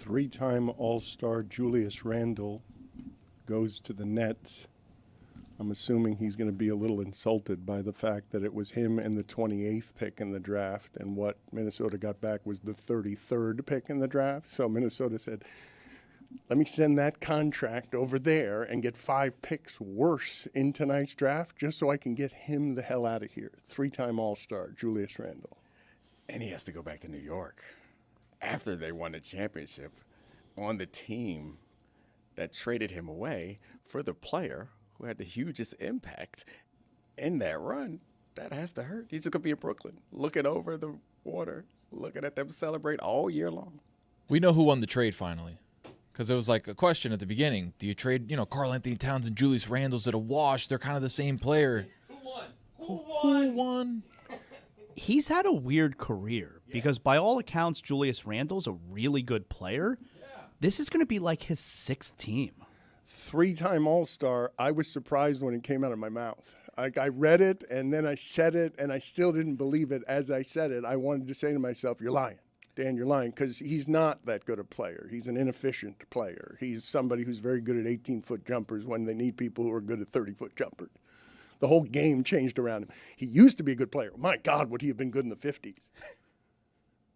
Three-time All-Star Julius Randle goes to the Nets. I'm assuming he's going to be a little insulted by the fact that it was him and the 28th pick in the draft, and what Minnesota got back was the 33rd pick in the draft. So Minnesota said, let me send that contract over there and get 5 picks worse in tonight's draft just so I can get him the hell out of here. Three-time All-Star Julius Randle. And he has to go back to New York after they won the championship on the team that traded him away for the player who had the hugest impact in that run. That has to hurt. He's just going to be in Brooklyn, looking over the water, looking at them celebrate all year long. We know who won the trade finally, because it was like a question at the beginning. Do you trade, Karl Anthony Towns and Julius Randle's at a wash? They're kind of the same player. Who won? He's had a weird career because by all accounts, Julius Randle's a really good player. Yeah. This is going to be like his 6th team. Three-time All-Star. I was surprised when it came out of my mouth. I read it, and then I said it, and I still didn't believe it as I said it. I wanted to say to myself, you're lying. Dan, you're lying, because he's not that good a player. He's an inefficient player. He's somebody who's very good at 18-foot jumpers when they need people who are good at 30-foot jumpers. The whole game changed around him. He used to be a good player. My God, would he have been good in the 50s?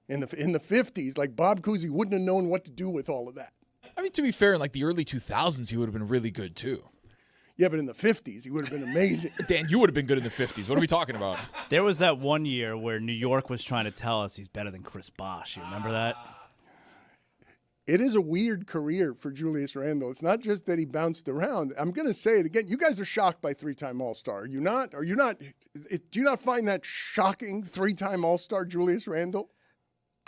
In the 50s, like Bob Cousy wouldn't have known what to do with all of that. I mean, to be fair, in like the early 2000s, he would have been really good too. Yeah, but in the 50s, he would have been amazing. Dan, you would have been good in the 50s. What are we talking about? There was that one year where New York was trying to tell us he's better than Chris Bosh. You remember that? It is a weird career for Julius Randle. It's not just that he bounced around. I'm going to say it again. You guys are shocked by three-time All-Star. Are you not? Are you not? Do you not find that shocking, three-time All-Star Julius Randle?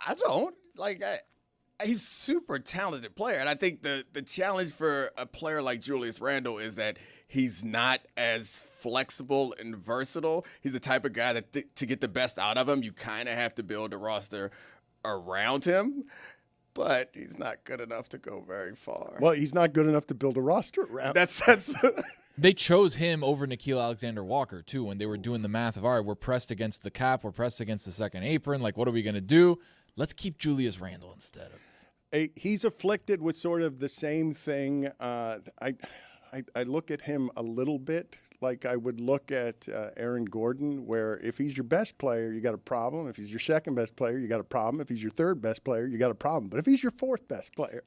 I don't. He's a super talented player. And I think the challenge for a player like Julius Randle is that he's not as flexible and versatile. He's the type of guy that to get the best out of him, you kind of have to build a roster around him. But he's not good enough to go very far. Well, he's not good enough to build a roster around. That's They chose him over Nickeil Alexander-Walker, too, when they were doing the math of, all right, we're pressed against the cap, we're pressed against the second apron. Like, what are we going to do? Let's keep Julius Randle instead of. He's afflicted with sort of the same thing. I look at him a little bit like I would look at Aaron Gordon, where if he's your best player, you got a problem. If he's your second best player, you got a problem. If he's your third best player, you got a problem. But if he's your fourth best player,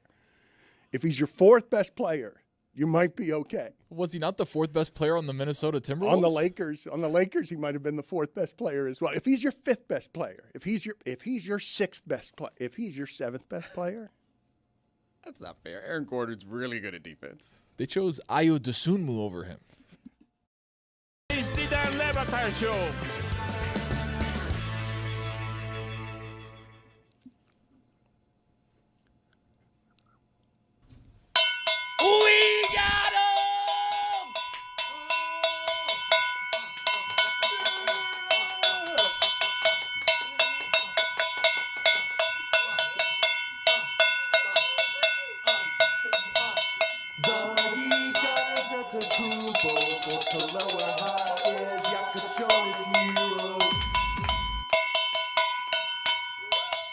you might be okay. Was he not the 4th best player on the Minnesota Timberwolves? On the Lakers, he might have been the 4th best player as well. If he's your 5th best player, if he's your 6th best player, if he's your 7th best player, that's not fair. Aaron Gordon's really good at defense. They chose Ayo Dosunmu over him. It's the Dan Le Batard Show. We got him!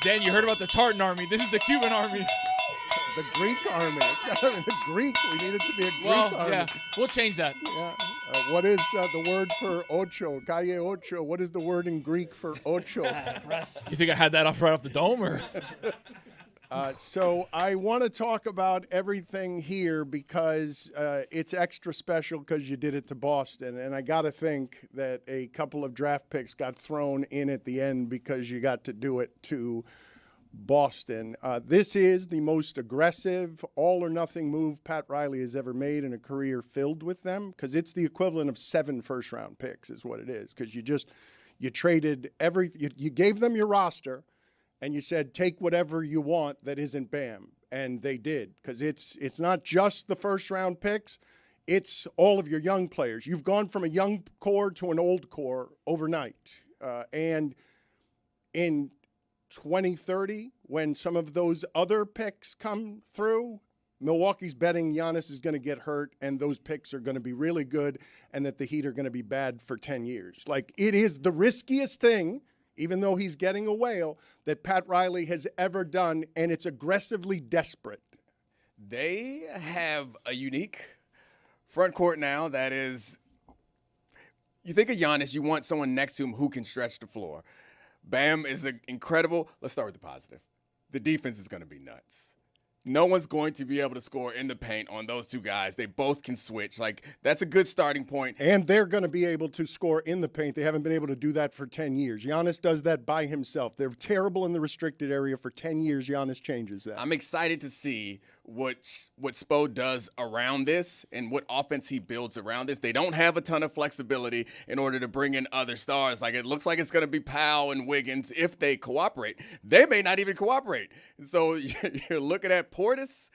Dan, you heard about the Tartan Army. This is the Cuban Army. The Greek army. It's got to be the Greek. We need it to be a Greek army. Yeah, we'll change that. Yeah. What is the word for ocho? Calle ocho. What is the word in Greek for ocho? You think I had that right off the dome, or? So I want to talk about everything here because it's extra special because you did it to Boston. And I got to think that a couple of draft picks got thrown in at the end because you got to do it to Boston. This is the most aggressive all-or-nothing move Pat Riley has ever made in a career filled with them, because it's the equivalent of 7 first-round picks is what it is, because you traded you gave them your roster, and you said, take whatever you want that isn't Bam. And they did, because it's not just the first-round picks. It's all of your young players. You've gone from a young core to an old core overnight. And in 2030, when some of those other picks come through, Milwaukee's betting Giannis is going to get hurt and those picks are going to be really good and that the Heat are going to be bad for 10 years. Like, it is the riskiest thing even though he's getting a whale, that Pat Riley has ever done, and it's aggressively desperate. They have a unique front court now that is, you think of Giannis, you want someone next to him who can stretch the floor. Bam is incredible. Let's start with the positive. The defense is going to be nuts. No one's going to be able to score in the paint on those two guys. They both can switch. Like, that's a good starting point. And they're going to be able to score in the paint. They haven't been able to do that for 10 years. Giannis does that by himself. They're terrible in the restricted area for 10 years. Giannis changes that. I'm excited to see what Spo does around this and what offense he builds around this. They don't have a ton of flexibility in order to bring in other stars. Like, it looks like it's going to be Powell and Wiggins if they cooperate. They may not even cooperate. So you're looking at Portis,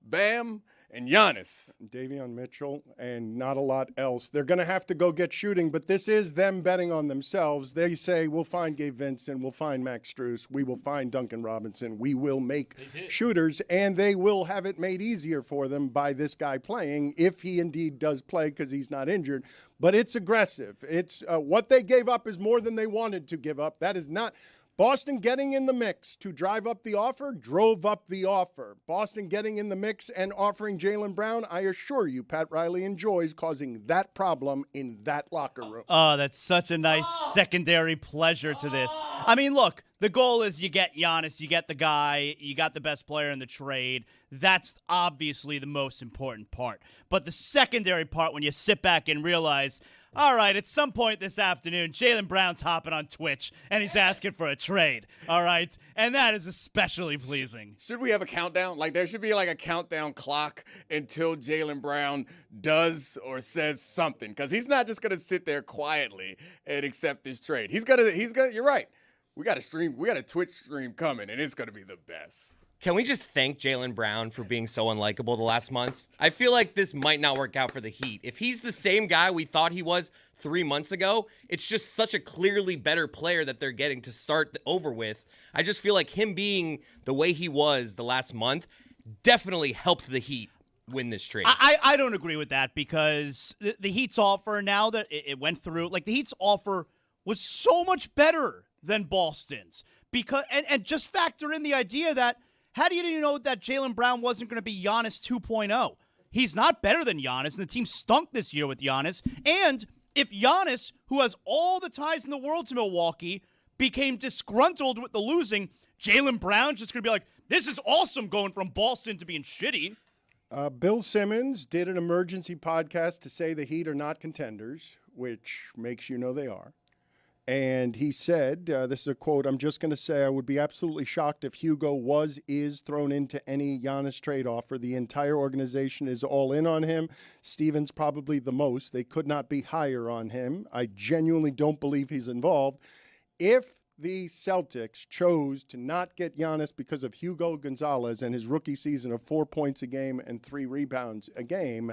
Bam, and Giannis. Davion Mitchell, and not a lot else. They're going to have to go get shooting, but this is them betting on themselves. They say, we'll find Gabe Vincent, we'll find Max Strus, we will find Duncan Robinson, we will make shooters, and they will have it made easier for them by this guy playing, if he indeed does play, because he's not injured. But it's aggressive. It's what they gave up is more than they wanted to give up. That is not... Boston getting in the mix to drive up the offer, drove up the offer. Boston getting in the mix and offering Jaylen Brown, I assure you, Pat Riley enjoys causing that problem in that locker room. Oh, that's such a nice secondary pleasure to this. I mean, look, the goal is you get Giannis, you get the guy, you got the best player in the trade. That's obviously the most important part. But the secondary part, when you sit back and realize, all right, at some point this afternoon, Jaylen Brown's hopping on Twitch, and he's asking for a trade, all right? And that is especially pleasing. Should we have a countdown? Like, there should be like a countdown clock until Jaylen Brown does or says something, because he's not just going to sit there quietly and accept this trade. He's gonna, you're right. We got a Twitch stream coming, and it's going to be the best. Can we just thank Jaylen Brown for being so unlikable the last month? I feel like this might not work out for the Heat. If he's the same guy we thought he was 3 months ago, it's just such a clearly better player that they're getting to start over with. I just feel like him being the way he was the last month definitely helped the Heat win this trade. I don't agree with that, because the Heat's offer, now that it went through, like, the Heat's offer was so much better than Boston's. Because and just factor in the idea that, how do you know that Jaylen Brown wasn't going to be Giannis 2.0? He's not better than Giannis, and the team stunk this year with Giannis. And if Giannis, who has all the ties in the world to Milwaukee, became disgruntled with the losing, Jaylen Brown's just going to be like, this is awesome going from Boston to being shitty. Bill Simmons did an emergency podcast to say the Heat are not contenders, which makes you know they are. And he said, this is a quote, I'm just going to say I would be absolutely shocked if Hugo is thrown into any Giannis trade offer. The entire organization is all in on him. Stevens probably the most. They could not be higher on him. I genuinely don't believe he's involved. If the Celtics chose to not get Giannis because of Hugo Gonzalez and his rookie season of 4 points a game and 3 rebounds a game,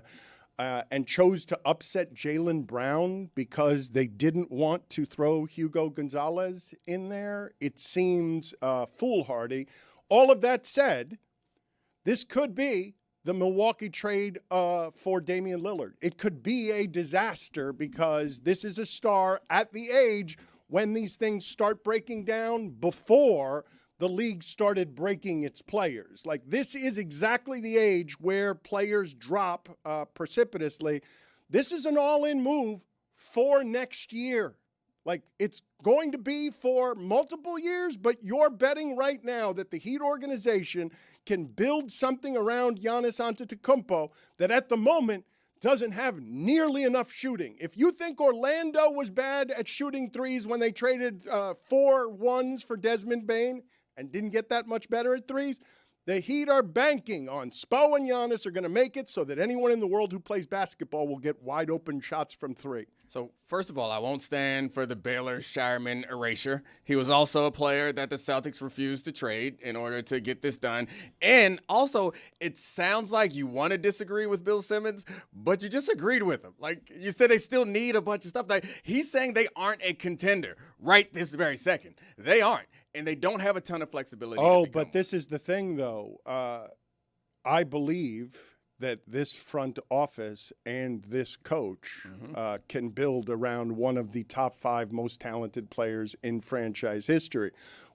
and chose to upset Jaylen Brown because they didn't want to throw Hugo Gonzalez in there, it seems foolhardy. All of that said, this could be the Milwaukee trade for Damian Lillard. It could be a disaster, because this is a star at the age when these things start breaking down, before the league started breaking its players. Like, this is exactly the age where players drop precipitously. This is an all-in move for next year. Like, it's going to be for multiple years, but you're betting right now that the Heat organization can build something around Giannis Antetokounmpo that at the moment doesn't have nearly enough shooting. If you think Orlando was bad at shooting threes when they traded 4 ones for Desmond Bane and didn't get that much better at threes, the Heat are banking on Spo and Giannis are going to make it so that anyone in the world who plays basketball will get wide open shots from 3. So, first of all, I won't stand for the Baylor Shireman erasure. He was also a player that the Celtics refused to trade in order to get this done. And also, it sounds like you want to disagree with Bill Simmons, but you just agreed with him. Like, you said they still need a bunch of stuff. Like, he's saying they aren't a contender right this very second. They aren't. And they don't have a ton of flexibility. Oh, but this is the thing, though. I believe that this front office and this coach can build around one of the top 5 most talented players in franchise history.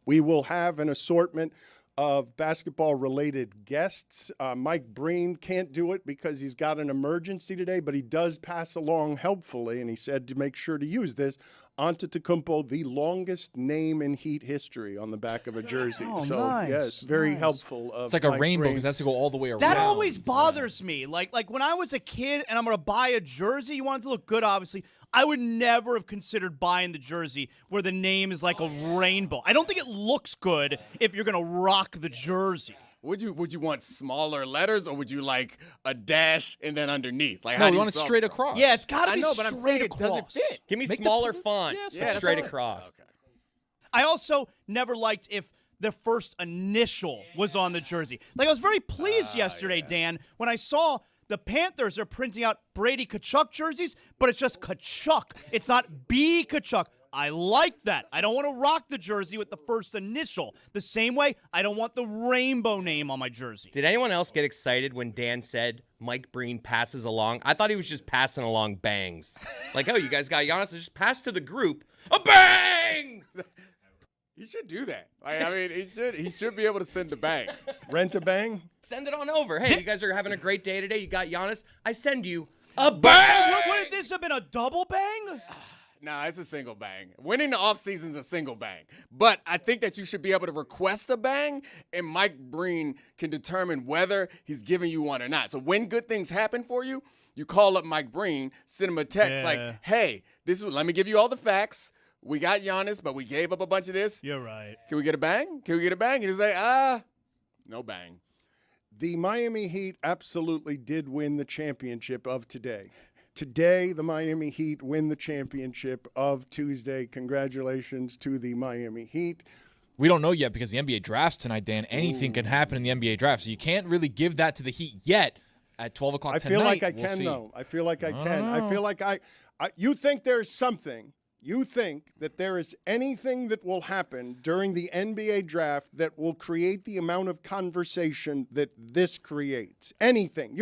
We will have an assortment of basketball-related guests. Mike Breen can't do it because he's got an emergency today, but he does pass along helpfully, and he said to make sure to use this, Antetokounmpo, the longest name in Heat history on the back of a jersey. Oh, so, nice, yes, very nice. helpful. It's like a Mike rainbow Breen. because it has to go all the way around. That always bothers me. Like when I was a kid and I'm going to buy a jersey, you want it to look good, obviously. I would never have considered buying the jersey where the name is like a rainbow. I don't think it looks good if you're going to rock the jersey. Would you want smaller letters, or would you like a dash and then underneath? Like, No, how we do you want it solve straight that? across. Yeah, it's got to I be know, but I'm straight saying, does it across. fit? Give me Make the- smaller font, Yeah, straight that's across. Okay. I also never liked if the first initial was on the jersey. Like, I was very pleased yesterday, Dan, when I saw the Panthers are printing out Brady Kachuk jerseys, but it's just Kachuk. It's not B Kachuk. I like that. I don't want to rock the jersey with the first initial. The same way I don't want the rainbow name on my jersey. Did anyone else get excited when Dan said Mike Breen passes along? I thought he was just passing along bangs. Like, oh, you guys got Giannis, so just pass to the group. A bang! He should do that. I mean, he should be able to send a bang. Rent a bang? Send it on over. Hey, you guys are having a great day today. You got Giannis. I send you a bang! Would this have been a double bang? Nah, it's a single bang. Winning the offseason is a single bang. But I think that you should be able to request a bang, and Mike Breen can determine whether he's giving you one or not. So when good things happen for you, you call up Mike Breen, send him a text like, hey, let me give you all the facts. We got Giannis, but we gave up a bunch of this. You're right. Can we get a bang? Can we get a bang? And he's like, no bang. The Miami Heat absolutely did win the championship of today. Today, the Miami Heat win the championship of Tuesday. Congratulations to the Miami Heat. We don't know yet because the NBA draft's tonight, Dan. Anything can happen in the NBA draft. So you can't really give that to the Heat yet at 12 o'clock I tonight. feel like I We'll can, see. though. I feel like I can. I feel like you think there's something. You think that there is anything that will happen during the NBA draft that will create the amount of conversation that this creates? Anything.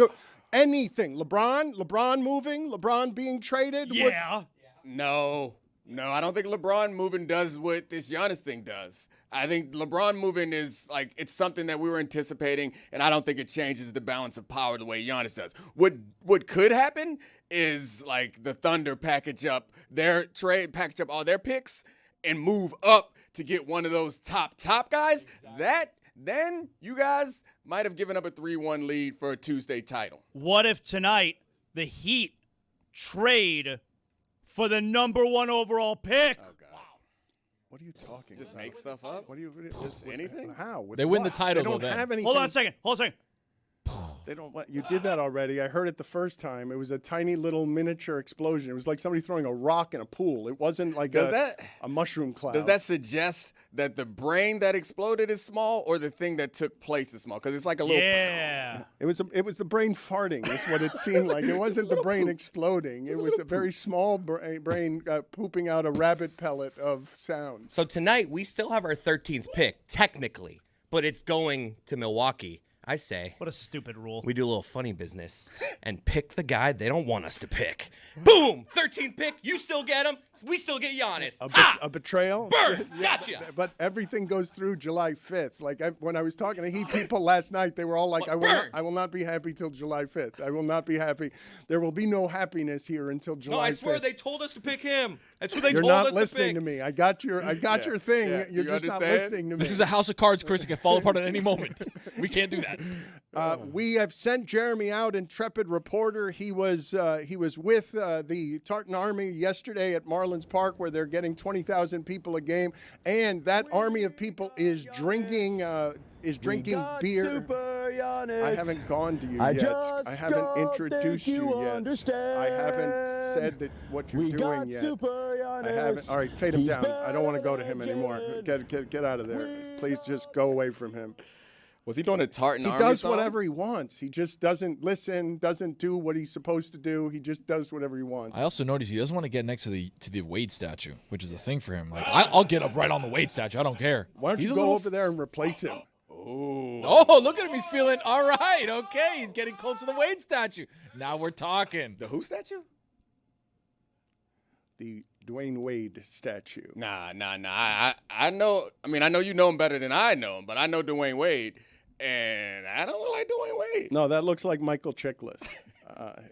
Anything. LeBron moving, LeBron being traded. Yeah. No, I don't think LeBron moving does what this Giannis thing does. I think LeBron moving is like, it's something that we were anticipating, and I don't think it changes the balance of power the way Giannis does. What could happen is like the Thunder package up all their picks and move up to get one of those top guys. Then you guys might have given up a 3-1 lead for a Tuesday title. What if tonight the Heat trade for the number 1 overall pick? Oh, God. What are you talking Just about? make stuff up? Just anything? How? With They win what? the title, They don't though, then. have anything. Hold on a second. They don't. You did that already. I heard it the first time. It was a tiny little miniature explosion. It was like somebody throwing a rock in a pool. It wasn't like a mushroom cloud. Does that suggest that the brain that exploded is small, or the thing that took place is small? Because it's like a little. Yeah. It was the brain farting. Is what it seemed like. It wasn't the brain exploding. It was a very small brain pooping out a rabbit pellet of sound. So tonight, we still have our 13th pick, technically, but it's going to Milwaukee. I say What a stupid rule. we do a little funny business and pick the guy they don't want us to pick. Boom! 13th pick. You still get him. We still get Giannis. A betrayal? Burn! Gotcha! But everything goes through July 5th. Like when I was talking to Heat people last night, they were all like, Burn! I will not be happy till July 5th. I will not be happy. There will be no happiness here until July 5th. No, I swear they told us to pick him. That's what they You're told not us listening to to pick. me. I got your thing. Yeah. You're You just not understand? listening to me. This is a house of cards, Chris. It can fall apart at any moment. We can't do that. We have sent Jeremy out, intrepid reporter. He was with the Tartan Army yesterday at Marlins Park, where they're getting 20,000 people a game, and that army of people is drinking beer. I haven't gone to you yet. I haven't introduced you yet. I haven't said that what you're doing yet. I haven't. All right, fade him down. I don't want to go to him anymore. Get out of there. Please just go away from him. Was he doing a Tartan He Army does song? whatever he wants. He just doesn't listen, doesn't do what he's supposed to do. He just does whatever he wants. I also noticed he doesn't want to get next to the Wade statue, which is a thing for him. Like I'll get up right on the Wade statue. I don't care. Why don't He's you a go little over there and replace him? Oh, look at him. He's feeling all right. Okay, he's getting close to the Wade statue. Now we're talking. The who statue? The Dwayne Wade statue. Nah. I know. I mean, I know you know him better than I know him, but I know Dwayne Wade, and I don't look like Dwayne Wade. No, that looks like Michael Chiklis.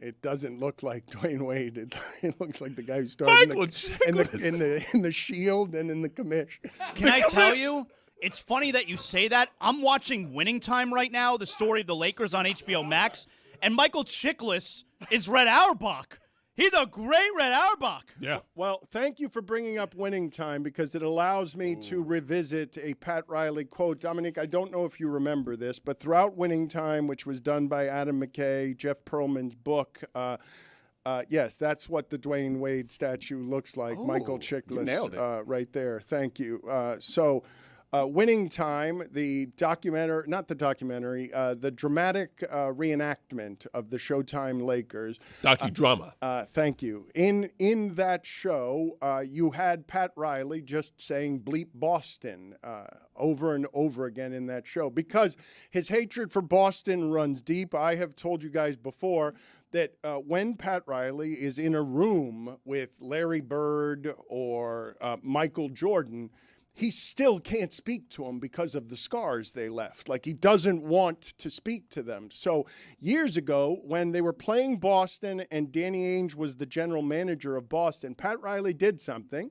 It doesn't look like Dwayne Wade. It looks like the guy who started in the Shield and in the commish. Can I tell you? It's funny that you say that. I'm watching Winning Time right now, the story of the Lakers on HBO Max, and Michael Chiklis is Red Auerbach. He's a great Red Auerbach. Yeah. Well, thank you for bringing up Winning Time because it allows me to revisit a Pat Riley quote. Dominique, I don't know if you remember this, but throughout Winning Time, which was done by Adam McKay, Jeff Pearlman's book, yes, that's what the Dwayne Wade statue looks like. Michael Chiklis, you nailed it. right there. Thank you. Winning Time, the documentary, not the documentary, the dramatic reenactment of the Showtime Lakers. Docudrama. Thank you. In that show, you had Pat Riley just saying bleep Boston over and over again in that show because his hatred for Boston runs deep. I have told you guys before that when Pat Riley is in a room with Larry Bird or Michael Jordan, he still can't speak to them because of the scars they left. Like, he doesn't want to speak to them. So years ago, when they were playing Boston and Danny Ainge was the general manager of Boston, Pat Riley did something.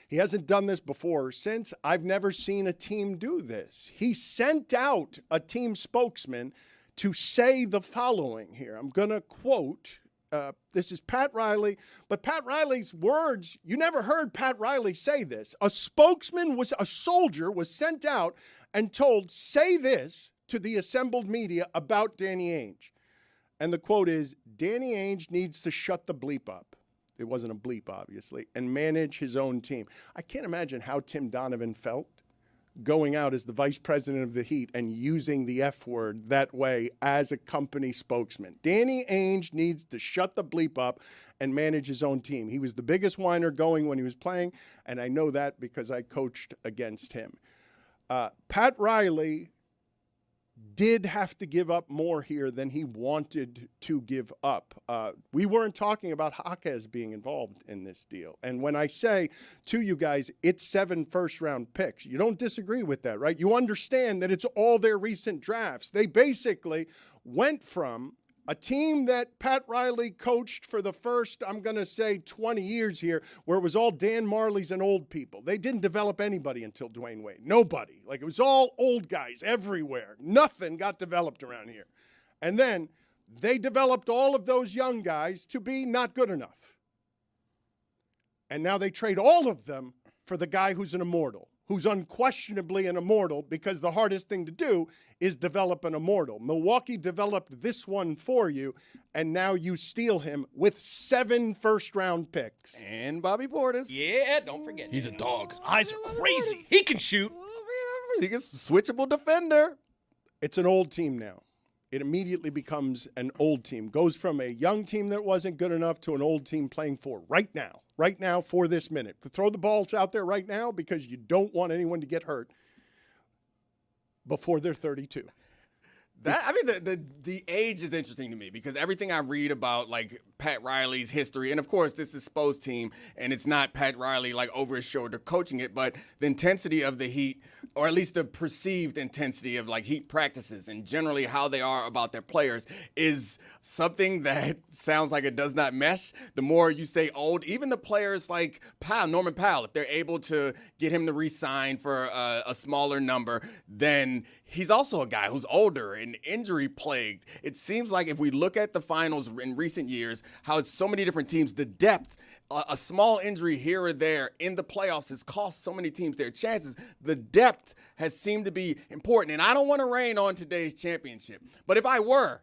He hasn't done this before or since. I've never seen a team do this. He sent out a team spokesman to say the following here. I'm going to quote. This is Pat Riley, but Pat Riley's words, you never heard Pat Riley say this. A soldier was sent out and told, say this to the assembled media about Danny Ainge. And the quote is, Danny Ainge needs to shut the bleep up. It wasn't a bleep, obviously, and manage his own team. I can't imagine how Tim Donovan felt going out as the vice president of the Heat and using the F word that way as a company spokesman. Danny Ainge needs to shut the bleep up and manage his own team. He was the biggest whiner going when he was playing, and I know that because I coached against him. Pat Riley did have to give up more here than he wanted to give up. We weren't talking about Jaquez being involved in this deal. And when I say to you guys, it's 7 first-round picks, you don't disagree with that, right? You understand that it's all their recent drafts. They basically went from a team that Pat Riley coached for the first, I'm going to say 20 years here, where it was all Dan Marleys and old people. They didn't develop anybody until Dwayne Wade. Nobody. Like, it was all old guys everywhere. Nothing got developed around here. And then they developed all of those young guys to be not good enough. And now they trade all of them for the guy who's an immortal, who's unquestionably an immortal, because the hardest thing to do is develop an immortal. Milwaukee developed this one for you, and now you steal him with 7 first-round picks. And Bobby Portis. Yeah, don't forget. He's a dog. Eyes are crazy. He can shoot. He gets switchable defender. It's an old team now. It immediately becomes an old team. Goes from a young team that wasn't good enough to an old team playing for right now, for this minute. Throw the balls out there right now because you don't want anyone to get hurt before they're 32. The age is interesting to me because everything I read about, like, Pat Riley's history, and of course this is Spo's team, and it's not Pat Riley like over his shoulder coaching it, but the intensity of the Heat, or at least the perceived intensity of like Heat practices and generally how they are about their players, is something that sounds like it does not mesh. The more you say old, even the players like Norman Powell, if they're able to get him to re-sign for a smaller number, then he's also a guy who's older and injury plagued. It seems like if we look at the finals in recent years, how it's so many different teams, the depth, a small injury here or there in the playoffs has cost so many teams their chances. The depth has seemed to be important. And I don't want to rain on today's championship. But if I were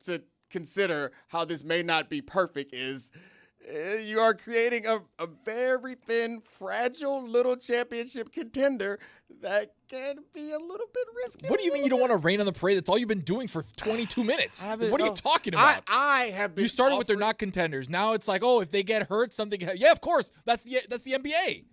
to consider how this may not be perfect, is you are creating a very thin, fragile little championship contender that can be a little bit risky. What do you mean you don't want to rain on the parade? That's all you've been doing for 22 minutes. What are you talking about? I have been. You started with they're not contenders. Now it's like, oh, if they get hurt, something. Yeah, of course. That's the NBA.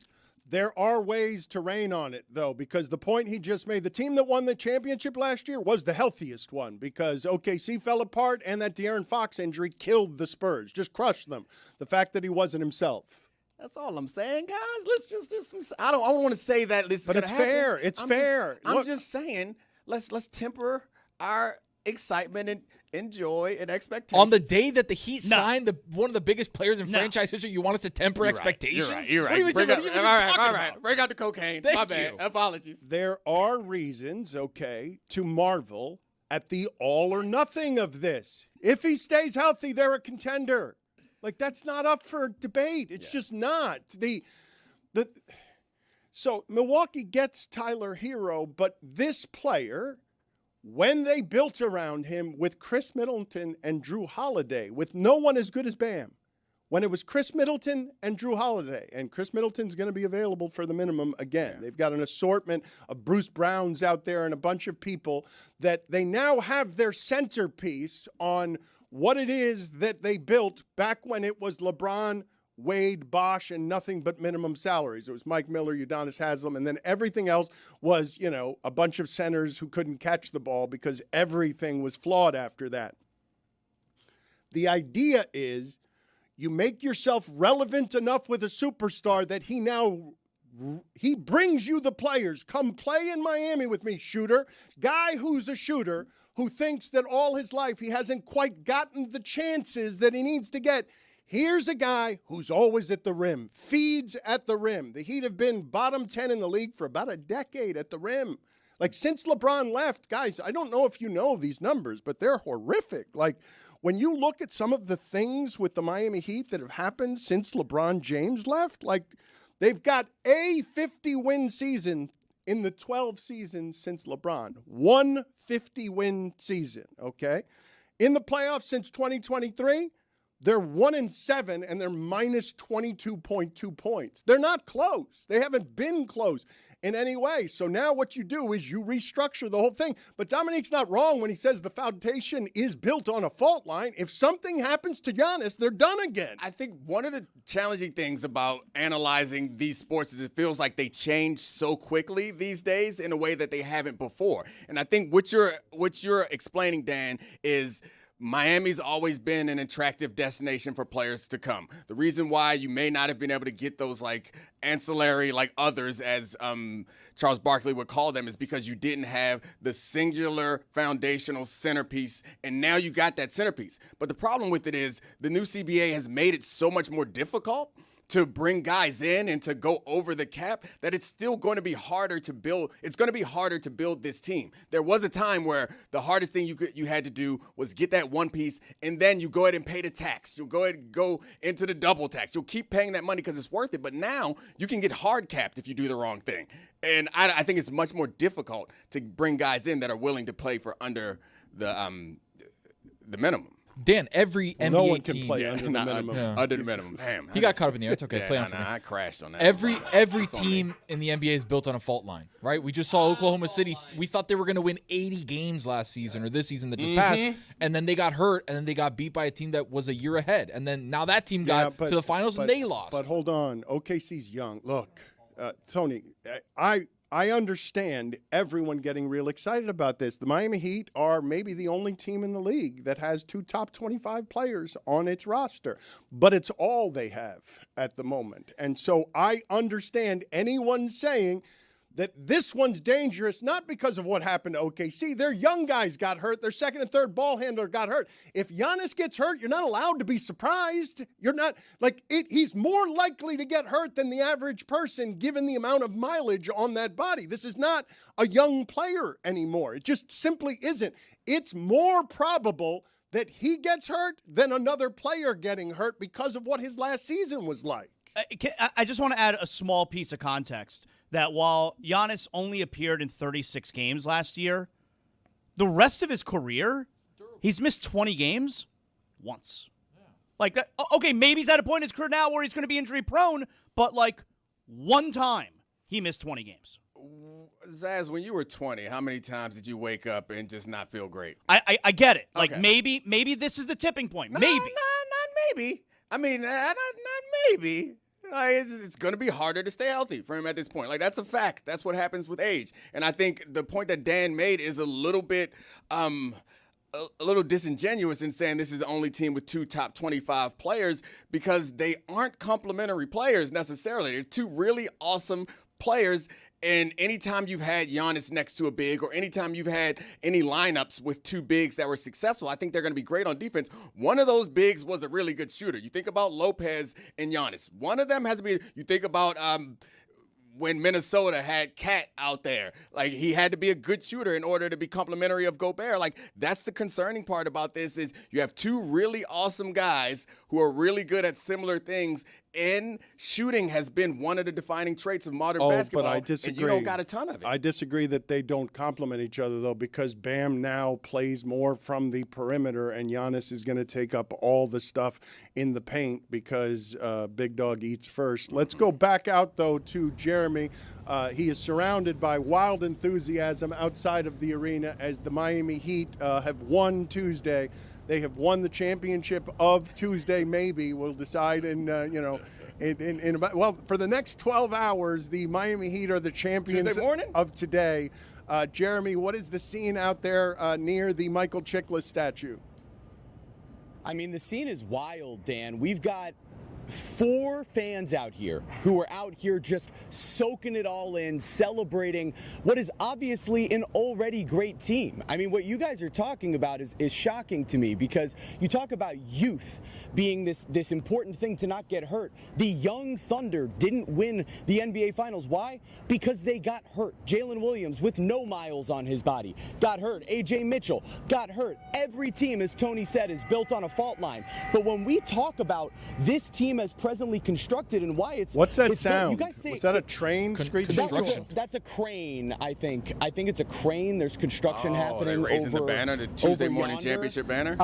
There are ways to rain on it, though, because the point he just made, the team that won the championship last year was the healthiest one because OKC fell apart and that De'Aaron Fox injury killed the Spurs, just crushed them. The fact that he wasn't himself. That's all I'm saying, guys. Let's just do some. I don't want to say that this is But gonna it's happen. fair. It's fair. I'm Look- just saying. Let's temper our excitement and enjoy and expectations On the day that the Heat No. signed one of the biggest players in No. franchise history, you want us to temper expectations? You're right. What are you Bring talking out- about? all right. Bring out the cocaine. Thank My bad. you. Apologies. There are reasons, okay, to marvel at the all or nothing of this. If he stays healthy, they're a contender. Like, that's not up for debate. It's just not. So Milwaukee gets Tyler Hero, but this player, when they built around him with Chris Middleton and Drew Holiday, with no one as good as Bam, when it was Chris Middleton and Drew Holiday, and Chris Middleton's going to be available for the minimum again. They've got an assortment of Bruce Browns out there and a bunch of people that they now have their centerpiece on what it is that they built back when it was LeBron, Wade, Bosch, and nothing but minimum salaries. It was Mike Miller, Udonis Haslem, and then everything else was, a bunch of centers who couldn't catch the ball because everything was flawed after that. The idea is you make yourself relevant enough with a superstar that he brings you the players. Come play in Miami with me, shooter. Guy who's a shooter who thinks that all his life he hasn't quite gotten the chances that he needs to get. Here's a guy who's always at the rim, feeds at the rim. The Heat have been bottom 10 in the league for about a decade at the rim. Like, since LeBron left, guys, I don't know if you know these numbers, but they're horrific. Like, when you look at some of the things with the Miami Heat that have happened since LeBron James left, like, they've got a 50-win season in the 12 seasons since LeBron. 150-win season, okay? In the playoffs since 2023, they're 1-7 and they're minus 22.2 points. They're not close. They haven't been close in any way. So now what you do is you restructure the whole thing. But Dominique's not wrong when he says the foundation is built on a fault line. If something happens to Giannis, they're done again. I think one of the challenging things about analyzing these sports is it feels like they change so quickly these days in a way that they haven't before. And I think what you're explaining, Dan, is Miami's always been an attractive destination for players to come. The reason why you may not have been able to get those ancillary others, as Charles Barkley would call them, is because you didn't have the singular foundational centerpiece, and now you got that centerpiece. But the problem with it is the new CBA has made it so much more difficult to bring guys in and to go over the cap that it's still going to be harder to build. It's going to be harder to build this team. There was a time where the hardest thing you had to do was get that one piece, and then you go ahead and pay the tax. You'll go ahead and go into the double tax. You'll keep paying that money because it's worth it. But now you can get hard capped if you do the wrong thing. And I think it's much more difficult to bring guys in that are willing to play for under the minimum. Dan, every NBA no one can team, play under the minimum. Yeah. Under the minimum. Damn, He got caught up in the air. It's okay. Yeah, Play on for me. I crashed on that. Every team in the NBA is built on a fault line, right? We just saw Oklahoma City. We thought they were going to win 80 games last season or this season that just passed, and then they got hurt, and then they got beat by a team that was a year ahead, and then now that team got to the finals and they lost. But hold on, OKC's young. Look, Tony, I understand everyone getting real excited about this. The Miami Heat are maybe the only team in the league that has 2 top 25 players on its roster, but it's all they have at the moment. And so I understand anyone saying that this one's dangerous, not because of what happened to OKC. Their young guys got hurt. Their second and third ball handler got hurt. If Giannis gets hurt, you're not allowed to be surprised. You're not he's more likely to get hurt than the average person given the amount of mileage on that body. This is not a young player anymore. It just simply isn't. It's more probable that he gets hurt than another player getting hurt because of what his last season was like. I just want to add a small piece of context that while Giannis only appeared in 36 games last year, the rest of his career, he's missed 20 games once. Like that. Okay, maybe he's at a point in his career now where he's going to be injury prone, but one time he missed 20 games. Zaz, when you were 20, how many times did you wake up and just not feel great? I get it. Okay. Maybe this is the tipping point. Maybe. Not maybe. I mean, not maybe. It's going to be harder to stay healthy for him at this point. Like, that's a fact. That's what happens with age. And I think the point that Dan made is a little bit a little disingenuous in saying this is the only team with 2 top 25 players, because they aren't complementary players necessarily. They're 2 really awesome players. And anytime you've had Giannis next to a big, or anytime you've had any lineups with 2 bigs that were successful, I think they're going to be great on defense. One of those bigs was a really good shooter. You think about Lopez and Giannis. One of them has to be, you think about when Minnesota had Cat out there. Like, he had to be a good shooter in order to be complimentary of Gobert. Like, that's the concerning part about this, is you have 2 really awesome guys who are really good at similar things, and shooting has been one of the defining traits of modern basketball. But I disagree. And you don't got a ton of it. I disagree that they don't complement each other, though, because Bam now plays more from the perimeter, and Giannis is going to take up all the stuff in the paint because Big Dog eats first. Let's go back out, though, to Jeremy. He is surrounded by wild enthusiasm outside of the arena as the Miami Heat have won Tuesday. They have won the championship of Tuesday, maybe. We'll decide in about, well, for the next 12 hours, the Miami Heat are the champions of today. Jeremy, what is the scene out there near the Michael Chiklis statue? I mean, the scene is wild, Dan. We've got 4 fans out here who are out here just soaking it all in, celebrating what is obviously an already great team. I mean, what you guys are talking about is shocking to me, because you talk about youth being this important thing to not get hurt. The young Thunder didn't win the NBA Finals. Why? Because they got hurt. Jalen Williams, with no miles on his body, got hurt. A.J. Mitchell got hurt. Every team, as Tony said, is built on a fault line. But when we talk about this team as presently constructed and why it's... What's that it's sound? You guys say, was that a train screeching? That's a crane, I think. I think it's a crane. There's construction happening. They're raising the banner, the Tuesday morning yonder. championship banner?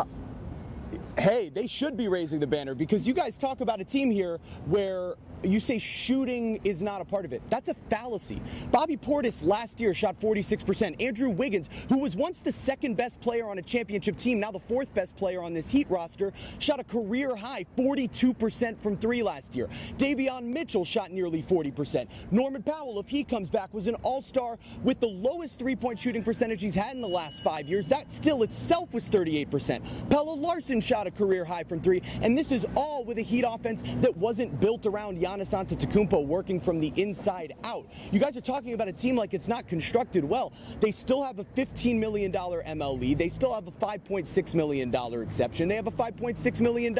Hey, they should be raising the banner, because you guys talk about a team here where you say shooting is not a part of it. That's a fallacy. Bobby Portis last year shot 46%. Andrew Wiggins, who was once the 2nd best player on a championship team, now the 4th best player on this Heat roster, shot a career high 42% from 3 last year. Davion Mitchell shot nearly 40%. Norman Powell, if he comes back, was an all-star with the lowest 3-point shooting percentage he's had in the last 5 years. That still itself was 38%. Pella Larson shot a career high from 3, and this is all with a Heat offense that wasn't built around Giannis Antetokounmpo working from the inside out. You guys are talking about a team like it's not constructed well. They still have a $15 million MLE. They still have a $5.6 million exception. They have a $5.6 million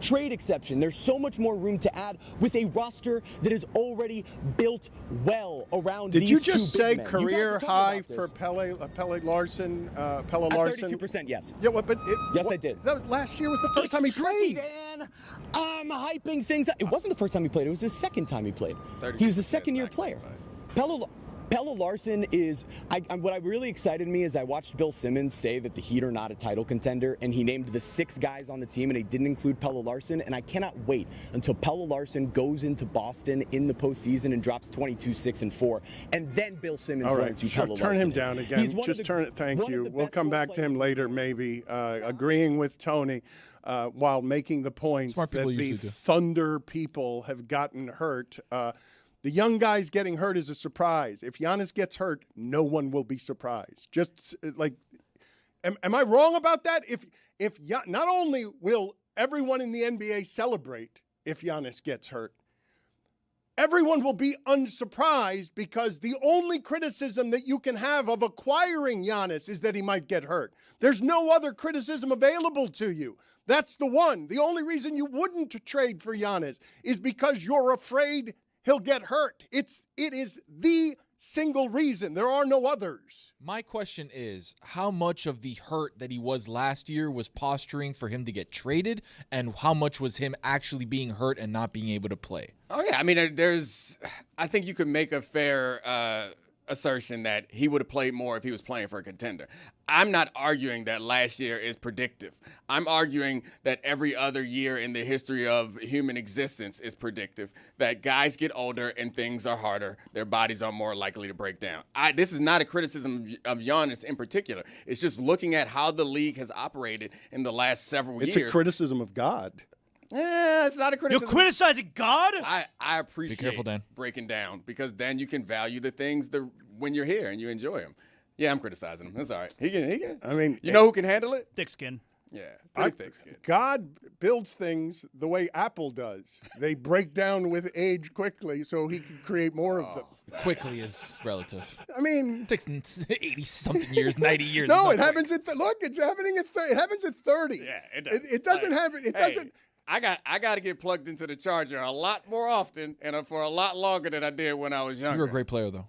trade exception. There's so much more room to add with a roster that is already built well around these 2 big men. Did you just say career high for Pella Larson? 32%, yes. Yeah, well, but yes, I did. Last year was the first time he played. Dan, I'm hyping things up. It wasn't the first time he played. It was his 2nd time he played. He was a 2nd-year player. Pella Larson is, what really excited me is I watched Bill Simmons say that the Heat are not a title contender, and he named the 6 guys on the team, and he didn't include Pella Larson, and I cannot wait until Pella Larson goes into Boston in the postseason and drops 22, 6, and 4, and then Bill Simmons learns who Pella Larson is. Turn him down again. Just turn it. Thank you. We'll come back to him later, maybe, agreeing with Tony. While making the points that the Thunder people have gotten hurt. The young guys getting hurt is a surprise. If Giannis gets hurt, no one will be surprised. Just like, am I wrong about that? If not only will everyone in the NBA celebrate if Giannis gets hurt, everyone will be unsurprised, because the only criticism that you can have of acquiring Giannis is that he might get hurt. There's no other criticism available to you. That's the one. The only reason you wouldn't trade for Giannis is because you're afraid he'll get hurt. It is the single reason. There are no others. My question is, how much of the hurt that he was last year was posturing for him to get traded, and how much was him actually being hurt and not being able to play? Oh, yeah. I mean, I think you could make a fair assertion that he would have played more if he was playing for a contender. I'm not arguing that last year is predictive. I'm arguing that every other year in the history of human existence is predictive, that guys get older and things are harder. Their bodies are more likely to break down. This is not a criticism of Giannis in particular. It's just looking at how the league has operated in the last several years. It's a criticism of God. Yeah, it's not a You're criticism. criticizing God? I appreciate careful, Dan. breaking down because then you can value the things when you're here and you enjoy them. Yeah, I'm criticizing him. That's all right. He can. I mean, You know who can handle it? Thick skin. Yeah, pretty thick skin. God builds things the way Apple does. They break down with age quickly so he can create more of them. Quickly is relative. I mean, It takes 80-something years, 90 years. no, It's it not happens at look. It's happening at 30. It happens at 30. Yeah, it does. It doesn't Like, happen. It hey, doesn't. I got to get plugged into the charger a lot more often and for a lot longer than I did when I was younger. You're a great player, though.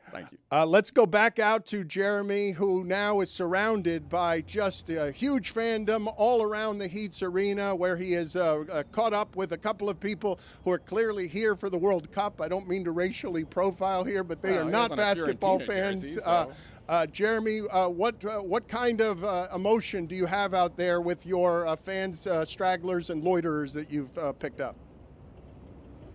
Thank you. Let's go back out to Jeremy, who now is surrounded by just a huge fandom all around the Heat's arena, where he is caught up with a couple of people who are clearly here for the World Cup. I don't mean to racially profile here, but they Well, are he not was on a basketball Fiorentina fans. jersey, so. Jeremy, what kind of emotion do you have out there with your fans, stragglers, and loiterers that you've picked up?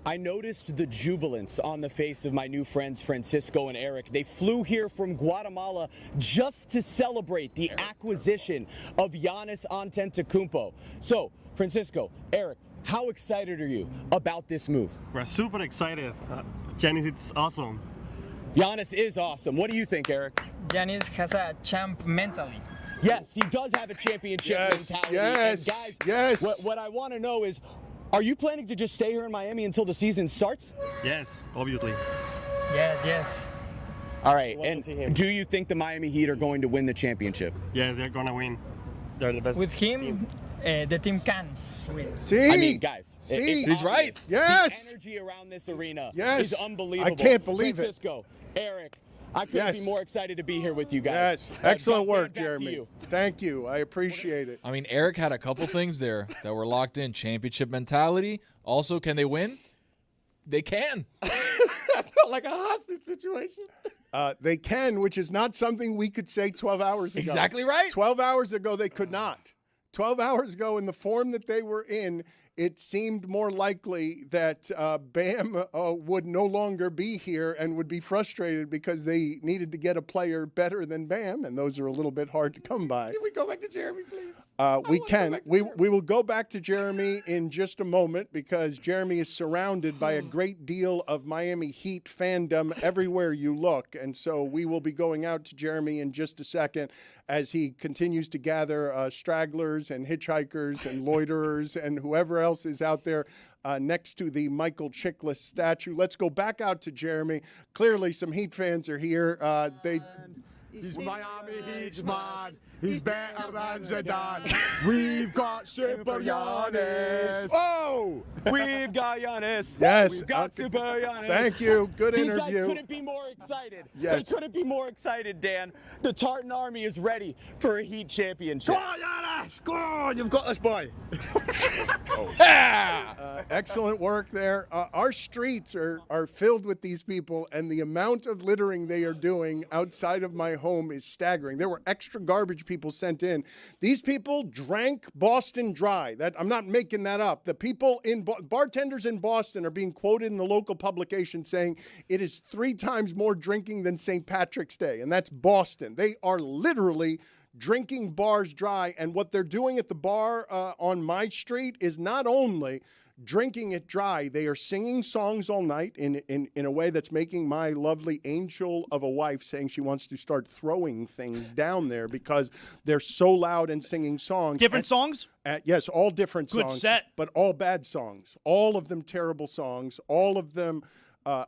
I noticed the jubilance on the face of my new friends Francisco and Eric. They flew here from Guatemala just to celebrate the acquisition of Giannis Antetokounmpo. So, Francisco, Eric, how excited are you about this move? We're super excited. Giannis, it's awesome. Giannis is awesome. What do you think, Eric? Giannis has a champ mentally. Yes, he does have a championship mentality. yes, and guys, yes. What I want to know is, are you planning to just stay here in Miami until the season starts? Yes, obviously. Yes. All right, Want to see him. and do you think the Miami Heat are going to win the championship? Yes, they're gonna win. They're the best. With him, the team can win. See, I mean, guys, See? it's He's right. obvious. Yes. The energy around this arena Yes. is unbelievable. I can't believe it. Francisco, Eric, I couldn't Yes. be more excited to be here with you guys. yes, Uh, excellent Dan, work, back to Jeremy. you. Thank you. I appreciate it. I mean, Eric had a couple things there that were locked in. Championship mentality. Also, can they win? They can. Like a hostage situation. They can, which is not something we could say 12 hours ago. Exactly right. 12 hours ago, they could not. 12 hours ago, in the form that they were in, it seemed more likely that Bam would no longer be here and would be frustrated because they needed to get a player better than Bam, and those are a little bit hard to come by. Can we go back to Jeremy, please? We can. We will go back to Jeremy in just a moment because Jeremy is surrounded by a great deal of Miami Heat fandom everywhere you look. And so we will be going out to Jeremy in just a second as he continues to gather stragglers and hitchhikers and loiterers and whoever else is out there next to the Michael Chiklis statue. Let's go back out to Jeremy. Clearly some Heat fans are here. He's Miami Heat's man. He's better than Zidane. We've got Super Giannis. Oh, we've got Giannis. Yes. We've got Super Giannis. Thank you. Good These guys interview. couldn't be more excited. Yes. They couldn't be more excited, Dan. The Tartan Army is ready for a Heat championship. Go on, Giannis. Go on. You've got this, boy. Excellent work there. Our streets are filled with these people, and the amount of littering they are doing outside of my home is staggering. There were extra garbage people sent in. These people drank Boston dry. That I'm not making that up. The people in bartenders in Boston are being quoted in the local publication saying it is 3 times more drinking than St. Patrick's Day, and that's Boston. They are literally drinking bars dry, and what they're doing at the bar on my street is not only drinking it dry, they are singing songs all night in a way that's making my lovely angel of a wife saying she wants to start throwing things down there because they're so loud and singing songs. Different songs? Yes, all different Good songs. set. But all bad songs. All of them terrible songs. All of them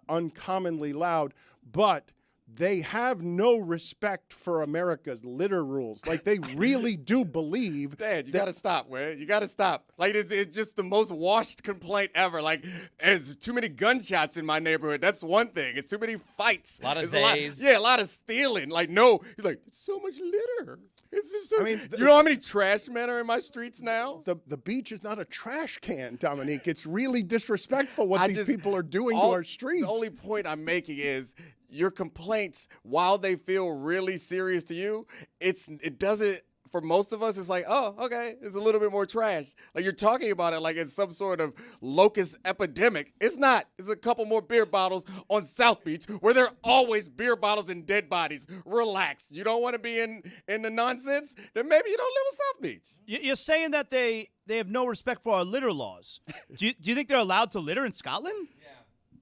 uncommonly loud. But they have no respect for America's litter rules. Like, they really do believe Dad, you got to stop, man. You got to stop. Like, it's just the most washed complaint ever. Like, there's too many gunshots in my neighborhood. That's one thing. It's too many fights. A lot of There's days. a lot of stealing. Like, no. He's like, it's so much litter. It's just so, I mean, you know how many trash men are in my streets now? the beach is not a trash can, Dominique. It's really disrespectful what these people are doing to our streets. The only point I'm making is your complaints, while they feel really serious to you, it doesn't for most of us, it's like, oh, okay, it's a little bit more trash. Like you're talking about it like it's some sort of locust epidemic. It's not. It's a couple more beer bottles on South Beach where there are always beer bottles and dead bodies. Relax. You don't want to be in the nonsense? Then maybe you don't live in South Beach. You're saying that they have no respect for our litter laws. Do you think they're allowed to litter in Scotland?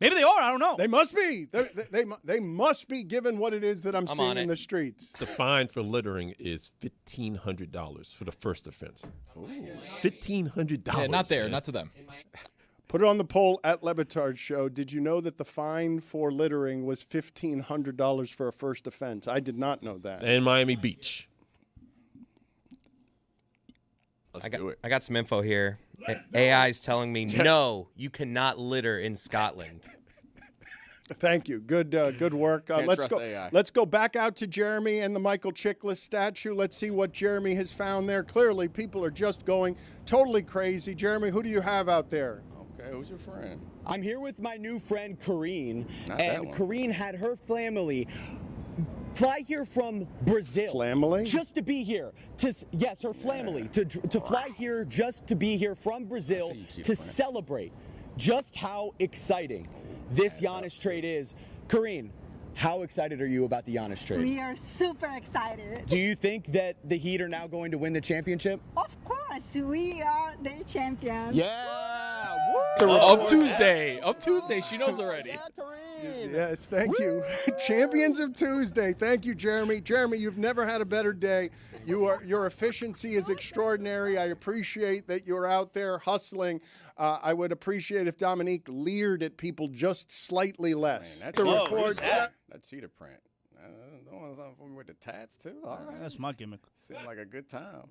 Maybe they are. I don't know. They must be. They must be, given what it is that I'm seeing in the streets. The fine for littering is $1,500 for the first offense. $1,500. Yeah, not there. Man. Not to them. Put it on the poll at Le Batard Show. Did you know that the fine for littering was $1,500 for a first offense? I did not know that. And Miami Beach. Let's do it. I got some info here. AI is telling me, no, you cannot litter in Scotland. Thank you. Good work. Let's trust go. AI. Let's go back out to Jeremy and the Michael Chiklis statue. Let's see what Jeremy has found there. Clearly, people are just going totally crazy. Jeremy, who do you have out there? Okay, who's your friend? I'm here with my new friend Karine, Not that and one. Karine had her family fly here from Brazil. Family? Just to be here. Yes, her family. To fly here just to be here from Brazil So you keep to playing. celebrate just how exciting this Giannis trade is. Karine, how excited are you about the Giannis trade? We are super excited. Do you think that the Heat are now going to win the championship? Of course, we are the champions. Yeah! Of Tuesday. She knows already. Yeah, Karine! Yes, thank you. Champions of Tuesday. Thank you, Jeremy. Jeremy, you've never had a better day. Your efficiency is extraordinary. I appreciate that you're out there hustling. I would appreciate if Dominique leered at people just slightly less. Man, The that's report- that cheetah print. The one for me with the tats too. All right, That's my gimmick. seemed like a good time.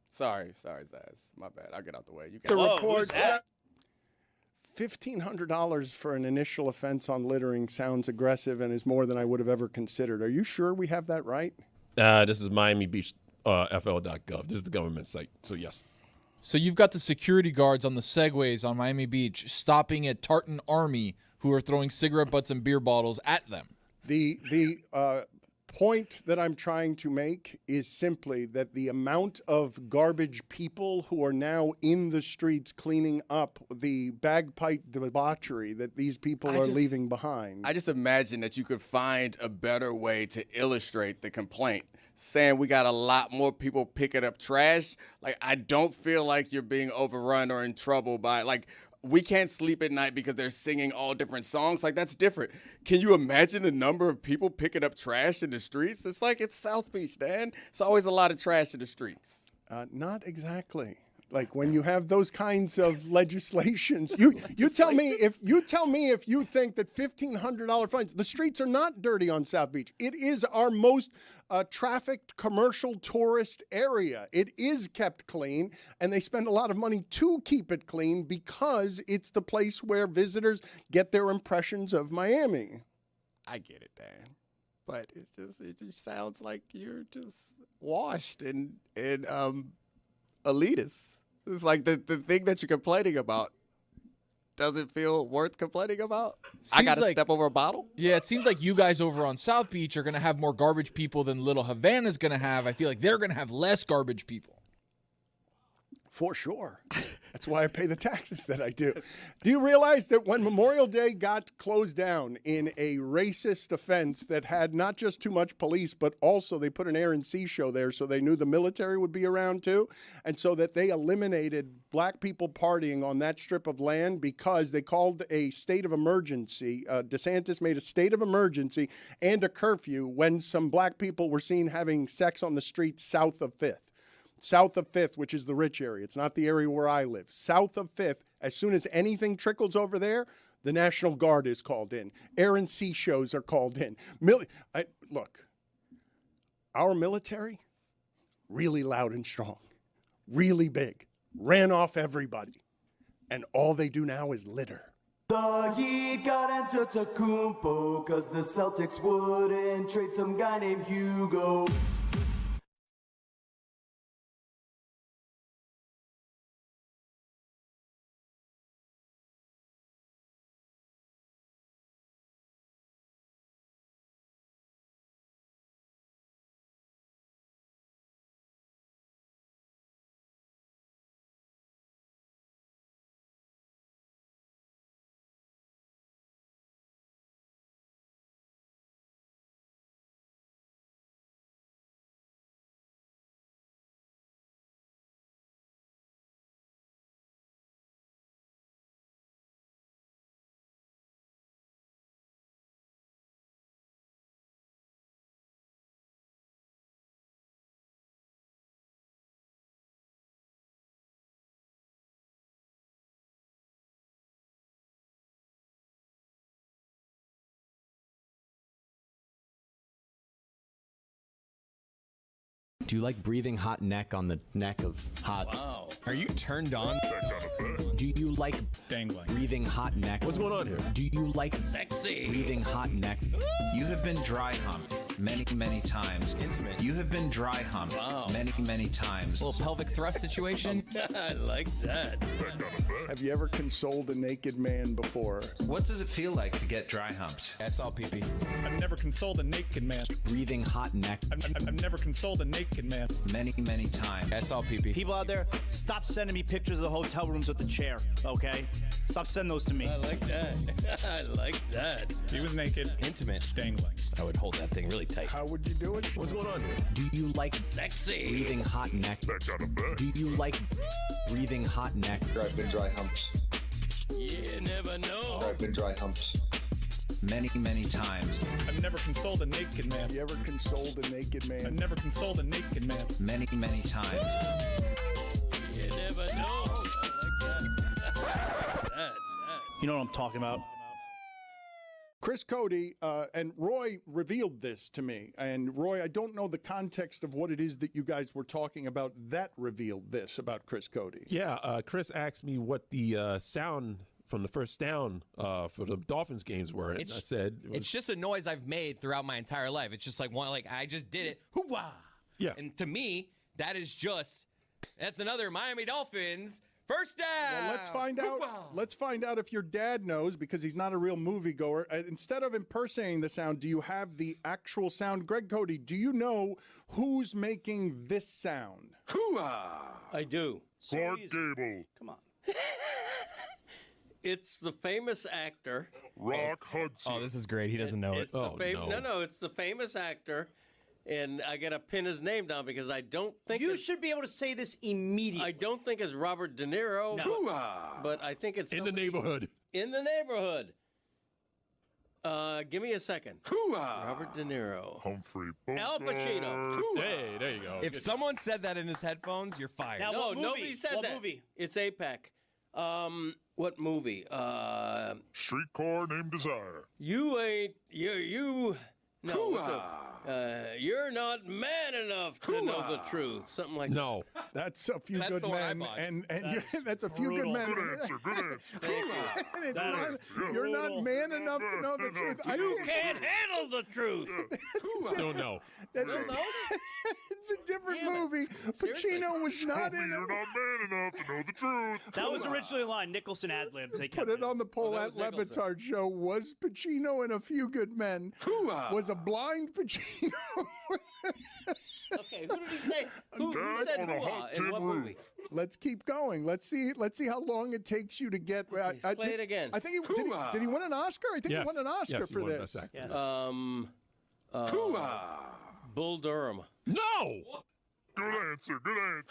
Sorry, Zaz. My bad. I'll get out the way. You The can. report. $1,500 for an initial offense on littering sounds aggressive and is more than I would have ever considered. Are you sure we have that right? This is Miami Beach, FL.gov. This is the government site. So, yes. So you've got the security guards on the segways on Miami Beach stopping at Tartan Army who are throwing cigarette butts and beer bottles at them. The point that I'm trying to make is simply that the amount of garbage people who are now in the streets cleaning up the bagpipe debauchery that these people are leaving behind. I just imagine that you could find a better way to illustrate the complaint. Saying we got a lot more people picking up trash. Like, I don't feel like you're being overrun or in trouble by, like, we can't sleep at night because they're singing all different songs. Like, that's different. Can you imagine the number of people picking up trash in the streets? It's like it's South Beach, Dan. It's always a lot of trash in the streets. Not exactly. Like when you have those kinds of legislations, you tell me if you think that $1,500 fines. The streets are not dirty on South Beach. It is our most trafficked commercial tourist area. It is kept clean, and they spend a lot of money to keep it clean because it's the place where visitors get their impressions of Miami. I get it, Dan. But it just sounds like you're just washed and elitist. It's like the thing that you're complaining about doesn't feel worth complaining about. I got to step over a bottle? Yeah, it seems like you guys over on South Beach are going to have more garbage people than Little Havana's going to have. I feel like they're going to have less garbage people. For sure. That's why I pay the taxes that I do. Do you realize that when Memorial Day got closed down in a racist offense that had not just too much police, but also they put an air and sea show there so they knew the military would be around too, and so that they eliminated black people partying on that strip of land because they called a state of emergency. DeSantis made a state of emergency and a curfew when some black people were seen having sex on the street south of 5th. South of 5th, which is the rich area. It's not the area where I live. South of 5th, as soon as anything trickles over there, the National Guard is called in. Air and sea shows are called in. Look, our military, really loud and strong, really big, ran off everybody. And all they do now is litter. The Heat got Antetokounmpo 'cause the Celtics wouldn't trade some guy named Hugo. Do you like breathing hot neck on the neck of hot? Wow. Are you turned on? Do you like Dangling. breathing hot neck? What's going on here? Do you like Sexy. breathing hot neck? You have been dry humped many, many times. Intimate. You have been dry humped many, many times. Little pelvic thrust situation? I like that. Have you ever consoled a naked man before? What does it feel like to get dry humped? I saw pee-pee. I've never consoled a naked man. Breathing hot neck. I've never consoled a naked man. Many, many times. I saw pee-pee. People out there, stop sending me pictures of the hotel rooms with the chair, okay? Stop sending those to me. I like that. I like that. He was naked. Intimate. Dangling. I would hold that thing really tight. How would you do it? What's going on here? Do you like Sexy. breathing hot neck? Do you like breathing hot neck? I've been dry humped. You never know. I've been dry humped. Many, many times. I've never consoled a naked man. Have you ever consoled a naked I've man? never consoled a naked man. Many, many times. You never know. I like that. You know what I'm talking about. Chris Cody and Roy revealed this to me. And Roy, I don't know the context of what it is that you guys were talking about that revealed this about Chris Cody. Yeah, Chris asked me what the sound from the first down for the Dolphins games were. And I said It's just a noise I've made throughout my entire life. It's just like I just did it. Hoo-wah! Yeah. And to me, that's another Miami Dolphins first down. Well, let's find out. Hoo-wah! Let's find out if your dad knows, because he's not a real moviegoer. Instead of impersonating the sound, do you have the actual sound? Greg Cody, do you know who's making this sound? Hoo-ah! I do. Clark Gable. Come on. It's the famous actor. Rock Hudson. Oh, this is great. He doesn't know it. Oh, no. No, it's the famous actor. And I got to pin his name down because I don't think You should be able to say this immediately. I don't think it's Robert De Niro. No. Hoo-ah! But I think it's In the somebody neighborhood. In the neighborhood. Give me a second. Hoo-ah! Robert De Niro. Humphrey. Al Pacino. Hey, there you go. If someone said that in his headphones, you're fired. Now, No, what movie? nobody said What that. movie? It's APEC. What movie? Streetcar Named Desire. You ain't you. No, you're not man enough to know the truth. Something like No. That's a few That's good the one I men, bought. and that's a few brutal. good men. Good answer. Good answer. And it's That not, is you're not brutal. man enough to know the truth. I You can't handle the truth. Don't know. It's a different Damn it. movie. Pacino was not in You're it. not man enough to know the truth. That was originally a line. Nicholson ad-libbed. They Put kept it on the poll that at was Le Nicholson. Batard Show. Was Pacino in A Few Good Men? Was a blind Pacino? Okay, who did he say? Who Dad said on a hoo-ah hot in tin what roof. movie? Let's keep going. Let's see how long it takes you to get. Play it again. I think did he win an Oscar? I think Yes. he won an Oscar Yes, he for won this. Best Actor. Yes. Bull Durham. No. Good answer. Good answer.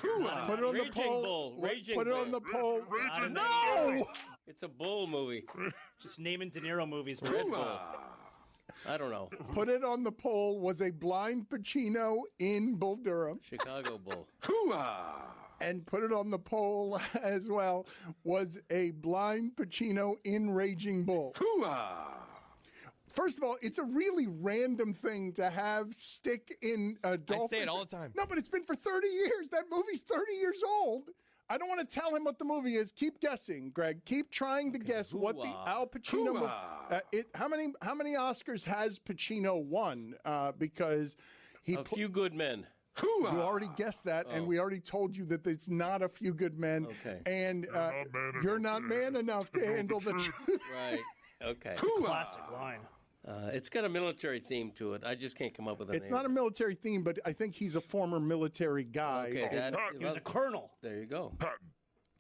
Put it on the Raging poll. Bull. Raging Put it on Bull. the poll. Raging No. It's a bull movie. Just naming De Niro movies. Red Bull. I don't know. Put it on the poll. Was a blind Pacino in Bull Durham? Chicago Bull. And put it on the poll as well. Was a blind Pacino in Raging Bull? First of all, it's a really random thing to have stick in Dolphins. I say it all the time. No, but it's been for 30 years. That movie's 30 years old. I don't want to tell him what the movie is. Keep guessing, Greg. Keep trying to guess what the Al Pacino. How many Oscars has Pacino won? Because he A Few Good Men. You already guessed that, and we already told you that it's not A Few Good Men. Okay. And you're not man enough to handle the truth. Right. Okay. Classic line. It's got a military theme to it. I just can't come up with a It's name. not a military theme, but I think he's a former military guy. Okay, He was a colonel. There you go. Patton.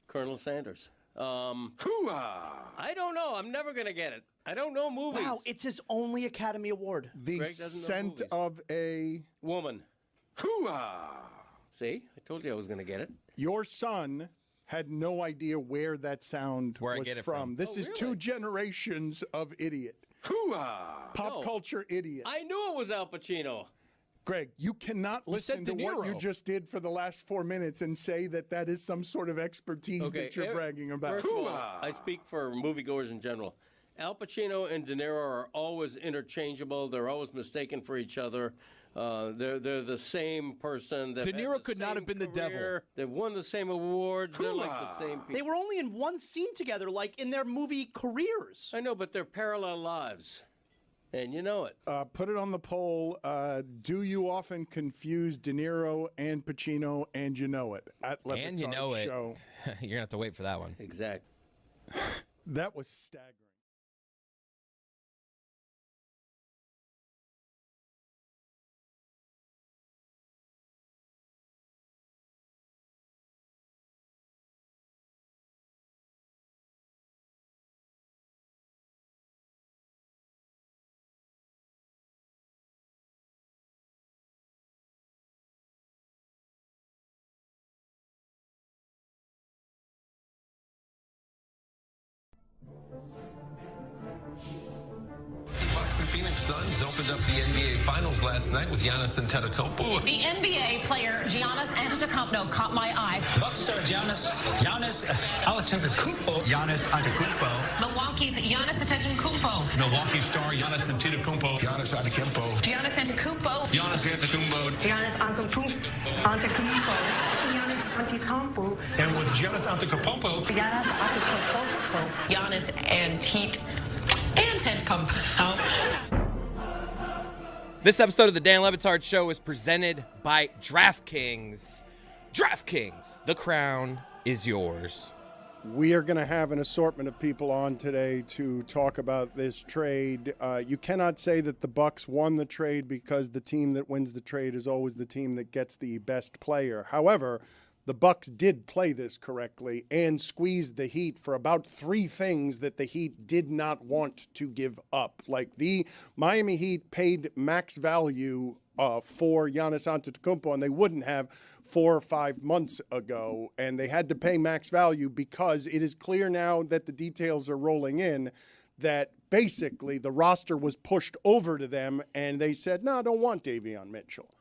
Colonel Sanders. I don't know. I'm never going to get it. I don't know movies. Wow, it's his only Academy Award. The Greg doesn't know scent movies. of a Woman. See? I told you I was going to get it. Your son had no idea where that sound Where I was get it from. from. This is really? 2 generations of idiot. Pop No. culture idiot. I knew it was Al Pacino. Greg, you cannot listen to De what you Niro. just did for the last 4 minutes and say that is some sort of expertise that you're bragging about. First of all, I speak for moviegoers in general. Al Pacino and De Niro are always interchangeable. They're always mistaken for each other. They're the same person. De Niro could not have been the devil. They've won the same awards. They're like the same people. They were only in one scene together, like in their movie careers. I know, but they're parallel lives. And you know it. Put it on the poll. Do you often confuse De Niro and Pacino, and you know it? At Le And you Batard know it. Show. You're going to have to wait for that one. Exactly. That was staggering. Bucks and Phoenix Suns opened up the NBA Finals last night with Giannis Antetokounmpo. The NBA player Giannis Antetokounmpo caught my eye. Bucks star Giannis Antetokounmpo. Giannis Antetokounmpo. Milwaukee's Giannis Antetokounmpo. Milwaukee star Giannis Antetokounmpo. Giannis Antetokounmpo. Giannis Antetokounmpo. Giannis Antetokounmpo. Giannis Antetokounmpo. Giannis Antetokounmpo. And with Giannis Antetokounmpo. Giannis Antetokounmpo. Giannis Antetokounmpo. This episode of the Dan Le Batard Show is presented by DraftKings. DraftKings, the crown is yours. We are going to have an assortment of people on today to talk about this trade. You cannot say that the Bucks won the trade because the team that wins the trade is always the team that gets the best player. However, the Bucks did play this correctly and squeezed the Heat for about three things that the Heat did not want to give up. Like the Miami Heat paid max value for Giannis Antetokounmpo, and they wouldn't have 4 or 5 months ago. And they had to pay max value because it is clear now that the details are rolling in that basically the roster was pushed over to them, and they said, no, don't want Davion Mitchell.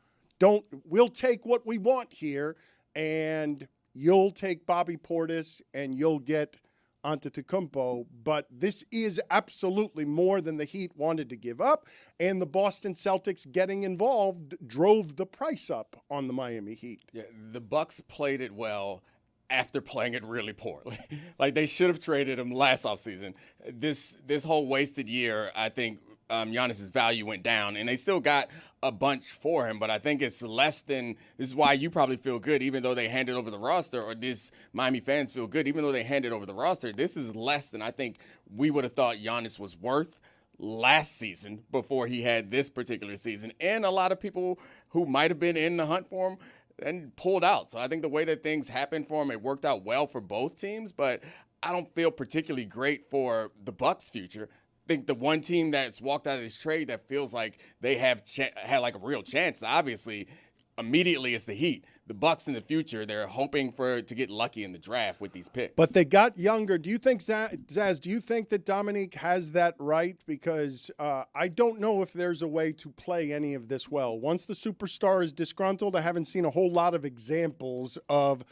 We'll take what we want here. And you'll take Bobby Portis and you'll get Antetokounmpo. But this is absolutely more than the Heat wanted to give up. And the Boston Celtics getting involved drove the price up on the Miami Heat. Yeah, the Bucks played it well after playing it really poorly. Like, they should have traded him last offseason. This whole wasted year, I think, Giannis's value went down, and they still got a bunch for him, but I think it's less than – this is why you probably feel good, even though they handed over the roster, or this Miami fans feel good, even though they handed over the roster. This is less than I think we would have thought Giannis was worth last season before he had this particular season, and a lot of people who might have been in the hunt for him and pulled out. So I think the way that things happened for him, it worked out well for both teams, but I don't feel particularly great for the Bucks' future. I think the one team that's walked out of this trade that feels like they have had like a real chance, obviously, immediately is the Heat. The Bucks in the future, they're hoping to get lucky in the draft with these picks. But they got younger. Do you think, Zaz, do you think that Dominique has that right? Because I don't know if there's a way to play any of this well. Once the superstar is disgruntled, I haven't seen a whole lot of examples of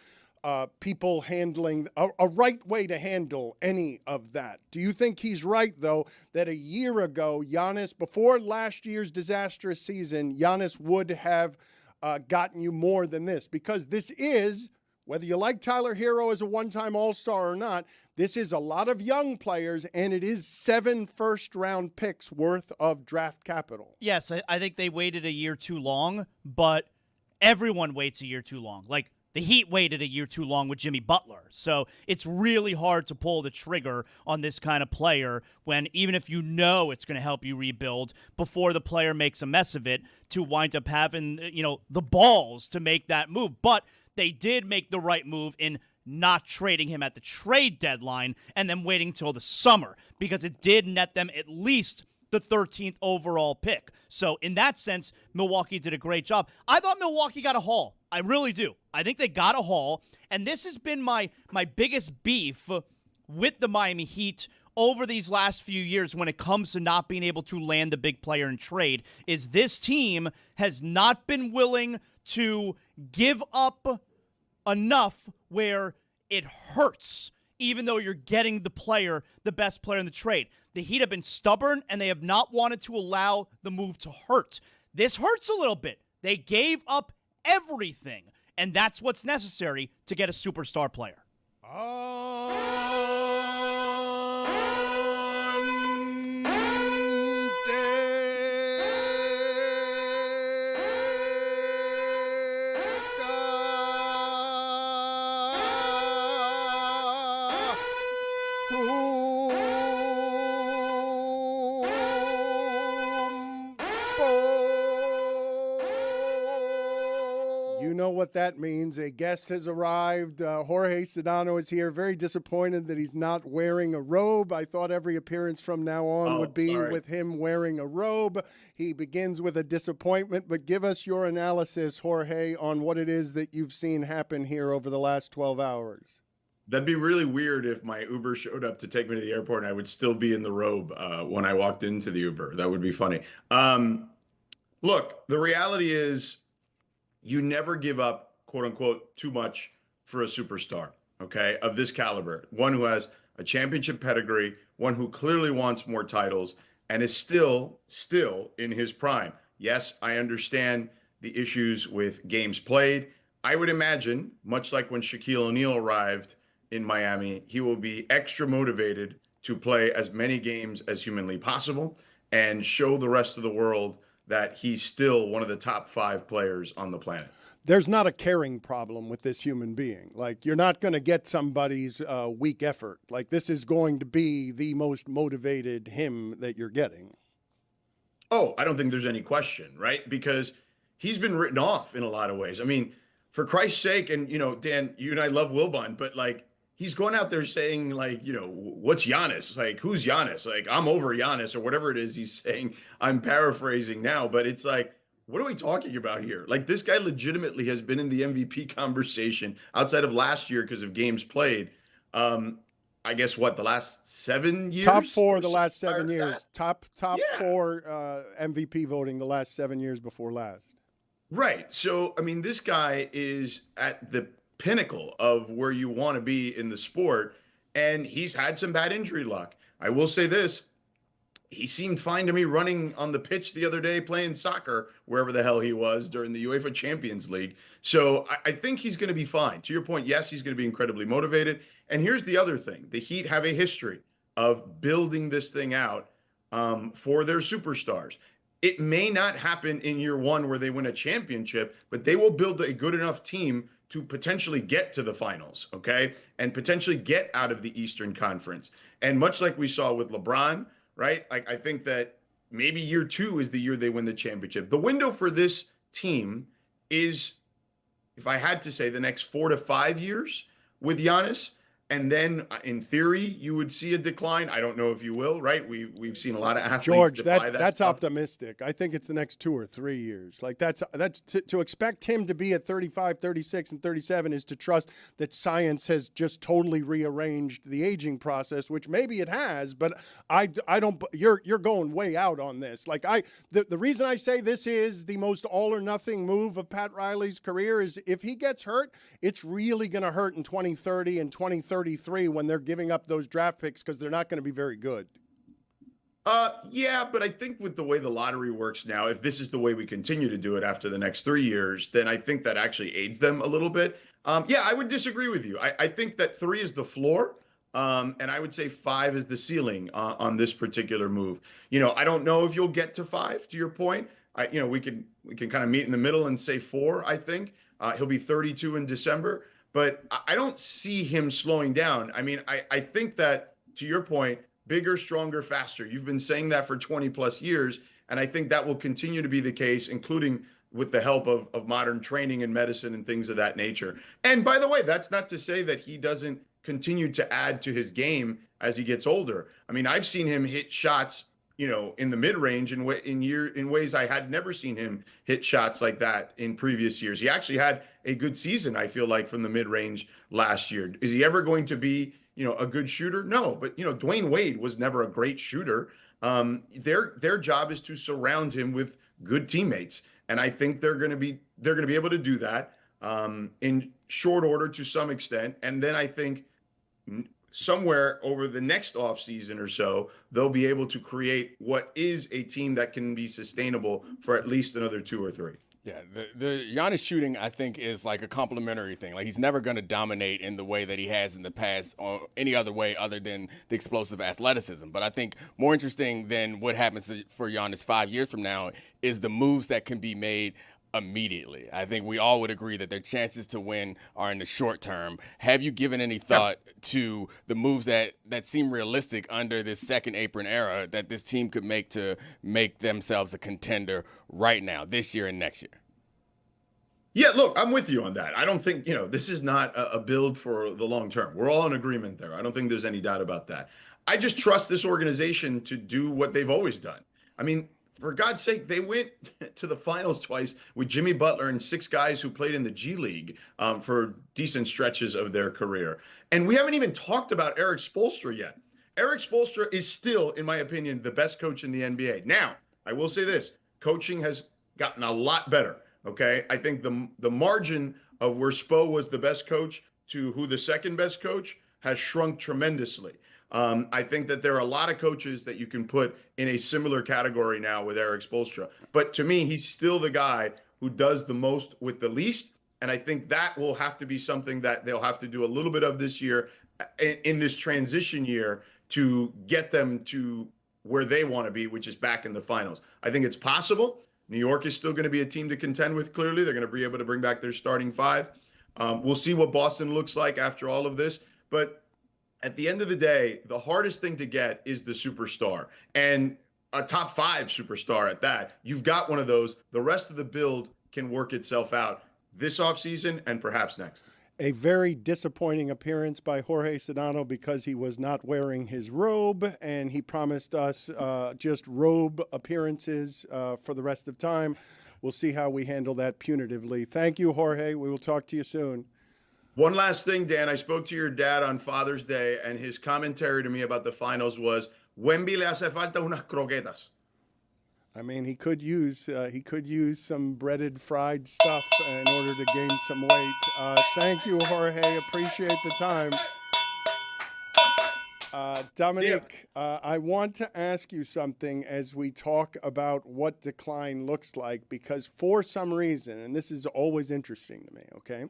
people handling a right way to handle any of that. Do you think he's right, though, that a year ago, Giannis, before last year's disastrous season, Giannis would have gotten you more than this? Because this is, whether you like Tyler Hero as a one-time All-Star or not, this is a lot of young players, and it is 7 first-round picks worth of draft capital. Yes, I think they waited a year too long, but everyone waits a year too long. Like, the Heat waited a year too long with Jimmy Butler. So it's really hard to pull the trigger on this kind of player when, even if you know it's going to help you rebuild, before the player makes a mess of it, to wind up having, the balls to make that move. But they did make the right move in not trading him at the trade deadline and then waiting till the summer, because it did net them at least the 13th overall pick. So in that sense, Milwaukee did a great job. I thought Milwaukee got a haul. I really do. I think they got a haul. And this has been my biggest beef with the Miami Heat over these last few years when it comes to not being able to land the big player in trade, is this team has not been willing to give up enough where it hurts, even though you're getting the best player in the trade. the Heat have been stubborn, and they have not wanted to allow the move to hurt. This hurts a little bit. They gave up everything, and that's what's necessary to get a superstar player. You know what that means. A guest has arrived. Jorge Sedano is here. Very disappointed that he's not wearing a robe. I thought every appearance from now on would be with him wearing a robe. He begins with a disappointment, but give us your analysis, Jorge, on what it is that you've seen happen here over the last 12 hours. That'd be really weird if my Uber showed up to take me to the airport and I would still be in the robe when I walked into the Uber. That would be funny. Look, the reality is you never give up, quote unquote, too much for a superstar, okay, of this caliber. One who has a championship pedigree, one who clearly wants more titles and is still in his prime. Yes, I understand the issues with games played. I would imagine, much like when Shaquille O'Neal arrived in Miami, he will be extra motivated to play as many games as humanly possible and show the rest of the world that he's still one of the top 5 players on the planet. There's not a caring problem with this human being. Like, you're not going to get somebody's weak effort. Like, this is going to be the most motivated him that you're getting. Oh, I don't think there's any question, right? Because he's been written off in a lot of ways. I mean, for Christ's sake, and, you know, Dan, you and I love Wilbon, but, like, he's going out there saying, like, you know, what's Giannis? Like, who's Giannis? Like, I'm over Giannis or whatever it is he's saying. I'm paraphrasing now, but it's like, what are we talking about here? Like, this guy legitimately has been in the MVP conversation outside of last year because of games played. I guess what, the last 7 years? Top 4 the last 7 years. Top 4 MVP voting the last 7 years before last. Right. So, I mean, this guy is at the pinnacle of where you want to be in the sport, and he's had some bad injury luck. I will say this. He seemed fine to me running on the pitch the other day playing soccer, wherever the hell he was during the UEFA Champions League. So I think he's going to be fine. To your point, yes, he's going to be incredibly motivated. And here's the other thing. The Heat have a history of building this thing out for their superstars. It may not happen in year one where they win a championship, but they will build a good enough team to potentially get to the finals, okay? And potentially get out of the Eastern Conference. And much like we saw with LeBron, right? Like, I think that maybe year 2 is the year they win the championship. The window for this team is, if I had to say, the next 4 to 5 years with Giannis. And then, in theory, you would see a decline. I don't know if you will, right? We've seen a lot of athletes. George, that's optimistic. I think it's the next 2 or 3 years. Like, that's to expect him to be at 35, 36, and 37 is to trust that science has just totally rearranged the aging process, which maybe it has. But I don't. You're going way out on this. Like, the reason I say this is the most all or nothing move of Pat Riley's career is if he gets hurt, it's really going to hurt in 2030 and 2033 when they're giving up those draft picks because they're not going to be very good. Yeah, but I think with the way the lottery works now, if this is the way we continue to do it after the next 3 years, then I think that actually aids them a little bit. Yeah, I would disagree with you. I think that 3 is the floor, and I would say 5 is the ceiling on this particular move. You know, I don't know if you'll get to 5, to your point. We can kind of meet in the middle and say 4, I think. He'll be 32 in December. But I don't see him slowing down. I mean, I think that, to your point, bigger, stronger, faster. You've been saying that for 20 plus years. And I think that will continue to be the case, including with the help of modern training and medicine and things of that nature. And by the way, that's not to say that he doesn't continue to add to his game as he gets older. I mean, I've seen him hit shots, in the mid-range in ways I had never seen him hit shots like that in previous years. He actually had a good season, I feel like, from the mid-range last year. Is he ever going to be, a good shooter? No, but Dwayne Wade was never a great shooter. Their job is to surround him with good teammates, and I think they're going to be able to do that in short order to some extent. And then I think somewhere over the next offseason or so, they'll be able to create what is a team that can be sustainable for at least another 2 or 3. Yeah, the Giannis shooting, I think, is like a complimentary thing. Like, he's never going to dominate in the way that he has in the past or any other way other than the explosive athleticism. But I think more interesting than what happens for Giannis 5 years from now is the moves that can be made immediately. I think we all would agree that their chances to win are in the short term. Have you given any thought to the moves that seem realistic under this second apron era that this team could make to make themselves a contender right now, this year and next year? Yeah, look, I'm with you on that. I don't think, this is not a build for the long term. We're all in agreement there. I don't think there's any doubt about that. I just trust this organization to do what they've always done. I mean, for God's sake, they went to the finals twice with Jimmy Butler and 6 guys who played in the G League for decent stretches of their career. And we haven't even talked about Eric Spoelstra yet. Eric Spoelstra is still, in my opinion, the best coach in the NBA. Now, I will say this. Coaching has gotten a lot better, okay? I think the margin of where Spo was the best coach to who the second best coach has shrunk tremendously. I think that there are a lot of coaches that you can put in a similar category now with Eric Spoelstra. But to me, he's still the guy who does the most with the least. And I think that will have to be something that they'll have to do a little bit of this year in this transition year to get them to where they want to be, which is back in the finals. I think it's possible. New York is still going to be a team to contend with, clearly. They're going to be able to bring back their starting 5. We'll see what Boston looks like after all of this. But at the end of the day, the hardest thing to get is the superstar, and a top 5 superstar at that. You've got one of those. The rest of the build can work itself out this offseason and perhaps next. A very disappointing appearance by Jorge Sedano because he was not wearing his robe, and he promised us just robe appearances for the rest of time. We'll see how we handle that punitively. Thank you, Jorge. We will talk to you soon. One last thing, Dan. I spoke to your dad on Father's Day, and his commentary to me about the finals was, Wemby le hace falta unas croquetas. I mean, he could use some breaded fried stuff in order to gain some weight. Thank you, Jorge. Appreciate the time. Dominic, I want to ask you something as we talk about what decline looks like, because for some reason, and this is always interesting to me, okay?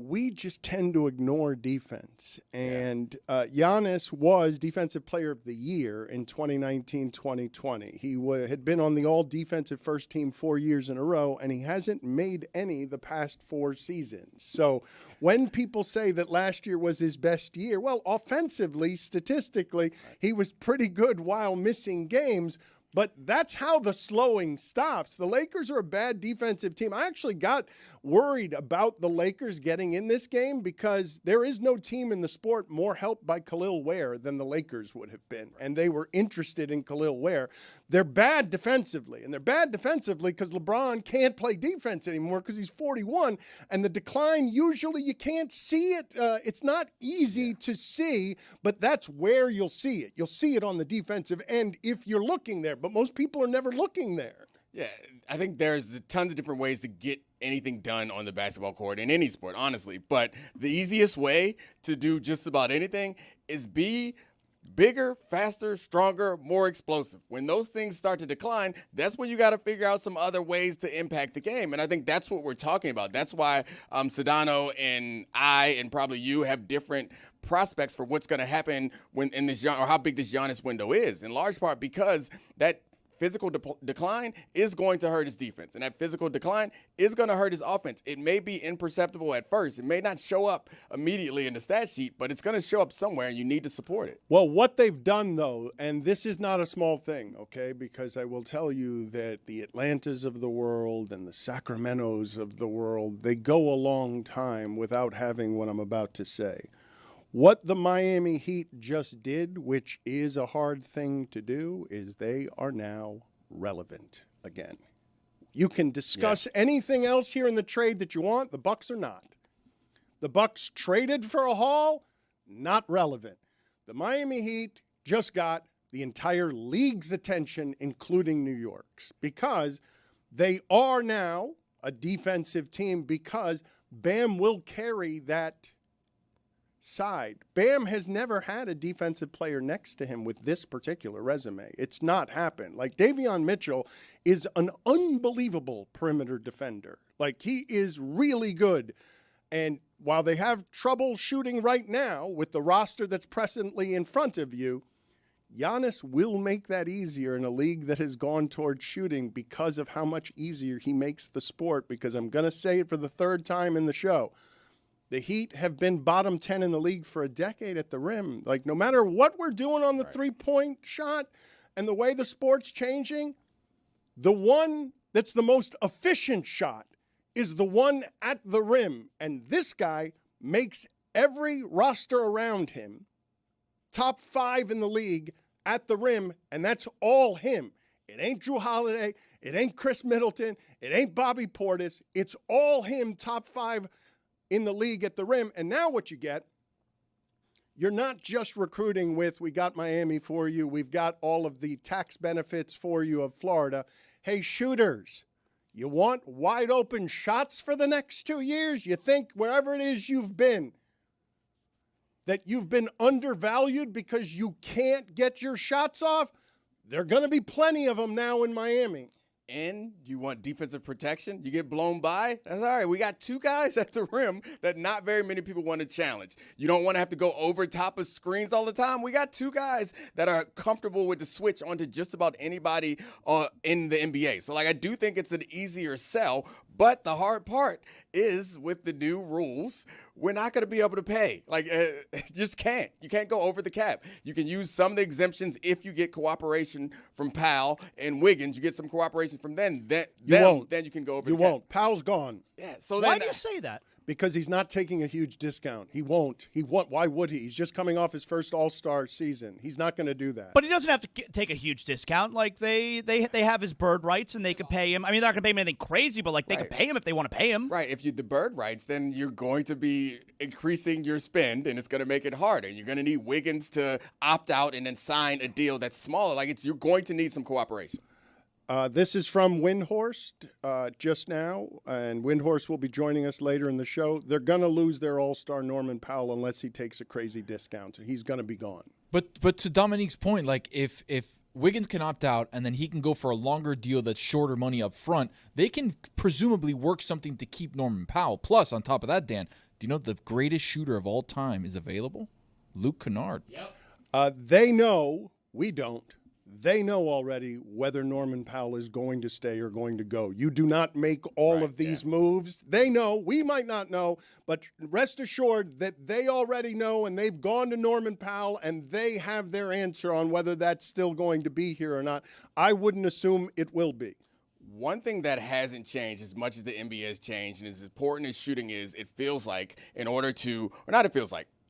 We just tend to ignore defense. And Giannis was Defensive Player of the Year in 2019-2020. He had been on the all-defensive first team 4 years in a row, and he hasn't made any the past 4 seasons. So when people say that last year was his best year, well, offensively, statistically, he was pretty good while missing games. But that's how the slowing stops. The Lakers are a bad defensive team. I actually got worried about the Lakers getting in this game because there is no team in the sport more helped by Khalil Ware than the Lakers would have been. And they were interested in Khalil Ware. They're bad defensively. And they're bad defensively because LeBron can't play defense anymore because he's 41. And the decline, usually you can't see it. It's not easy to see, but that's where you'll see it. You'll see it on the defensive end if you're looking there. But most people are never looking there. Yeah, I think there's tons of different ways to get anything done on the basketball court in any sport, honestly. But the easiest way to do just about anything is be bigger, faster, stronger, more explosive. When those things start to decline, that's when you got to figure out some other ways to impact the game. And I think that's what we're talking about. That's why Sedano and I and probably you have different prospects for what's going to happen when in this, or how big this Giannis window is, in large part because that physical decline is going to hurt his defense, and that physical decline is going to hurt his offense. It may be imperceptible at first. It may not show up immediately in the stat sheet, but it's going to show up somewhere, and you need to support it. Well, what they've done, though, and this is not a small thing, okay, because I will tell you that the Atlantas of the world and the Sacramentos of the world, they go a long time without having what I'm about to say. What the Miami Heat just did, which is a hard thing to do, is they are now relevant again. You can discuss anything else here in the trade that you want. The Bucks are not. The Bucks traded for a haul, not relevant. The Miami Heat just got the entire league's attention, including New York's, because they are now a defensive team, because Bam will carry that side. Bam has never had a defensive player next to him with this particular resume. It's not happened. Like, Davion Mitchell is an unbelievable perimeter defender. Like, he is really good. And while they have trouble shooting right now with the roster that's presently in front of you, Giannis will make that easier in a league that has gone towards shooting because of how much easier he makes the sport. Because I'm going to say it for the third time in the show. The Heat have been bottom 10 in the league for a decade at the rim. Like, no matter what we're doing on the three-point shot and the way the sport's changing, the one that's the most efficient shot is the one at the rim. And this guy makes every roster around him top 5 in the league at the rim, and that's all him. It ain't Drew Holiday. It ain't Chris Middleton. It ain't Bobby Portis. It's all him, top 5 in the league at the rim. And now what you get, you're not just recruiting with, we got Miami for you, we've got all of the tax benefits for you of Florida. Hey, shooters, you want wide open shots for the next 2 years? You think wherever it is you've been, that you've been undervalued because you can't get your shots off? There are going to be plenty of them now in Miami. And you want defensive protection? You get blown by? That's all right. We got 2 guys at the rim that not very many people want to challenge. You don't want to have to go over top of screens all the time. We got 2 guys that are comfortable with the switch onto just about anybody in the NBA. So, like, I do think it's an easier sell. But the hard part is with the new rules, we're not going to be able to pay. Like, you just can't. You can't go over the cap. You can use some of the exemptions if you get cooperation from Powell and Wiggins. You get some cooperation from them. Then you can go over the cap. You won't. Powell's gone. Yeah. So why do you say that? Because he's not taking a huge discount. He won't. Why would he? He's just coming off his first All-Star season. He's not going to do that. But he doesn't have to take a huge discount. Like, they have his bird rights, and they could pay him. I mean, they're not going to pay him anything crazy, but, like, they could pay him if they want to pay him. Right. If you the bird rights, then you're going to be increasing your spend, and it's going to make it harder. You're going to need Wiggins to opt out and then sign a deal that's smaller. Like, you're going to need some cooperation. This is from Windhorst just now, and Windhorst will be joining us later in the show. They're going to lose their all-star Norman Powell unless he takes a crazy discount. He's going to be gone. But to Dominique's point, like, if Wiggins can opt out and then he can go for a longer deal that's shorter money up front, they can presumably work something to keep Norman Powell. Plus, on top of that, Dan, do you know the greatest shooter of all time is available? Luke Kennard. Yep. They know. We don't. They know already whether Norman Powell is going to stay or going to go. You do not make all of these moves. They know. We might not know, but rest assured that they already know, and they've gone to Norman Powell, and they have their answer on whether that's still going to be here or not. I wouldn't assume it will be. One thing that hasn't changed as much as the NBA has changed, and as important as shooting is, it feels like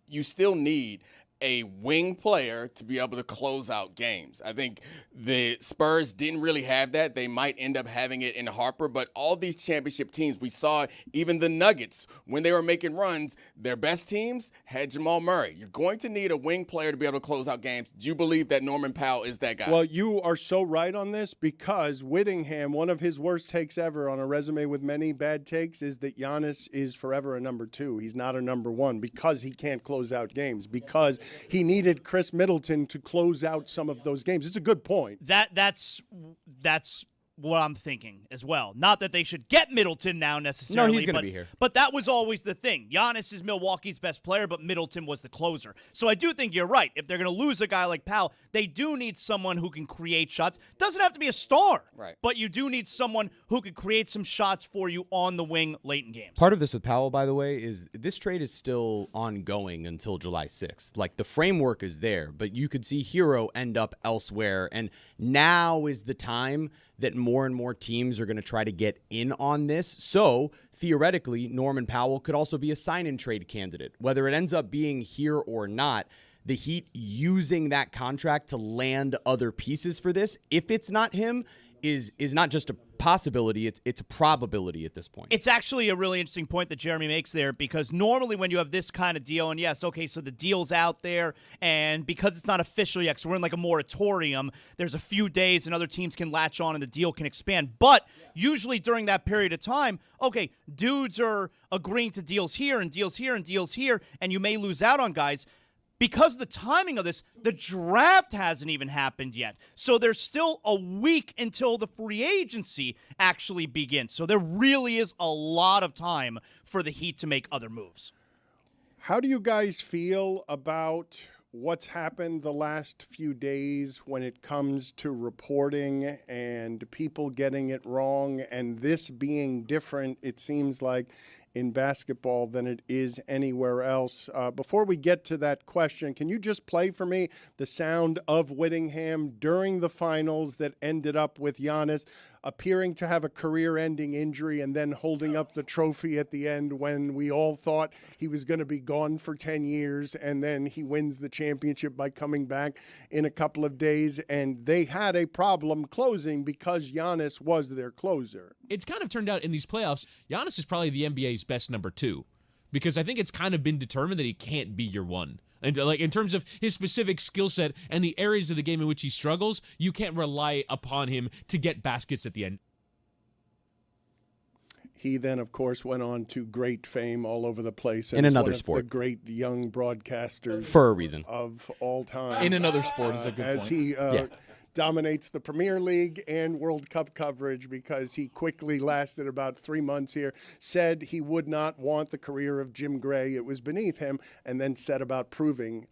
you still need a wing player to be able to close out games. I think the Spurs didn't really have that. They might end up having it in Harper, but all these championship teams, we saw even the Nuggets, when they were making runs, their best teams had Jamal Murray. You're going to need a wing player to be able to close out games. Do you believe that Norman Powell is that guy? Well, you are so right on this because Whittingham, one of his worst takes ever on a resume with many bad takes is that Giannis is forever a number 2. He's not a number 1 because he can't close out games, because he needed Chris Middleton to close out some of those games. It's a good point. That's what I'm thinking as well. Not that they should get Middleton now necessarily. No, he's going to be here. But that was always the thing. Giannis is Milwaukee's best player, but Middleton was the closer. So I do think you're right. If they're going to lose a guy like Powell, they do need someone who can create shots. Doesn't have to be a star, right? But you do need someone who can create some shots for you on the wing late in games. Part of this with Powell, by the way, is this trade is still ongoing until July 6th. Like, the framework is there, but you could see Hero end up elsewhere. And now is the time that more and more teams are going to try to get in on this. So, theoretically, Norman Powell could also be a sign-and-trade candidate. Whether it ends up being here or not, the Heat using that contract to land other pieces for this, if it's not him, is not just a possibility, it's a probability at this point. It's actually a really interesting point that Jeremy makes there, because normally when you have this kind of deal, and yes, okay, so the deal's out there, and because it's not official yet, so we're in like a moratorium, there's a few days and other teams can latch on and the deal can expand. But usually during that period of time, okay, dudes are agreeing to deals here and deals here and deals here, and you may lose out on guys. Because the timing of this, the draft hasn't even happened yet. So there's still a week until the free agency actually begins. So there really is a lot of time for the Heat to make other moves. How do you guys feel about what's happened the last few days when it comes to reporting and people getting it wrong, and this being different, it seems like, in basketball than it is anywhere else? Before we get to that question, can you just play for me the sound of Whittingham during the finals that ended up with Giannis appearing to have a career-ending injury and then holding up the trophy at the end when we all thought he was going to be gone for 10 years, and then he wins the championship by coming back in a couple of days, and they had a problem closing because Giannis was their closer. It's kind of turned out in these playoffs, Giannis is probably the NBA's best number 2, because I think it's kind of been determined that he can't be your 1. And like in terms of his specific skill set and the areas of the game in which he struggles, you can't rely upon him to get baskets at the end. He then, of course, went on to great fame all over the place. In another one sport. Of the great young broadcasters. For a reason. Of all time. In another sport is a good as point. As he dominates the Premier League and World Cup coverage, because he quickly lasted about 3 months here, said he would not want the career of Jim Gray. It was beneath him, and then set about proving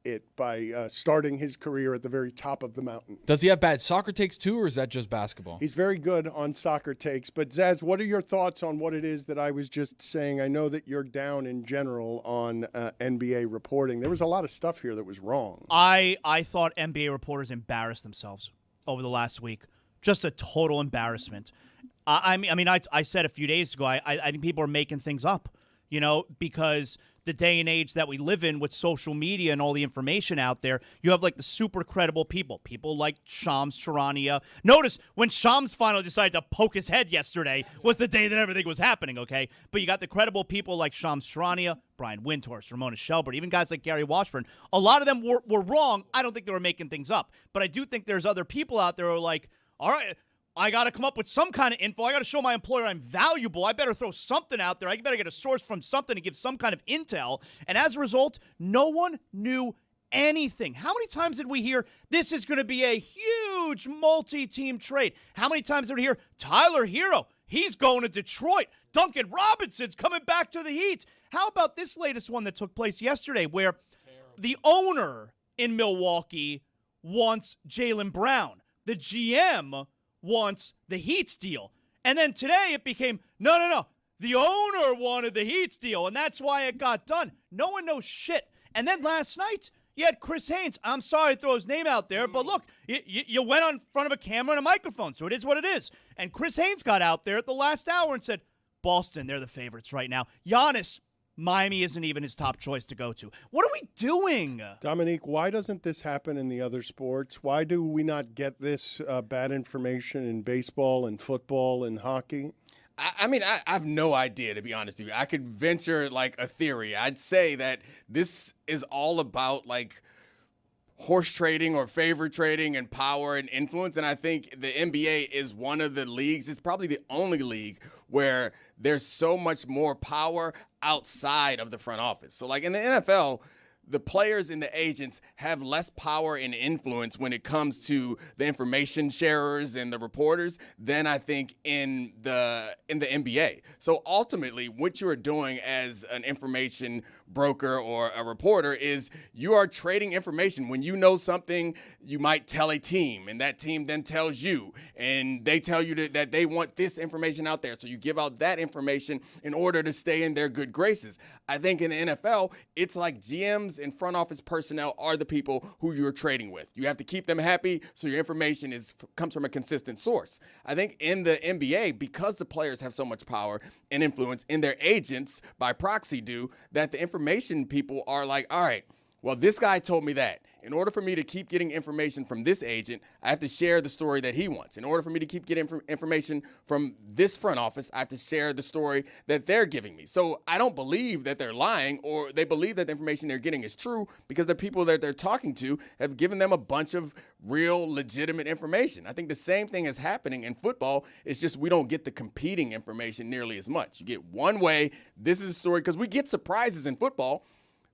it by starting his career at the very top of the mountain. Does he have bad soccer takes too, or is that just basketball? He's very good on soccer takes. But Zaz, what are your thoughts on what it is that I was just saying? I know that you're down in general on NBA reporting. There was a lot of stuff here that was wrong. I thought NBA reporters embarrassed themselves over the last week. Just a total embarrassment. I mean, I said a few days ago, I think people are making things up, because the day and age that we live in with social media and all the information out there, you have like the super credible people like Shams Charania. Notice when Shams finally decided to poke his head yesterday was the day that everything was happening, okay? But you got the credible people like Shams Charania, Brian Windhorst, Ramona Shelburne, even guys like Gary Washburn. A lot of them were wrong. I don't think they were making things up. But I do think there's other people out there who are like, all right, I got to come up with some kind of info. I got to show my employer I'm valuable. I better throw something out there. I better get a source from something to give some kind of intel. And as a result, no one knew anything. How many times did we hear this is going to be a huge multi-team trade? How many times did we hear Tyler Hero, he's going to Detroit. Duncan Robinson's coming back to the Heat. How about this latest one that took place yesterday where the owner in Milwaukee wants Jaylen Brown. The GM wants the Heat's deal. And then today it became, no. The owner wanted the Heat's deal, and that's why it got done. No one knows shit. And then last night, you had Chris Haynes. I'm sorry to throw his name out there, but look, you went on front of a camera and a microphone, so it is what it is. And Chris Haynes got out there at the last hour and said, Boston, they're the favorites right now. Giannis, Miami isn't even his top choice to go to. What are we doing? Dominique, why doesn't this happen in the other sports? Why do we not get this bad information in baseball and football and hockey? I mean, I have no idea, to be honest with you. I could venture like a theory. I'd say that this is all about like horse trading or favor trading and power and influence. And I think the NBA is one of the leagues, it's probably the only league where there's so much more power outside of the front office. So like in the NFL, the players and the agents have less power and influence when it comes to the information sharers and the reporters than I think in the NBA. So ultimately, what you are doing as an information broker or a reporter is you are trading information. When you know something, you might tell a team, and that team then tells you, and they tell you that they want this information out there. So you give out that information in order to stay in their good graces. I think in the NFL, it's like GMs and front office personnel are the people who you're trading with. You have to keep them happy, so your information comes from a consistent source. I think in the NBA, because the players have so much power and influence, and their agents by proxy do, that the information people are like, all right, well, this guy told me that. In order for me to keep getting information from this agent, I have to share the story that he wants. In order for me to keep getting information from this front office, I have to share the story that they're giving me. So I don't believe that they're lying, or they believe that the information they're getting is true because the people that they're talking to have given them a bunch of real, legitimate information. I think the same thing is happening in football. It's just we don't get the competing information nearly as much. You get one way, this is a story, because we get surprises in football,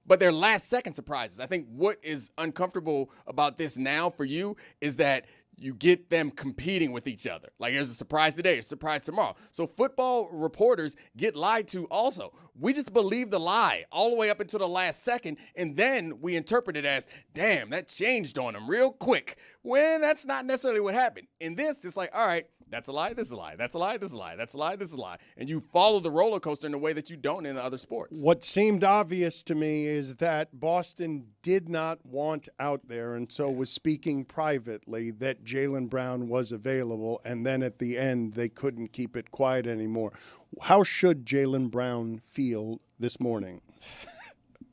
but they're last-second surprises. I think what is uncomfortable about this now for you is that you get them competing with each other. Like, there's a surprise today, a surprise tomorrow. So football reporters get lied to also. We just believe the lie all the way up until the last second, and then we interpret it as, damn, that changed on them real quick, when that's not necessarily what happened. In this, it's like, all right, that's a lie, this is a lie, that's a lie, this is a lie, that's a lie, this is a lie. And you follow the roller coaster in a way that you don't in the other sports. What seemed obvious to me is that Boston did not want out there, and so was speaking privately, that Jaylen Brown was available, and then at the end they couldn't keep it quiet anymore. How should Jaylen Brown feel this morning?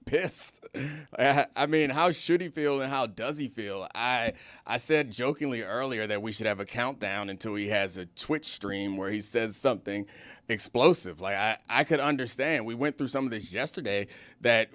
Pissed. I mean, how should he feel and how does he feel? I said jokingly earlier that we should have a countdown until he has a Twitch stream where he says something explosive. Like, I could understand. We went through some of this yesterday, that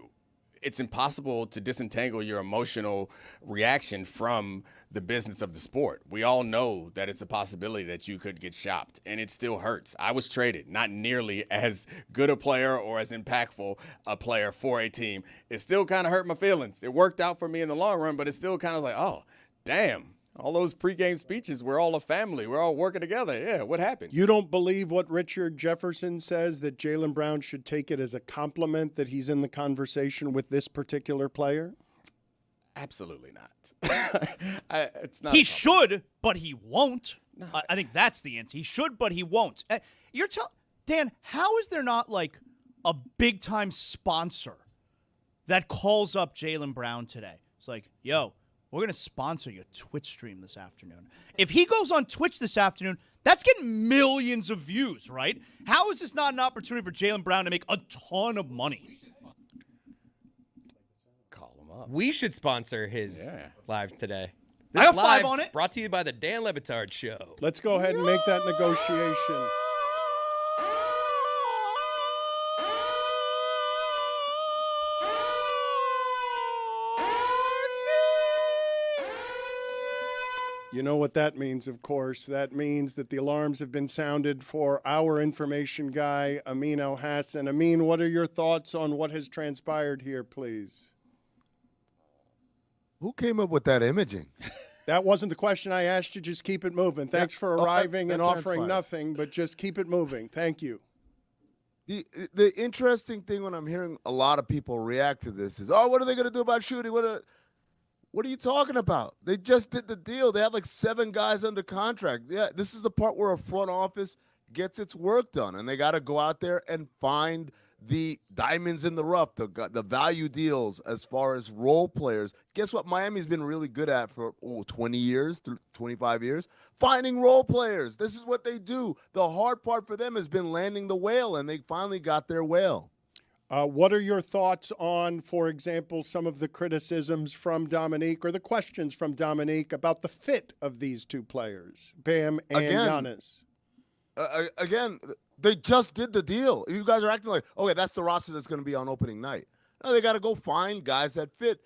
it's impossible to disentangle your emotional reaction from the business of the sport. We all know that it's a possibility that you could get shopped, and it still hurts. I was traded, not nearly as good a player or as impactful a player for a team. It still kind of hurt my feelings. It worked out for me in the long run, but it's still kind of like, oh, damn. All those pregame speeches, we're all a family. We're all working together. Yeah, what happened? You don't believe what Richard Jefferson says, that Jaylen Brown should take it as a compliment that he's in the conversation with this particular player? Absolutely not. It's not. He should, but he won't. No. I think that's the answer. He should, but he won't. Dan, how is there not like a big-time sponsor that calls up Jaylen Brown today? It's like, yo, we're going to sponsor your Twitch stream this afternoon. If he goes on Twitch this afternoon, that's getting millions of views, right? How is this not an opportunity for Jaylen Brown to make a ton of money? Call him up. We should sponsor his live today. I got 5 on it. Brought to you by the Dan Le Batard Show. Let's go ahead and make that negotiation. You know what that means, of course. That means that the alarms have been sounded for our information guy, Amin El-Hassan. Amin, what are your thoughts on what has transpired here, please? Who came up with that imaging? That wasn't the question I asked you. Just keep it moving. Thanks for arriving and offering nothing, but just keep it moving. Thank you. The interesting thing when I'm hearing a lot of people react to this is, oh, what are they going to do about shooting? What are you talking about? They just did the deal. They have like 7 guys under contract. Yeah, this is the part where a front office gets its work done, and they got to go out there and find the diamonds in the rough, the value deals as far as role players. Guess what Miami's been really good at for 20 years, 25 years? Finding role players. This is what they do. The hard part for them has been landing the whale, and they finally got their whale. What are your thoughts on, for example, some of the criticisms from Dominique or the questions from Dominique about the fit of these two players, Bam and Giannis? Again, they just did the deal. You guys are acting like, okay, that's the roster that's going to be on opening night. No, they got to go find guys that fit.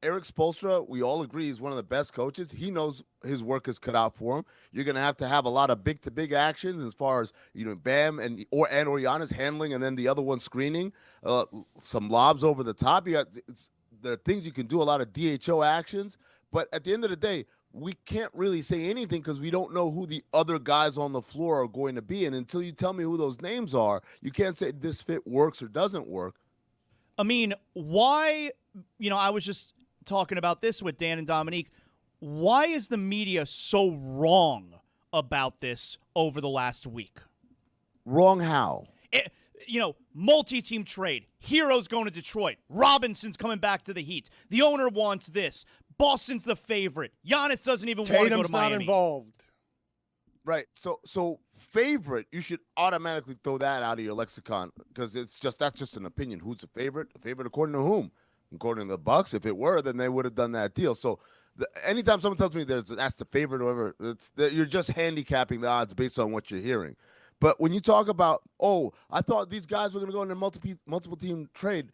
Eric Spoelstra, we all agree, is one of the best coaches. He knows his work is cut out for him. You're going to have a lot of big-to-big actions as far as, Bam or Giannis handling and then the other one screening, some lobs over the top. There are things you can do, a lot of DHO actions. But at the end of the day, we can't really say anything because we don't know who the other guys on the floor are going to be. And until you tell me who those names are, you can't say this fit works or doesn't work. I mean, why, I was just talking about this with Dan and Dominique. Why is the media so wrong about this over the last week? Wrong how? Multi-team trade. Heroes going to Detroit. Robinson's coming back to the Heat. The owner wants this. Boston's the favorite. Giannis doesn't even want to go to Miami. Tatum's not involved. Right. So favorite, you should automatically throw that out of your lexicon because that's just an opinion. Who's a favorite? A favorite according to whom? According to the Bucks, if it were, then they would have done that deal. So anytime someone tells me that's the favorite or whatever, you're just handicapping the odds based on what you're hearing. But when you talk about, I thought these guys were going to go in a multiple team trade,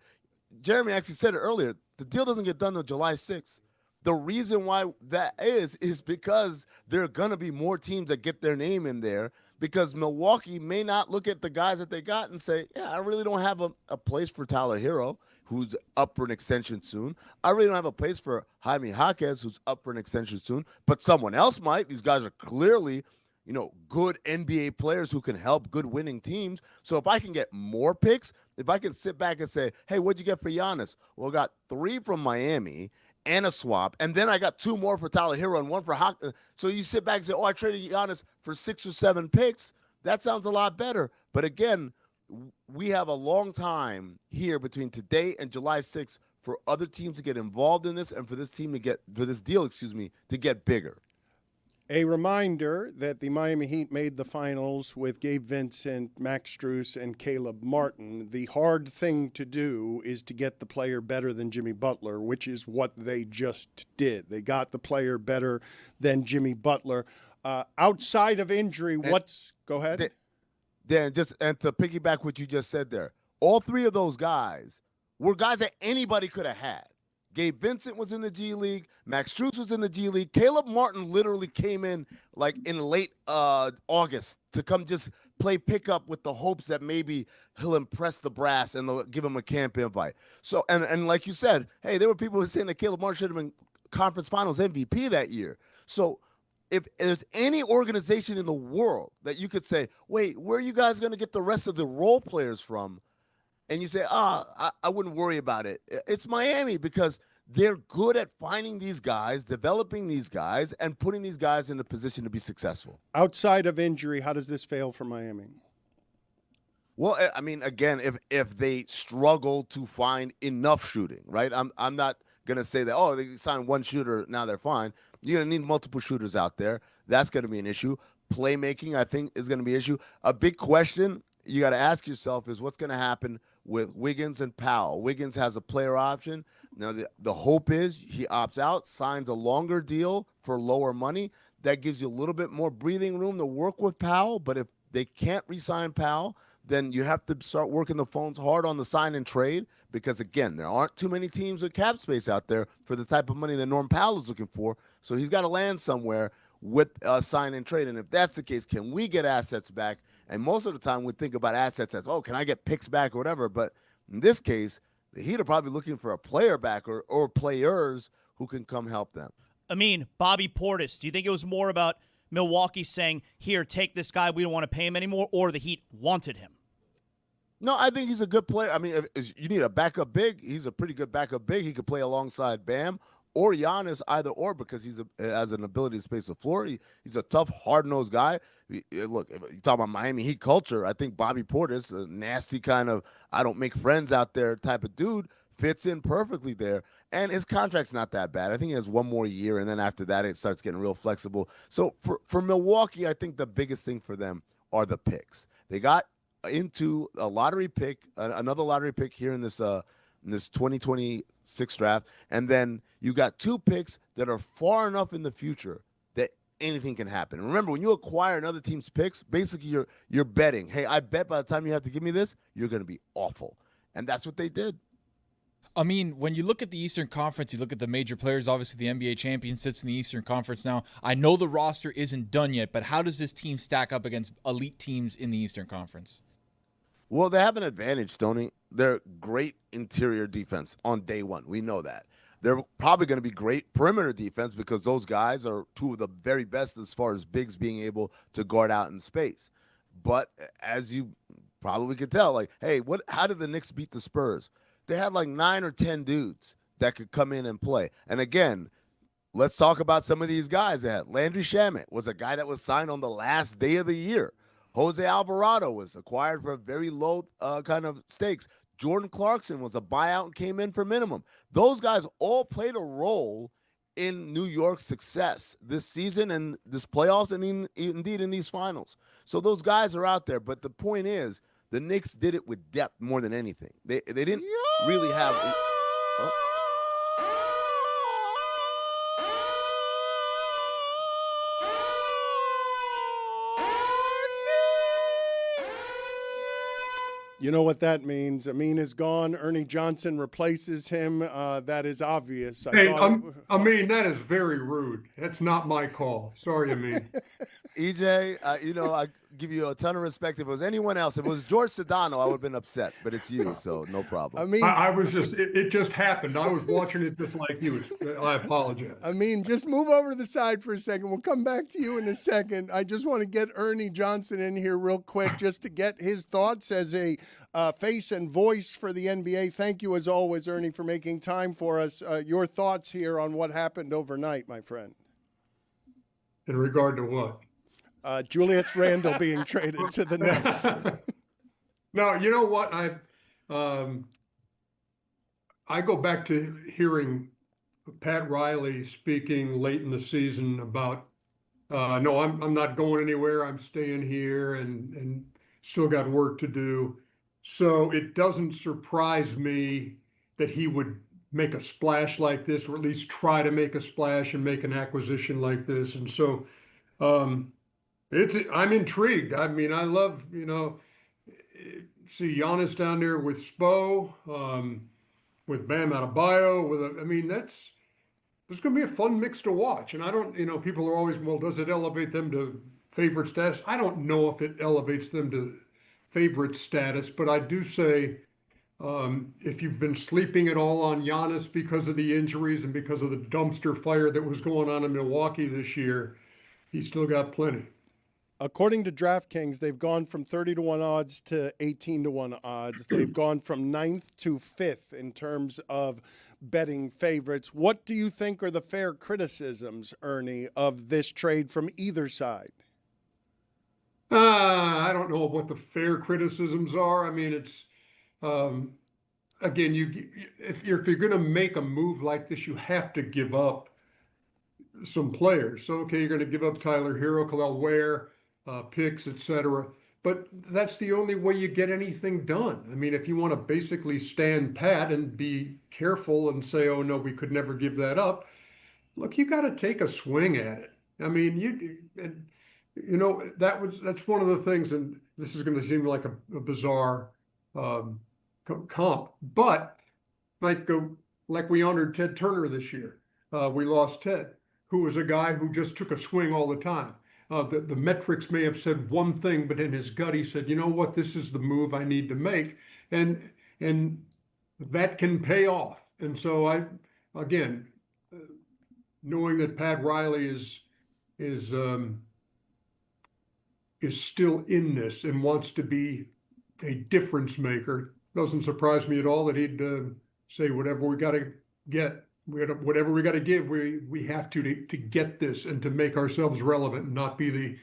Jeremy actually said it earlier. The deal doesn't get done until July 6th. The reason why that is because there are going to be more teams that get their name in there, because Milwaukee may not look at the guys that they got and say, yeah, I really don't have a place for Tyler Hero, who's up for an extension soon. I really don't have a place for Jaime Jaquez, who's up for an extension soon, but someone else might. These guys are clearly, good NBA players who can help good winning teams. So if I can get more picks, if I can sit back and say, hey, what'd you get for Giannis? Well, I got 3 from Miami and a swap, and then I got 2 more for Tyler Hero and 1 for Hawk. So you sit back and say, I traded Giannis for 6 or 7 picks. That sounds a lot better. But again, we have a long time here between today and July 6th for other teams to get involved in this and for this deal to get bigger. A reminder that the Miami Heat made the finals with Gabe Vincent, Max Strus, and Caleb Martin. The hard thing to do is to get the player better than Jimmy Butler, which is what they just did. They got the player better than Jimmy Butler. Outside of injury, go ahead. Dan, and to piggyback what you just said there, all 3 of those guys were guys that anybody could have had. Gabe Vincent was in the G League. Max Strus was in the G League. Caleb Martin literally came in like in late August to come just play pickup with the hopes that maybe he'll impress the brass and they'll give him a camp invite. So, and like you said, hey, there were people who were saying that Caleb Martin should have been conference finals MVP that year. So if there's any organization in the world that you could say, wait, where are you guys going to get the rest of the role players from? And you say, I wouldn't worry about it. It's Miami, because they're good at finding these guys, developing these guys, and putting these guys in a position to be successful. Outside of injury, how does this fail for Miami? Well, I mean, again, if they struggle to find enough shooting, right? I'm not going to say that, they signed 1 shooter, now they're fine. You're going to need multiple shooters out there. That's going to be an issue. Playmaking, I think, is going to be an issue. A big question you got to ask yourself is what's going to happen with Wiggins and Powell. Wiggins has a player option. Now, the hope is he opts out, signs a longer deal for lower money. That gives you a little bit more breathing room to work with Powell. But if they can't re-sign Powell, then you have to start working the phones hard on the sign and trade, because, again, there aren't too many teams with cap space out there for the type of money that Norm Powell is looking for. So he's got to land somewhere with a sign and trade. And if that's the case, can we get assets back? And most of the time we think about assets as, can I get picks back or whatever? But in this case, the Heat are probably looking for a player back or players who can come help them. I mean, Bobby Portis, do you think it was more about Milwaukee saying, here, take this guy, we don't want to pay him anymore, or the Heat wanted him? No, I think he's a good player. I mean, if you need a backup big, he's a pretty good backup big. He could play alongside Bam or Giannis, either or, because he has an ability to space the floor. He's a tough, hard-nosed guy. Look, if you talk about Miami Heat culture, I think Bobby Portis, a nasty kind of I don't make friends out there type of dude, fits in perfectly there. And his contract's not that bad. I think he has 1 more year, and then after that it starts getting real flexible. So for Milwaukee, I think the biggest thing for them are the picks. They got into a lottery pick, another lottery pick here in this 2026 draft, and then you got 2 picks that are far enough in the future that anything can happen. And remember, when you acquire another team's picks, basically you're betting, hey, I bet by the time you have to give me this, you're going to be awful. And that's what they did. I mean, when you look at the Eastern Conference, you look at the major players. Obviously, the NBA champion sits in the Eastern Conference now. I know the roster isn't done yet, but how does this team stack up against elite teams in the Eastern Conference? Well, they have an advantage, Stoney. They're great interior defense on day one. We know that. They're probably going to be great perimeter defense because those guys are 2 of the very best as far as bigs being able to guard out in space. But as you probably could tell, like, hey, how did the Knicks beat the Spurs? They had like 9 or 10 dudes that could come in and play. And again, let's talk about some of these guys. They had Landry Shamet was a guy that was signed on the last day of the year. Jose Alvarado was acquired for very low kind of stakes. Jordan Clarkson was a buyout and came in for minimum. Those guys all played a role in New York's success this season and this playoffs and indeed in these finals. So those guys are out there. But the point is, the Knicks did it with depth more than anything. They didn't really have. You know what that means. Amin is gone. Ernie Johnson replaces him. That is obvious. Hey, Amin, that is very rude. That's not my call. Sorry, Amin. EJ, I give you a ton of respect. If it was anyone else, if it was George Sedano, I would have been upset. But it's you, so no problem. I mean, I was just, it just happened. I was watching it just like you. I apologize. I mean, just move over to the side for a second. We'll come back to you in a second. I just want to get Ernie Johnson in here real quick just to get his thoughts as a face and voice for the NBA. Thank you, as always, Ernie, for making time for us. Your thoughts here on what happened overnight, my friend. In regard to what? Julius Randle being traded to the Nets. No, you know what? I go back to hearing Pat Riley speaking late in the season about, no, I'm not going anywhere. I'm staying here and still got work to do. So it doesn't surprise me that he would make a splash like this, or at least try to make a splash and make an acquisition like this. And so, I'm intrigued. I mean, I love, see Giannis down there with Spo, with Bam Adebayo, there's going to be a fun mix to watch. And I don't, people are always, well, does it elevate them to favorite status? I don't know if it elevates them to favorite status, but I do say, if you've been sleeping at all on Giannis because of the injuries and because of the dumpster fire that was going on in Milwaukee this year, he's still got plenty. According to DraftKings, they've gone from 30-1 odds to 18-1 odds. They've gone from 9th to 5th in terms of betting favorites. What do you think are the fair criticisms, Ernie, of this trade from either side? I don't know what the fair criticisms are. I mean, it's again, if you're going to make a move like this, you have to give up some players. So, okay, you're going to give up Tyler Hero, Khalil Ware, picks, etc. But that's the only way you get anything done. I mean, if you want to basically stand pat and be careful and say, oh, no, we could never give that up, look, you got to take a swing at it. I mean, that's one of the things, and this is going to seem like a bizarre comp, but like we honored Ted Turner this year. We lost Ted, who was a guy who just took a swing all the time. The metrics may have said one thing, but in his gut, he said, you know what, this is the move I need to make. And that can pay off. And so knowing that Pat Riley is still in this and wants to be a difference maker, doesn't surprise me at all that he'd say whatever we got to get. Whatever we got to give, we have to get this and to make ourselves relevant and not be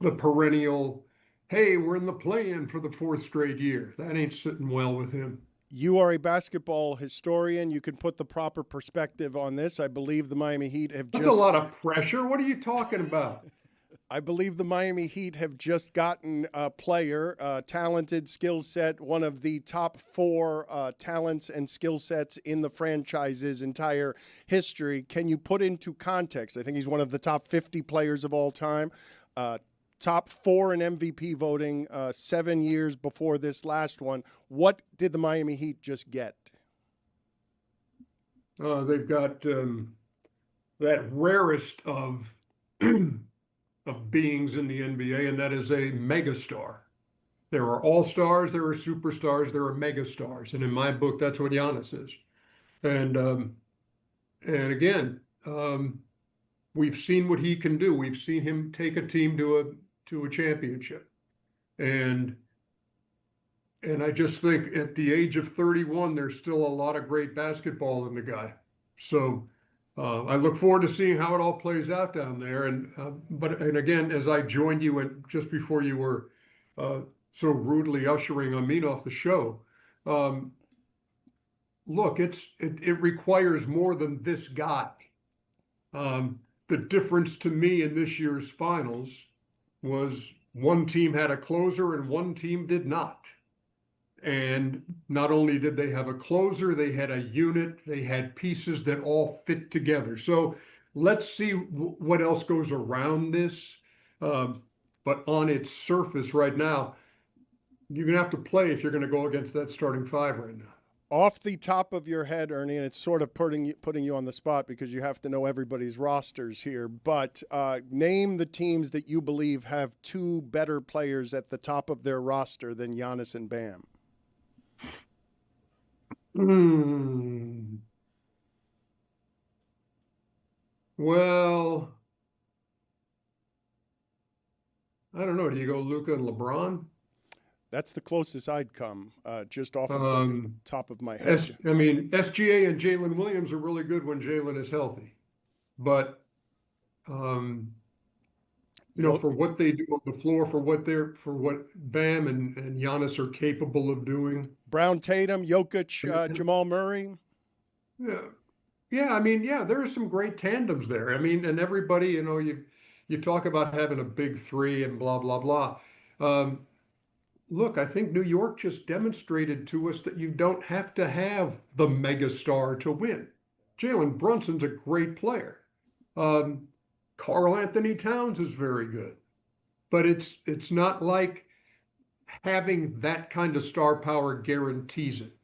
the perennial, hey, we're in the play-in for the 4th straight year. That ain't sitting well with him. You are a basketball historian. You can put the proper perspective on this. I believe the Miami Heat have That's a lot of pressure. What are you talking about? I believe the Miami Heat have just gotten a player, talented skill set, one of the top 4 talents and skill sets in the franchise's entire history. Can you put into context? I think he's one of the top 50 players of all time, top 4 in MVP voting 7 years before this last one. What did the Miami Heat just get? They've got that rarest of beings in the NBA, and that is a megastar. There are all-stars, there are superstars, there are megastars, and in my book, that's what Giannis is. And again, we've seen what he can do. We've seen him take a team to a championship, and I just think at the age of 31, there's still a lot of great basketball in the guy. So. I look forward to seeing how it all plays out down there. But again, as I joined you just before you were so rudely ushering Amin off the show, look, it requires more than this guy. The difference to me in this year's finals was one team had a closer and one team did not. And not only did they have a closer, they had a unit, they had pieces that all fit together. So let's see what else goes around this. But on its surface right now, you're going to have to play if you're going to go against that starting five right now. Off the top of your head, Ernie, and it's sort of putting you on the spot because you have to know everybody's rosters here, but name the teams that you believe have two better players at the top of their roster than Giannis and Bam. Well, I don't know. Do you go Luka and LeBron? That's the closest I'd come, just off of the top of my head. SGA and Jalen Williams are really good when Jalen is healthy. But, for what they do on the floor, for what Bam and Giannis are capable of doing. Brown, Tatum, Jokic, Jamal Murray. Yeah, there are some great tandems there. And everybody, you talk about having a big three and blah, blah, blah. Look, I think New York just demonstrated to us that you don't have to have the megastar to win. Jalen Brunson's a great player. Karl Anthony Towns is very good. But it's not like having that kind of star power guarantees it.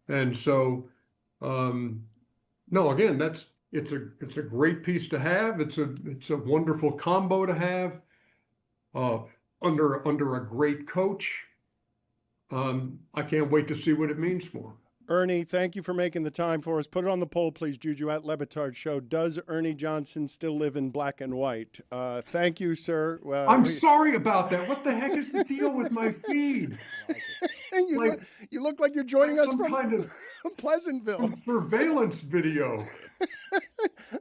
And so, no, again, it's a great piece to have. It's a wonderful combo to have under a great coach. I can't wait to see what it means for him. Ernie, thank you for making the time for us. Put it on the poll, please, Juju, at Le Batard Show. Does Ernie Johnson still live in black and white? Thank you, sir. I'm sorry about that. What the heck is the deal with my feed? You look like you're joining us from kind of Pleasantville. Surveillance video.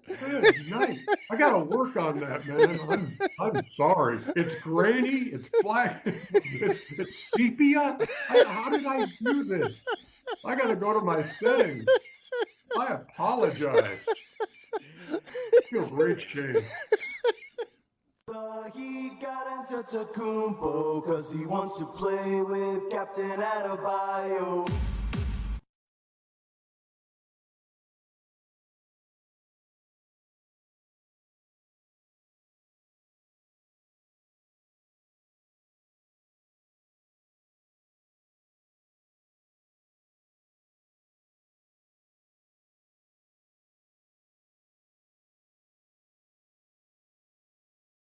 Good night. I got to work on that, man. I'm sorry. It's grainy. It's black. It's sepia. How did I do this? I got to go to my settings. I apologize. I feel great shame. He got into Tacumbo because he wants to play with Captain Adebayo.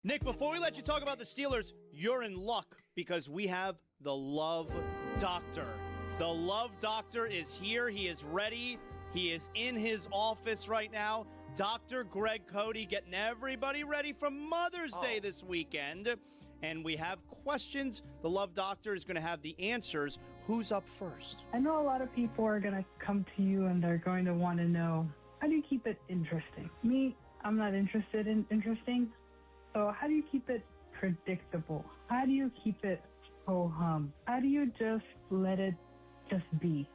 Nick, before we let you talk about the Steelers, you're in luck because we have the Love Doctor. The Love Doctor is here. He is ready. He is in his office right now. Dr. Greg Cody getting everybody ready for Mother's Day this weekend. And we have questions. The Love Doctor is going to have the answers. Who's up first? I know a lot of people are going to come to you and they're going to want to know, how do you keep it interesting? Me, I'm not interested in interesting. So how do you keep it predictable? How do you keep it ho-hum? How do you just let it just be?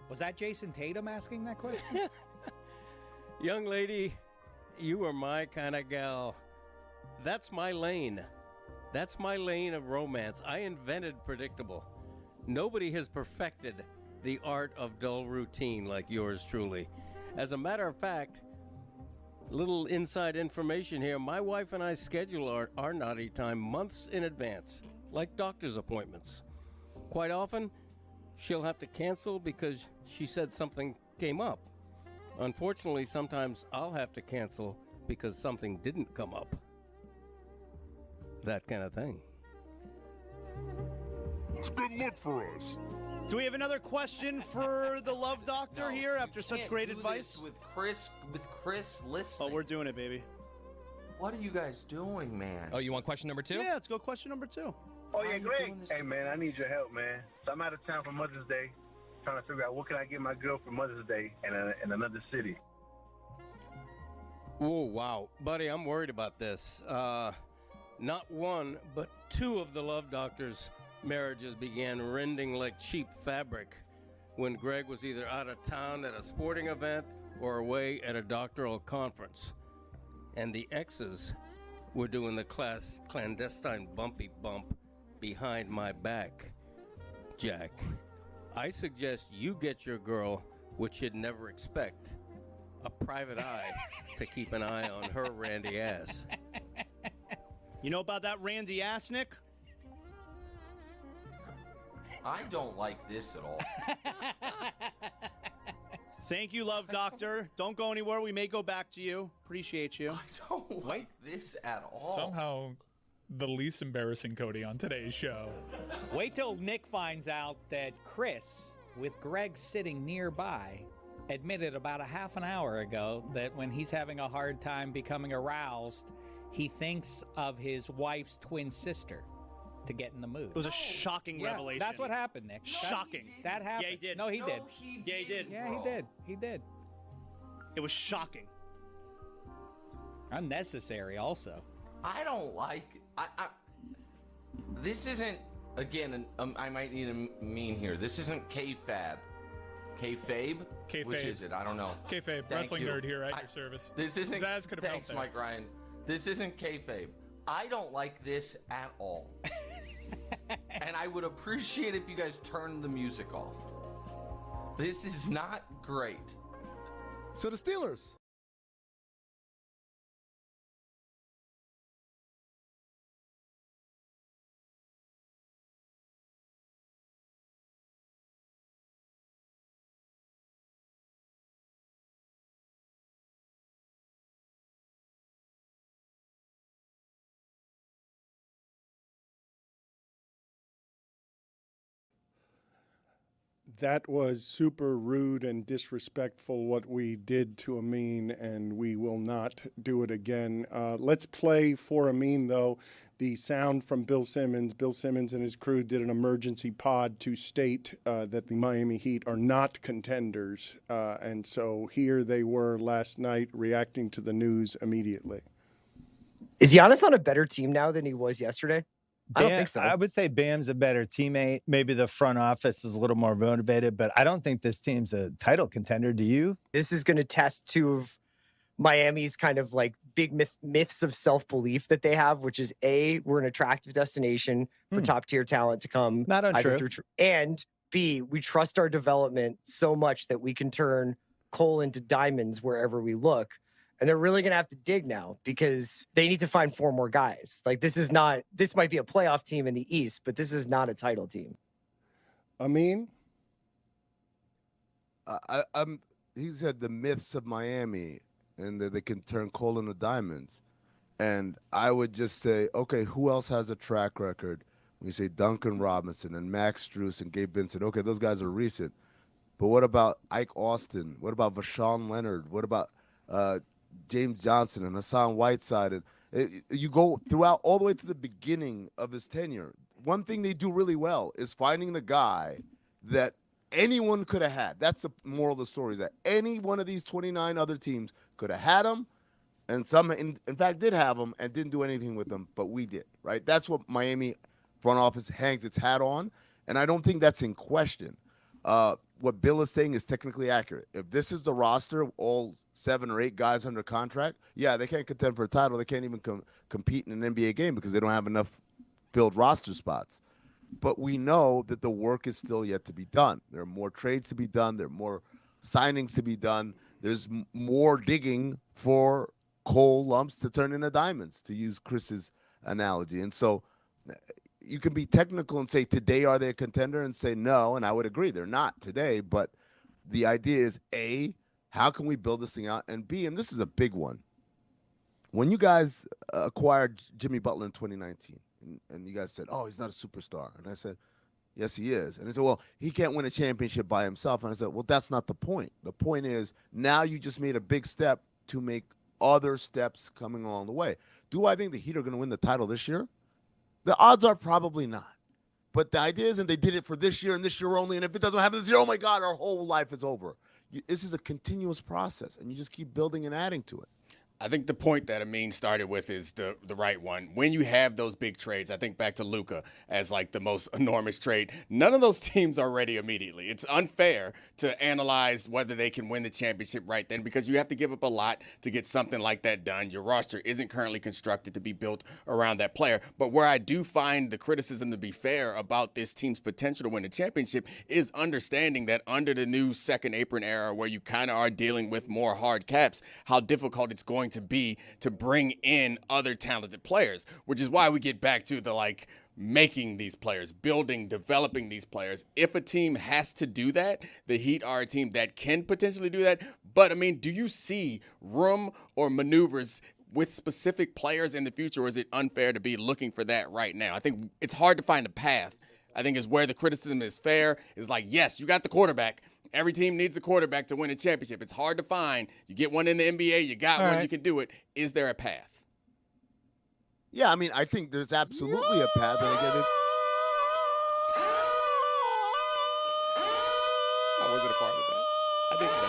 Was that Jason Tatum asking that question? Young lady, you are my kind of gal. That's my lane. That's my lane of romance. I invented predictable. Nobody has perfected the art of dull routine like yours truly. As a matter of fact, little inside information here. My wife and I schedule our naughty time months in advance, like doctor's appointments. Quite often, she'll have to cancel because she said something came up. Unfortunately, sometimes I'll have to cancel because something didn't come up. That kind of thing. It's a good look for us. Do we have another question for the Love Doctor here after such great advice? With Chris listening. Oh, we're doing it, baby. What are you guys doing, man? Oh, you want question number 2? Yeah, let's go question number 2. Oh, yeah, Greg. Hey, man, I need your help, man. So I'm out of town for Mother's Day, trying to figure out what can I get my girl for Mother's Day in another city. Oh, wow. Buddy, I'm worried about this. Not one, but 2 of the Love Doctor's marriages began rending like cheap fabric when Greg was either out of town at a sporting event or away at a doctoral conference. And the exes were doing the clandestine bumpy bump behind my back. Jack, I suggest you get your girl what you'd never expect, a private eye to keep an eye on her randy ass. You know about that randy ass, Nick? I don't like this at all. Thank you, Love Doctor. Don't go anywhere. We may go back to you. Appreciate you. I don't like this at all. Somehow the least embarrassing Cody on today's show. Wait till Nick finds out that Chris, with Greg sitting nearby, admitted about a half an hour ago that when he's having a hard time becoming aroused, he thinks of his wife's twin sister to get in the mood. It was a shocking revelation. That's what happened, Nick. Shocking. That happened. Yeah, he did. No, he did. Yeah, he did. Yeah, he did. He did. It was shocking. Unnecessary also. I don't like... This isn't... Again, I might need a mean here. This isn't K-Fab. K-Fabe? Kayfabe. Which is it? I don't know. Kayfabe, wrestling nerd here at your service. This isn't... Zaz could have Thanks, helped Mike Ryan. This isn't Kayfabe. I don't like this at all. And I would appreciate if you guys turned the music off. This is not great. So the Steelers. That was super rude and disrespectful what we did to Amin, and we will not do it again. Let's play for Amin, though, the sound from Bill Simmons. Bill Simmons and his crew did an emergency pod to state that the Miami Heat are not contenders. And so here they were last night reacting to the news immediately. Is Giannis on a better team now than he was yesterday? I don't think so. I would say Bam's a better teammate. Maybe the front office is a little more motivated, but I don't think this team's a title contender. Do you? This is going to test two of Miami's kind of like big myths of self-belief that they have, which is A, we're an attractive destination for top-tier talent to come. Not untrue. And B, we trust our development so much that we can turn coal into diamonds wherever we look. And they're really going to have to dig now because they need to find 4 more guys. Like, this might be a playoff team in the East, but this is not a title team. Amin? He said the myths of Miami and that they can turn coal into diamonds. And I would just say, okay, who else has a track record? When you say Duncan Robinson and Max Strus and Gabe Vincent, okay, those guys are recent. But what about Ike Austin? What about Vashawn Leonard? What about James Johnson and Hassan Whiteside? And you go throughout all the way to the beginning of his tenure. One thing they do really well is finding the guy that anyone could have had. That's the moral of the story, is that any one of these 29 other teams could have had him, and some, in fact, did have him and didn't do anything with them, but we did, right? That's what Miami front office hangs its hat on, and I don't think that's in question. What Bill is saying is technically accurate. If this is the roster, all 7 or 8 guys under contract, yeah, they can't contend for a title. They can't even compete in an NBA game because they don't have enough filled roster spots. But we know that the work is still yet to be done. There are more trades to be done. There are more signings to be done. There's more digging for coal lumps to turn into diamonds, to use Chris's analogy. And so you can be technical and say, today are they a contender? And say no, and I would agree, they're not today. But the idea is, A, how can we build this thing out? And B, and this is a big one, when you guys acquired Jimmy Butler in 2019, and you guys said, oh, he's not a superstar. And I said, yes, he is. And they said, well, he can't win a championship by himself. And I said, well, that's not the point. The point is, now you just made a big step to make other steps coming along the way. Do I think the Heat are going to win the title this year? The odds are probably not. But the idea is, and they did it for this year and this year only, and if it doesn't happen this year, oh my God, our whole life is over. This is a continuous process, and you just keep building and adding to it. I think the point that Amin started with is the right one. When you have those big trades, I think back to Luka as like the most enormous trade. None of those teams are ready immediately. It's unfair to analyze whether they can win the championship right then because you have to give up a lot to get something like that done. Your roster isn't currently constructed to be built around that player. But where I do find the criticism to be fair about this team's potential to win the championship is understanding that under the new second apron era where you kind of are dealing with more hard caps, how difficult it's going to be to bring in other talented players, which is why we get back to the like making these players, building, developing these players. If a team has to do that, the Heat are a team that can potentially do that. But, I mean, do you see room or maneuvers with specific players in the future, or is it unfair to be looking for that right now? I think it's hard to find a path. I think is where the criticism is fair. Is like, yes, you got the quarterback. Every team needs a quarterback to win a championship. It's hard to find. You get one in the NBA, you got one, you can do it. Is there a path? Yeah, I mean, I think there's absolutely a path. And again, I wasn't a part of that. I didn't know.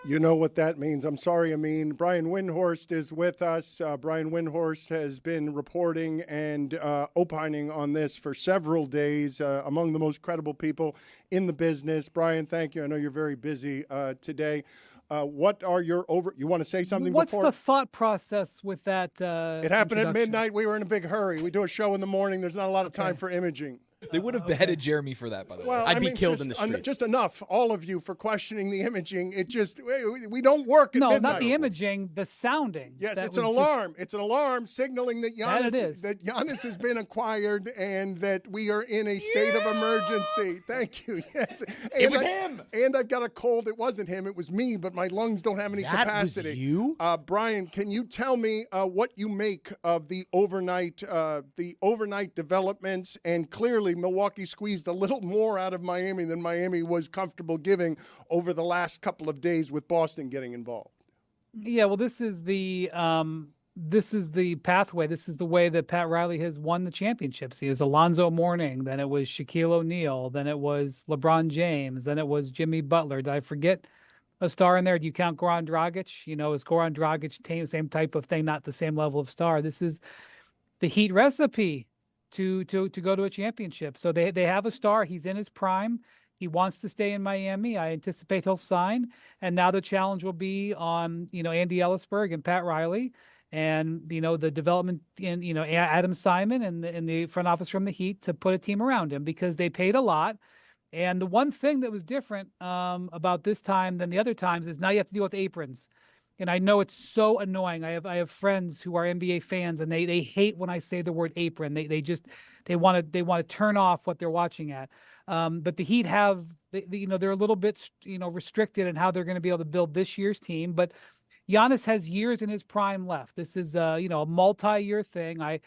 You know what that means. I'm sorry, Amin. Brian Windhorst is with us. Brian Windhorst has been reporting and opining on this for several days, among the most credible people in the business. Brian, thank you. I know you're very busy today. What are your you want to say something What's before? the thought process with that? It happened at midnight. We were in a big hurry. We do a show in the morning. There's not a lot of time for imaging. They would have beheaded Jeremy for that, by the way. Well, I'd be killed in the streets. Just enough, all of you, for questioning the imaging. It just, we don't work at midnight. No, not the imaging, the sounding. Yes, it's an alarm. It's an alarm signaling that Giannis has been acquired and that we are in a state of emergency. Thank you. Yes, It was him. And I've got a cold. It wasn't him. It was me. But my lungs don't have any capacity. Was you? Brian, can you tell me what you make of the overnight developments? And clearly, Milwaukee squeezed a little more out of Miami than Miami was comfortable giving over the last couple of days with Boston getting involved. Yeah, well, this is the pathway. This is the way that Pat Riley has won the championships. He was Alonzo Mourning, then it was Shaquille O'Neal, then it was LeBron James, then it was Jimmy Butler. Did I forget a star in there? Do you count Goran Dragic? Is Goran Dragic same type of thing, not the same level of star? This is the Heat recipe to go to a championship. So they have a star. He's in his prime. He wants to stay in Miami. I anticipate he'll sign. And now the challenge will be on, Andy Ellisberg and Pat Riley and, the development in, Adam Simon and the front office from the Heat to put a team around him because they paid a lot. And the one thing that was different about this time than the other times is now you have to deal with aprons. And I know it's so annoying. I have friends who are NBA fans, and they hate when I say the word apron. They want to turn off what they're watching at. But the Heat have they're a little bit restricted in how they're going to be able to build this year's team. But Giannis has years in his prime left. This is a multi-year thing. I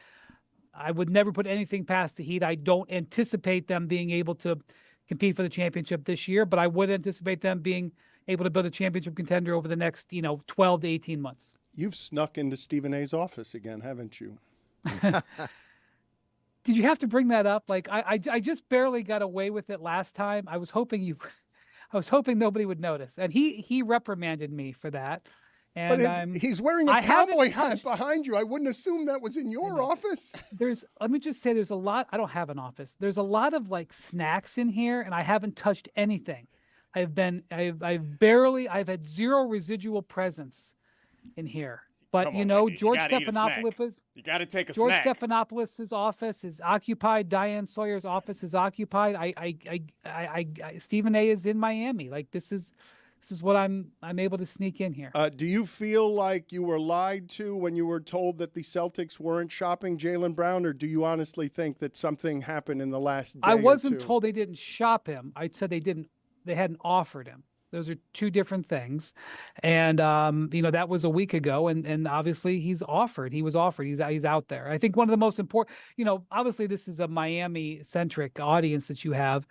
would never put anything past the Heat. I don't anticipate them being able to compete for the championship this year, but I would anticipate them being able to build a championship contender over the next, 12 to 18 months. You've snuck into Stephen A's office again, haven't you? Did you have to bring that up? Like I just barely got away with it last time. I was hoping nobody would notice. And he reprimanded me for that. And but he's wearing a cowboy hat behind you. I wouldn't assume that was in your office. Let me just say there's a lot. I don't have an office. There's a lot of snacks in here and I haven't touched anything. I've had zero residual presence in here. But George Stephanopoulos, you got to take a George snack. Stephanopoulos' office is occupied. Diane Sawyer's office is occupied. Stephen A is in Miami. This is what I'm able to sneak in here. Do you feel like you were lied to when you were told that the Celtics weren't shopping Jaylen Brown, or do you honestly think that something happened in the last day I wasn't or two? told they didn't shop him. I said they hadn't offered him. Those are two different things. And, that was a week ago. And obviously he was offered. He's out there. I think one of the most important, obviously this is a Miami centric audience that you have.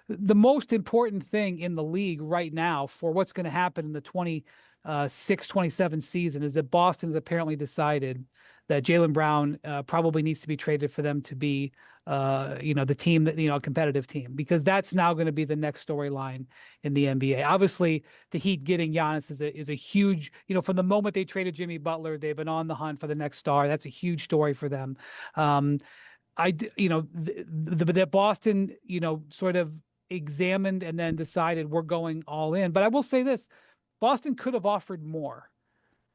The most important thing in the league right now for what's going to happen in the 26-27 season is that Boston has apparently decided that Jaylen Brown probably needs to be traded for them to be, the team that, a competitive team, because that's now going to be the next storyline in the NBA. Obviously, the Heat getting Giannis is a huge, from the moment they traded Jimmy Butler, they've been on the hunt for the next star. That's a huge story for them. That Boston, sort of examined and then decided we're going all in. But I will say this, Boston could have offered more.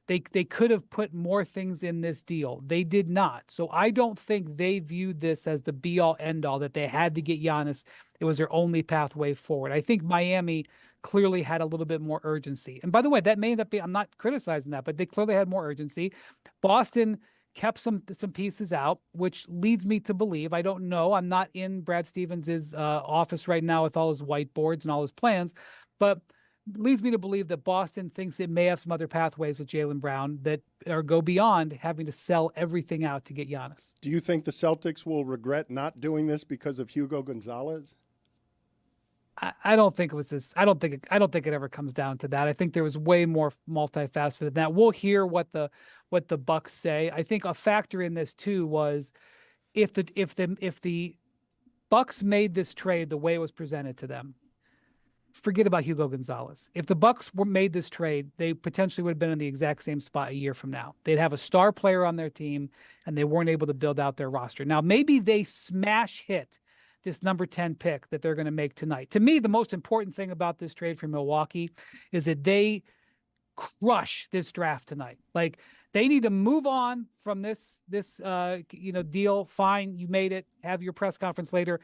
They could have put more things in this deal. They did not. So I don't think they viewed this as the be-all, end-all, that they had to get Giannis. It was their only pathway forward. I think Miami clearly had a little bit more urgency. And by the way, that may end up being, I'm not criticizing that, but they clearly had more urgency. Boston kept some pieces out, which leads me to believe, I don't know, I'm not in Brad Stevens' office right now with all his whiteboards and all his plans, but leads me to believe that Boston thinks it may have some other pathways with Jaylen Brown that go beyond having to sell everything out to get Giannis. Do you think the Celtics will regret not doing this because of Hugo Gonzalez? I don't think it was this. I don't think it ever comes down to that. I think there was way more multifaceted than that. We'll hear what the Bucks say. I think a factor in this too was if the Bucks made this trade the way it was presented to them, forget about Hugo Gonzalez. If the Bucks made this trade, they potentially would have been in the exact same spot a year from now. They'd have a star player on their team, and they weren't able to build out their roster. Now, maybe they smash hit this number 10 pick that they're going to make tonight. To me, the most important thing about this trade for Milwaukee is that they crush this draft tonight. Like, they need to move on from this deal. Fine, you made it. Have your press conference later.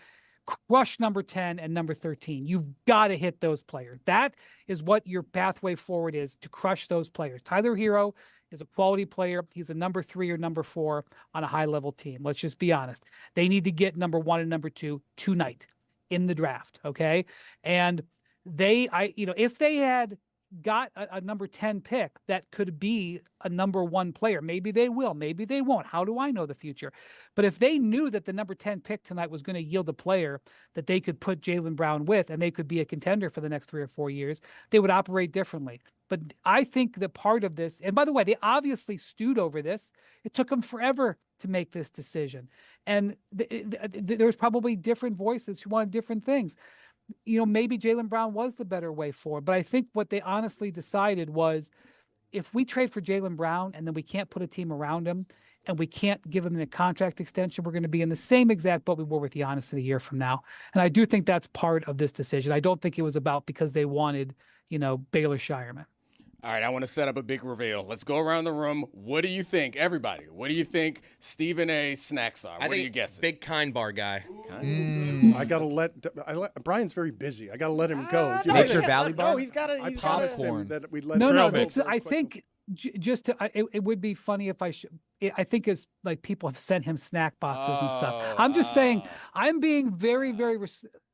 Crush number 10 and number 13. You've got to hit those players. That is what your pathway forward is, to crush those players. Tyler Hero is a quality player. He's a number 3 or number 4 on a high-level team. Let's just be honest. They need to get number 1 and number 2 tonight in the draft, okay? And if they had got a number 10 pick that could be a number 1 player, maybe they will, maybe they won't. How do I know the future? But if they knew that the number 10 pick tonight was going to yield a player that they could put Jaylen Brown with, and they could be a contender for the next 3 or 4 years, they would operate differently. But I think that part of this, and by the way, they obviously stewed over this. It took them forever to make this decision. And there was probably different voices who wanted different things. Maybe Jaylen Brown was the better way forward. But I think what they honestly decided was, if we trade for Jaylen Brown and then we can't put a team around him and we can't give him a contract extension, we're going to be in the same exact boat we were with Giannis in a year from now. And I do think that's part of this decision. I don't think it was about because they wanted, Baylor Shireman. All right, I want to set up a big reveal. Let's go around the room. What do you think, everybody? What do you think Stephen A.'s snacks are? What are you guessing? Big kind bar guy. I gotta let Brian's very busy. I gotta let him go. Nature Valley bar. No, he's got I promised him that we'd let No, him no. go. I think it would be funny if I think it's like people have sent him snack boxes and stuff. I'm just saying, I'm being very, very.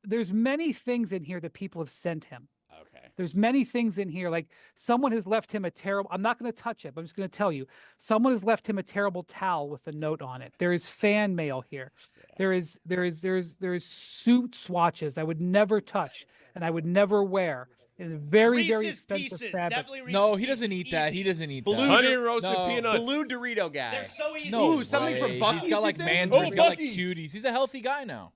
There's many things in here that people have sent him. There's many things in here, like someone has left him a terrible, I'm not going to touch it, but I'm just going to tell you, someone has left him a terrible towel with a note on it. There is fan mail here. Yeah. There is suit swatches I would never touch and I would never wear. It's very, Reese's very expensive Pieces, fabric. No, he doesn't eat that. He doesn't eat that. Honey roasted peanuts. Blue Dorito guy. They're so easy. No, Ooh, something way. from Buc-ee's. He's got like you think? Mandarin. He's got like Buc-ee's. cuties. He's a healthy guy now.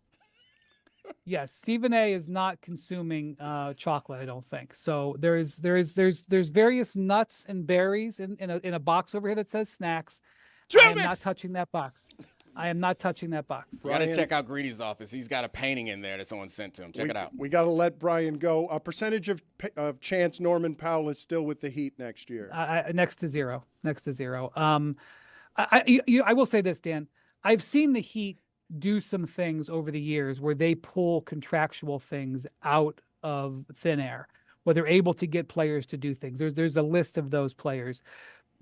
Yes, Stephen A. is not consuming chocolate, I don't think. So there's various nuts and berries in a box over here that says snacks. I am not touching that box. I am not touching that box. We got to check out Greeny's office. He's got a painting in there that someone sent to him. Check it out. We got to let Brian go. A percentage of chance Norman Powell is still with the Heat next year. Next to zero. I will say this, Dan. I've seen the Heat do some things over the years where they pull contractual things out of thin air, where they're able to get players to do things. There's a list of those players.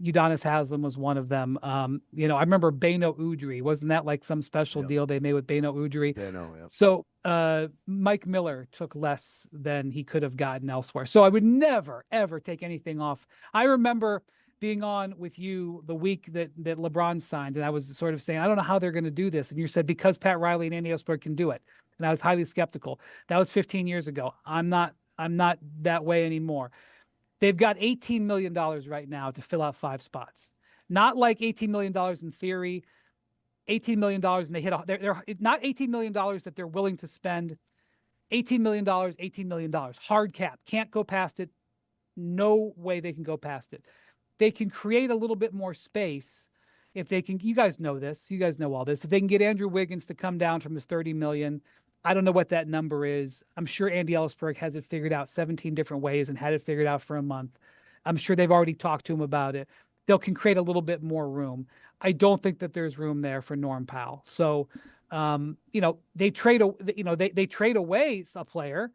Udonis Haslem was one of them. I remember Beno Udrih. Wasn't that like some special deal they made with Beno Udrih? So Mike Miller took less than he could have gotten elsewhere. So I would never, ever take anything off. I remember being on with you the week that LeBron signed, and I was sort of saying, I don't know how they're going to do this. And you said, because Pat Riley and Andy Ellsberg can do it. And I was highly skeptical. That was 15 years ago. I'm not that way anymore. They've got $18 million right now to fill out 5 spots. Not like $18 million in theory, $18 million, and they hit, they're not $18 million that they're willing to spend. $18 million, hard cap. Can't go past it. No way they can go past it. They can create a little bit more space if they can. You guys know this. You guys know all this. If they can get Andrew Wiggins to come down from his $30 million, I don't know what that number is. I'm sure Andy Ellsberg has it figured out 17 different ways and had it figured out for a month. I'm sure they've already talked to him about it. They can create a little bit more room. I don't think that there's room there for Norm Powell. So, they trade away a player.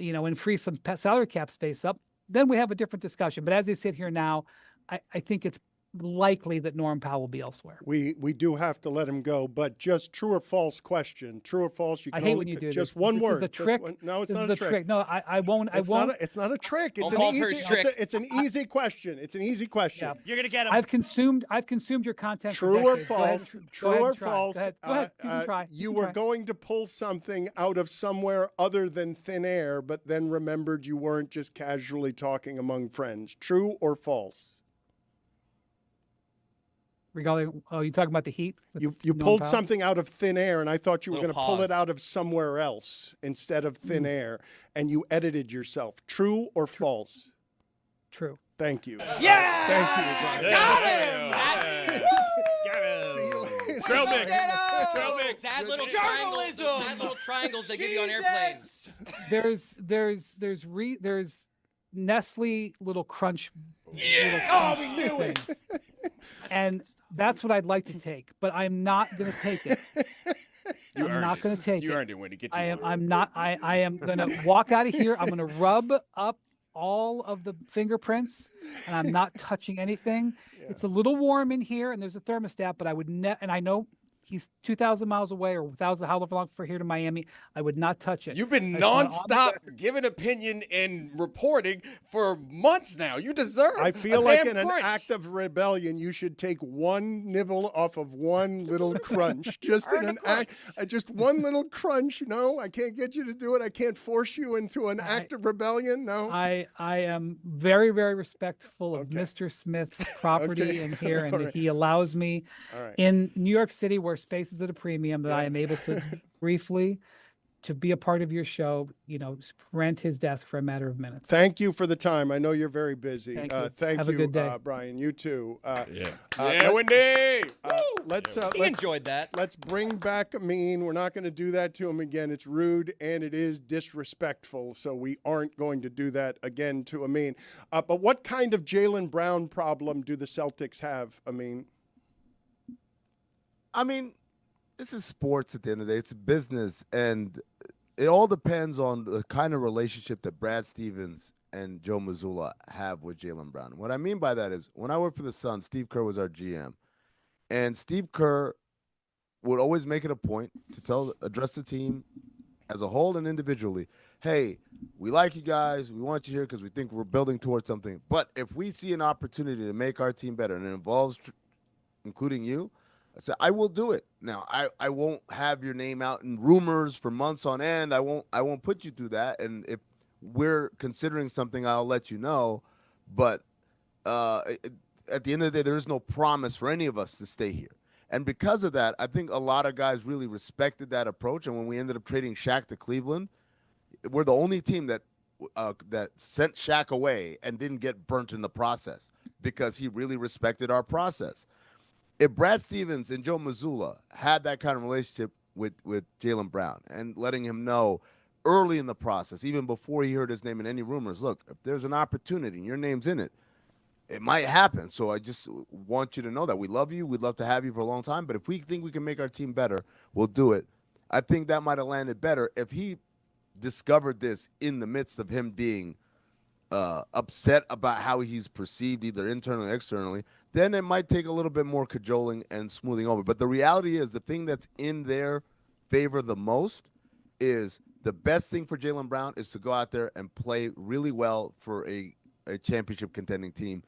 and free some salary cap space up, then we have a different discussion. But as they sit here now, I think it's likely that Norm Powell will be elsewhere. We do have to let him go, but just true or false question. True or false? You can I hate only when you pick do just this. one This word. is a Just trick. one- no, it's This not is a a trick. No, I won't. It's not. It's not a trick. It's Don't an fall for easy. his trick. It's an easy question. It's an easy question. You're gonna get him. I've consumed your content. for True or decades. Go ahead. false? Go True ahead or and try. false? Go ahead. You can try. You can were try. going to pull something out of somewhere other than thin air, but then remembered you weren't just casually talking among friends. True or false? Regarding, you talking about the Heat? with You Norm pulled Powell? something out of thin air, and I thought you were going Little to pull it pause. out of somewhere else instead of thin air, and you edited yourself. True or false? True. Thank you. Yeah! Thank you. Got him! See you later. Trail mix. Trail mix. Sad little triangles. Those sad little triangles they give you on airplanes. There's Nestle little crunch. Yeah! Little We knew it. things. And that's what I'd like to take, but I'm not going to take it. I'm not going to take it. You earned it, Wendy. Get you I am. one. I'm not. I am going to walk out of here. I'm going to rub up all of the fingerprints, and I'm not touching anything. It's a little warm in here, and there's a thermostat, but I would and I know he's 2,000 miles away or 1,000, however long for here to Miami. I would not touch it. You've been I just want on the nonstop record. giving opinion and reporting for months now. You deserve. I feel a like damn in an crunch. act of rebellion, you should take one nibble off of one little crunch. Just in an act, just one little crunch. No, I can't get you to do it. I can't force you into an act of rebellion. No. I am very, very respectful of Mr. Smith's property Okay. in here, and All right. he allows me All right. in New York City, where space is at a premium, that I am able to briefly to be a part of your show. Rent his desk for a matter of minutes. Thank you for the time. I know you're very busy. Thank you. Thank Have a you, good day. Brian. You too. Wendy. Let's He enjoyed that. Let's bring back Amin. We're not going to do that to him again. It's rude and it is disrespectful. So we aren't going to do that again to Amin. But what kind of Jaylen Brown problem do the Celtics have, Amin? I mean, this is sports at the end of the day. It's business, and it all depends on the kind of relationship that Brad Stevens and Joe Mazzulla have with Jaylen Brown. What I mean by that is, when I worked for the Suns, Steve Kerr was our GM, and Steve Kerr would always make it a point to address the team as a whole and individually. Hey, we like you guys. We want you here because we think we're building towards something. But if we see an opportunity to make our team better, and it involves including you, I said, I will do it. Now, I won't have your name out in rumors for months on end. I won't put you through that. And if we're considering something, I'll let you know. But at the end of the day, there is no promise for any of us to stay here. And because of that, I think a lot of guys really respected that approach. And when we ended up trading Shaq to Cleveland, we're the only team that sent Shaq away and didn't get burnt in the process because he really respected our process. If Brad Stevens and Joe Mazzulla had that kind of relationship with Jaylen Brown and letting him know early in the process, even before he heard his name in any rumors, look, if there's an opportunity and your name's in it, it might happen. So I just want you to know that we love you. We'd love to have you for a long time. But if we think we can make our team better, we'll do it. I think that might have landed better if he discovered this in the midst of him being upset about how he's perceived either internally or externally. Then it might take a little bit more cajoling and smoothing over. But the reality is the thing that's in their favor the most is the best thing for Jaylen Brown is to go out there and play really well for a championship contending team.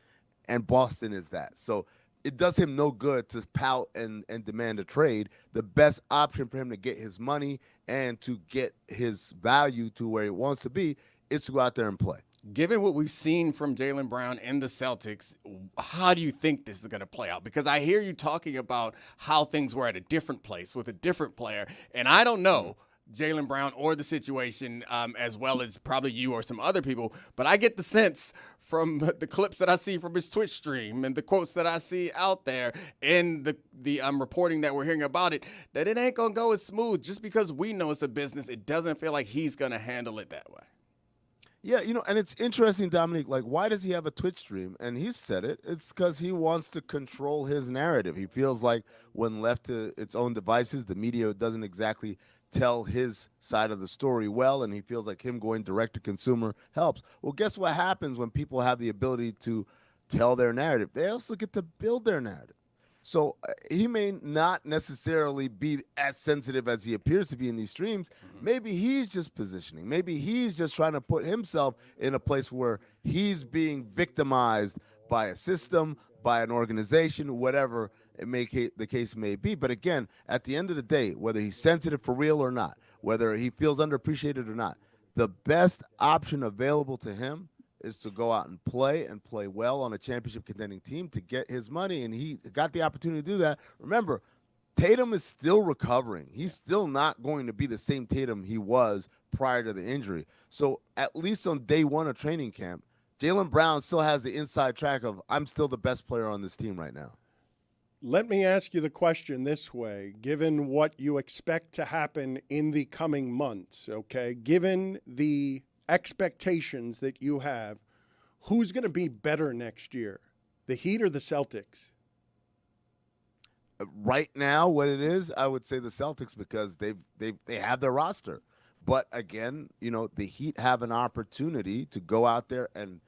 And Boston is that. So it does him no good to pout and demand a trade. The best option for him to get his money and to get his value to where he wants to be is to go out there and play. Given what we've seen from Jaylen Brown and the Celtics, how do you think this is going to play out? Because I hear you talking about how things were at a different place with a different player, and I don't know Jaylen Brown or the situation as well as probably you or some other people, but I get the sense from the clips that I see from his Twitch stream and the quotes that I see out there and the reporting that we're hearing about it, that it ain't going to go as smooth. Just because we know it's a business, it doesn't feel like he's going to handle it that way. Yeah, and it's interesting, Dominique, like, why does he have a Twitch stream? And he said it. It's because he wants to control his narrative. He feels like when left to its own devices, the media doesn't exactly tell his side of the story well, and he feels like him going direct to consumer helps. Well, guess what happens when people have the ability to tell their narrative? They also get to build their narrative. So he may not necessarily be as sensitive as he appears to be in these streams. Maybe he's just positioning. Maybe he's just trying to put himself in a place where he's being victimized by a system, by an organization, whatever the case may be. But again, at the end of the day, whether he's sensitive for real or not, whether he feels underappreciated or not, the best option available to him is to go out and play well on a championship contending team to get his money, and he got the opportunity to do that. Remember, Tatum is still recovering. He's still not going to be the same Tatum he was prior to the injury. So at least on day one of training camp, Jaylen Brown still has the inside track of, I'm still the best player on this team right now. Let me ask you the question this way, given what you expect to happen in the coming months, okay, given the expectations that you have, who's going to be better next year, the Heat or the Celtics? Right now, what it is, I would say the Celtics, because they have their roster. But again, the Heat have an opportunity to go out there and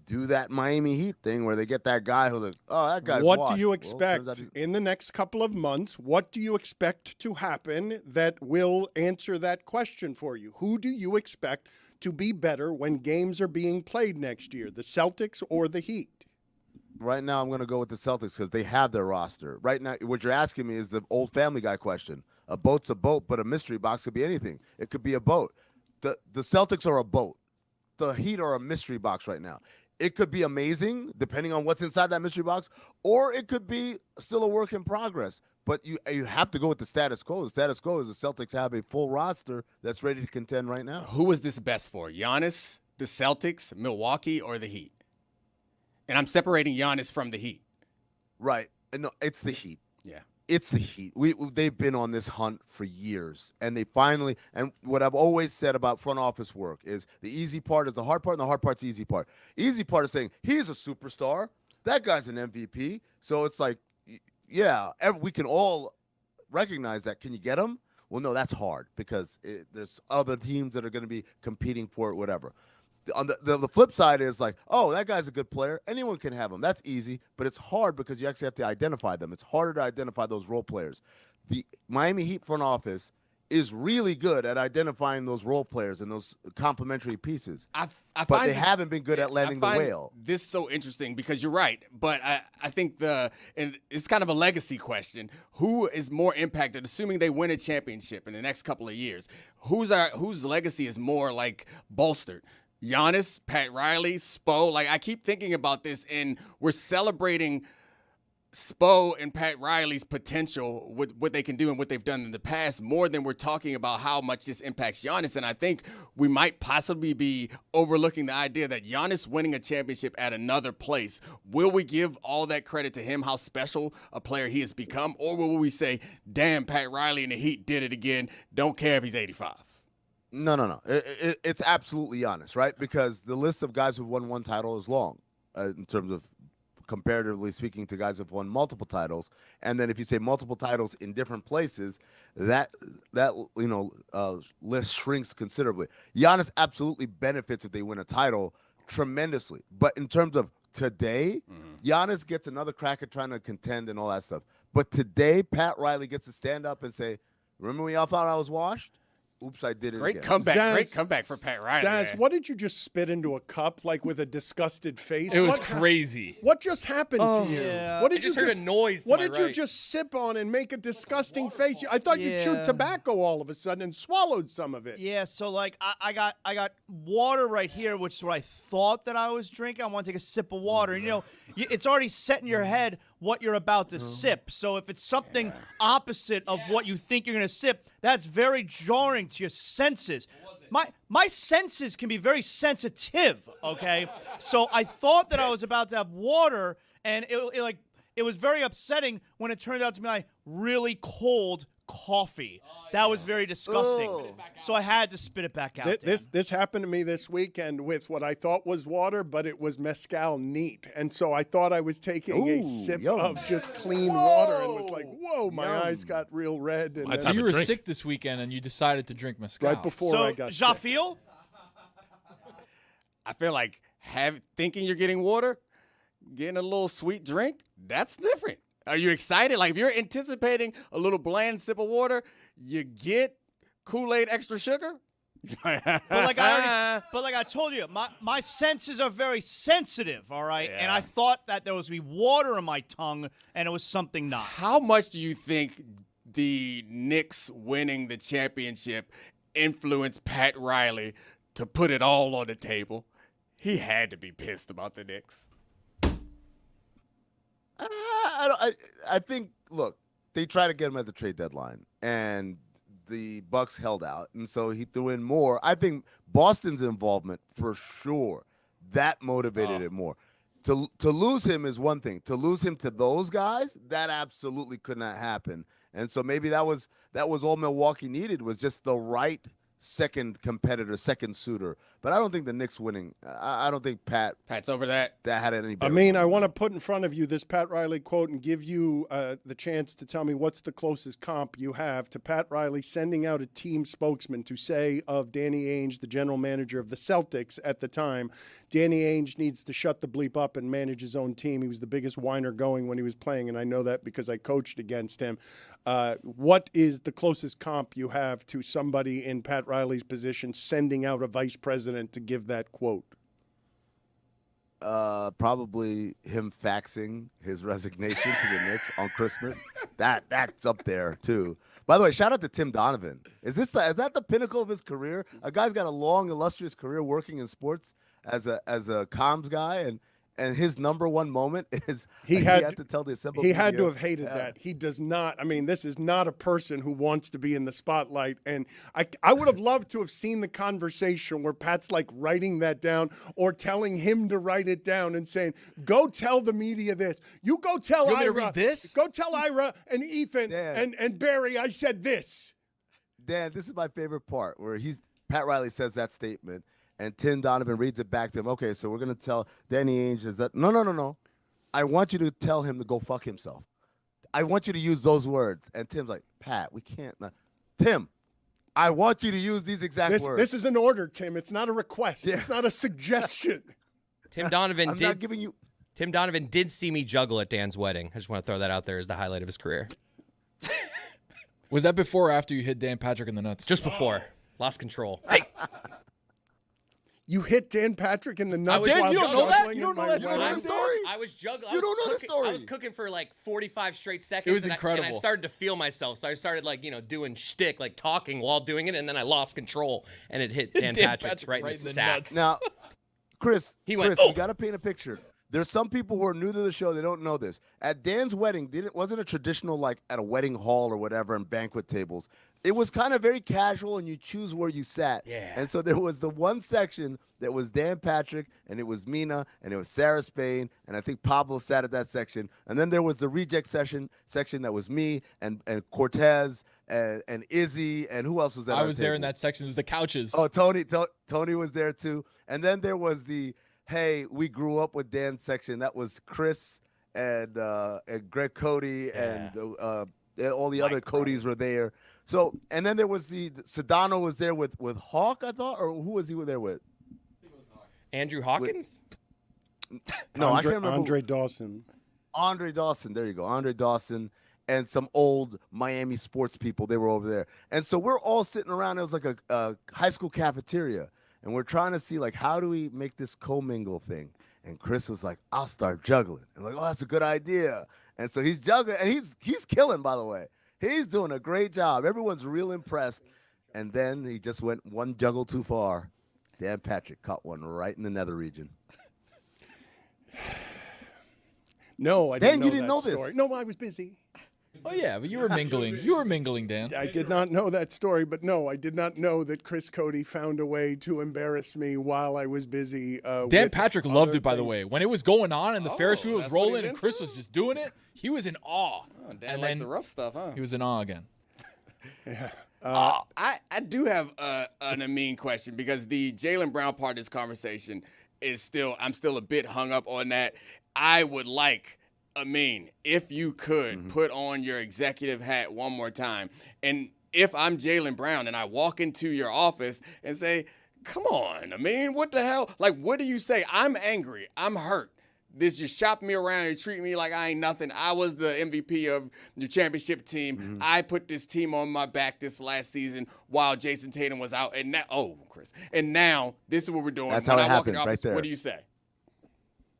do that Miami Heat thing where they get that guy who's like, oh, that guy's What washed. do you expect in the next couple of months? What do you expect to happen that will answer that question for you? Who do you expect to be better when games are being played next year, the Celtics or the Heat? Right now, I'm going to go with the Celtics because they have their roster. Right now, what you're asking me is the old Family Guy question. A boat's a boat, but a mystery box could be anything. It could be a boat. The Celtics are a boat. The Heat are a mystery box right now. It could be amazing, depending on what's inside that mystery box, or it could be still a work in progress. But you have to go with the status quo. The status quo is the Celtics have a full roster that's ready to contend right now. Who is this best for? Giannis, the Celtics, Milwaukee, or the Heat? And I'm separating Giannis from the Heat. Right. No, it's the Heat. Yeah. It's the Heat. They've been on this hunt for years, and they finally. And what I've always said about front office work is the easy part is the hard part, and the hard part's the easy part. Easy part is saying he's a superstar. That guy's an MVP. So it's like, yeah, we can all recognize that. Can you get him? Well, no, that's hard because there's other teams that are going to be competing for it, whatever. On the flip side is like, oh, that guy's a good player. Anyone can have him. That's easy, but it's hard because you actually have to identify them. It's harder to identify those role players. The Miami Heat front office is really good at identifying those role players and those complementary pieces. But they haven't been good at landing the whale. This is so interesting because you're right, but I think and it's kind of a legacy question. Who is more impacted, assuming they win a championship in the next couple of years? Whose legacy is more like bolstered? Giannis, Pat Riley, Spo. Like, I keep thinking about this, and we're celebrating Spo and Pat Riley's potential with what they can do and what they've done in the past more than we're talking about how much this impacts Giannis. And I think we might possibly be overlooking the idea that Giannis winning a championship at another place, will we give all that credit to him, how special a player he has become? Or will we say, damn, Pat Riley and the Heat did it again. Don't care if he's 85. No. It's absolutely Giannis, right? Because the list of guys who've won one title is long in terms of comparatively speaking to guys who've won multiple titles. And then if you say multiple titles in different places, that list shrinks considerably. Giannis absolutely benefits if they win a title tremendously. But in terms of today, Giannis gets another crack at trying to contend and all that stuff. But today, Pat Riley gets to stand up and say, remember when y'all thought I was washed? Oops, I did it Great again. comeback. Great comeback for Pat Riley. Zaz, man. what did you just spit into a cup like with a disgusted face? It was crazy. What just happened to you? Yeah. What did I just heard a noise to What my did you right. just sip on and make a disgusting face? I thought you chewed tobacco all of a sudden and swallowed some of it. Yeah, so like I got water right here, which is what I thought that I was drinking. I want to take a sip of water. And, it's already set in your head what you're about to sip. So if it's something opposite of what you think you're going to sip, that's very jarring to your senses. My senses can be very sensitive, okay? So I thought that I was about to have water, and it was very upsetting when it turned out to be like really cold coffee. That was very disgusting. Oh. So I had to spit it back out. This happened to me this weekend with what I thought was water, but it was mezcal neat. And so I thought I was taking a sip of just clean water and was like, whoa, my eyes got real red. And So you were sick this weekend and you decided to drink mezcal. right before I got sick. Jafiel? I feel like thinking you're getting water, getting a little sweet drink, that's different. Are you excited? Like if you're anticipating a little bland sip of water, you get Kool-Aid extra sugar? But like I told you, my senses are very sensitive, all right? Yeah. And I thought that there was be water in my tongue, and it was something not. How much do you think the Knicks winning the championship influenced Pat Riley to put it all on the table? He had to be pissed about the Knicks. I think, look, they tried to get him at the trade deadline, and the Bucks held out, and so he threw in more. I think Boston's involvement, for sure, that motivated it more. To lose him is one thing. To lose him to those guys, that absolutely could not happen. And so maybe that was all Milwaukee needed, was just the right second competitor, second suitor. But I don't think the Knicks winning. I don't think Pat's over that. That had any. I mean, I want to put in front of you this Pat Riley quote and give you the chance to tell me what's the closest comp you have to Pat Riley sending out a team spokesman to say of Danny Ainge, the general manager of the Celtics at the time, Danny Ainge needs to shut the bleep up and manage his own team. He was the biggest whiner going when he was playing, and I know that because I coached against him. What is the closest comp you have to somebody in Pat Riley's position sending out a vice president to give that quote? Probably him faxing his resignation to the Knicks on Christmas. That's up there too. By the way, shout out to Tim Donovan. Is that the pinnacle of his career? A guy's got a long, illustrious career working in sports as a comms guy, and his number one moment is he had to tell the assembly. He had to have hated that. He does not. I mean, this is not a person who wants to be in the spotlight. And I would have loved to have seen the conversation where Pat's like writing that down or telling him to write it down and saying, go tell the media this. You go tell You want me Ira. to read this? Go tell Ira and Ethan and Barry I said this. Dan, this is my favorite part where Pat Riley says that statement. And Tim Donovan reads it back to him. Okay, so we're going to tell Danny Ainge that, no. I want you to tell him to go fuck himself. I want you to use those words. And Tim's like, Pat, we can't. Tim, I want you to use these exact words. This is an order, Tim. It's not a request. Yeah. It's not a suggestion. I'm not giving you. Tim Donovan did see me juggle at Dan's wedding. I just want to throw that out there as the highlight of his career. Was that before or after you hit Dan Patrick in the nuts? Just before. Lost control. Hey. You hit Dan Patrick in the nuts. Dan, while you don't know that? juggling You don't in know my that wedding? story? I was juggling. You don't know the story. I was cooking for like 45 straight seconds. It was and incredible. And I started to feel myself. So I started doing shtick, like talking while doing it, and then I lost control, and it hit Dan Patrick right in the sack. nuts. Now, Chris, He went, you got to paint a picture. There's some people who are new to the show. They don't know this. At Dan's wedding, wasn't a traditional like at a wedding hall or whatever and banquet tables. It was kind of very casual, and you choose where you sat. Yeah. And so there was the one section that was Dan Patrick, and it was Mina, and it was Sarah Spain, and I think Pablo sat at that section. And then there was the reject section that was me and Cortez and Izzy, and who else was at I our was there in table? that section. It was the couches. Oh, Tony was there too. And then there was the hey, we grew up with Dan section. That was Chris and Greg Cody and all the other Codys were there. So, and then there was Sedano was there with Hawk, I thought, or who was he there with? Andrew Hawkins? No, I can't remember. Andre Dawson. Andre Dawson. There you go. Andre Dawson and some old Miami sports people. They were over there. And so we're all sitting around. It was like a high school cafeteria. And we're trying to see, like, how do we make this commingle thing? And Chris was like, I'll start juggling. And I'm like, oh, that's a good idea. And so he's juggling. And he's killing, by the way. He's doing a great job. Everyone's real impressed. And then he just went one juggle too far. Dan Patrick caught one right in the nether region. No, I Dan, didn't know you didn't that know this. story. No, I was busy. Oh, yeah, but you were mingling. You were mingling, Dan. I did not know that story, but no, I did not know that Chris Cody found a way to embarrass me while I was busy. Dan Patrick loved it, by the way. When it was going on and the Ferris wheel was rolling and Chris was just doing it, he was in awe. Dan likes the rough stuff, huh? He was in awe again. Yeah. I do have an Amin question because the Jaylen Brown part of this conversation is I'm still a bit hung up on that. I would like, Amin, if you could put on your executive hat one more time. And if I'm Jaylen Brown and I walk into your office and say, come on, Amin, what the hell? Like, what do you say? I'm angry. I'm hurt. You shop me around and treat me like I ain't nothing. I was the MVP of your championship team. I put this team on my back this last season while Jason Tatum was out. And now, Chris. And now this is what we're doing. That's when how it I walk in happened, the office, right there. what do you say?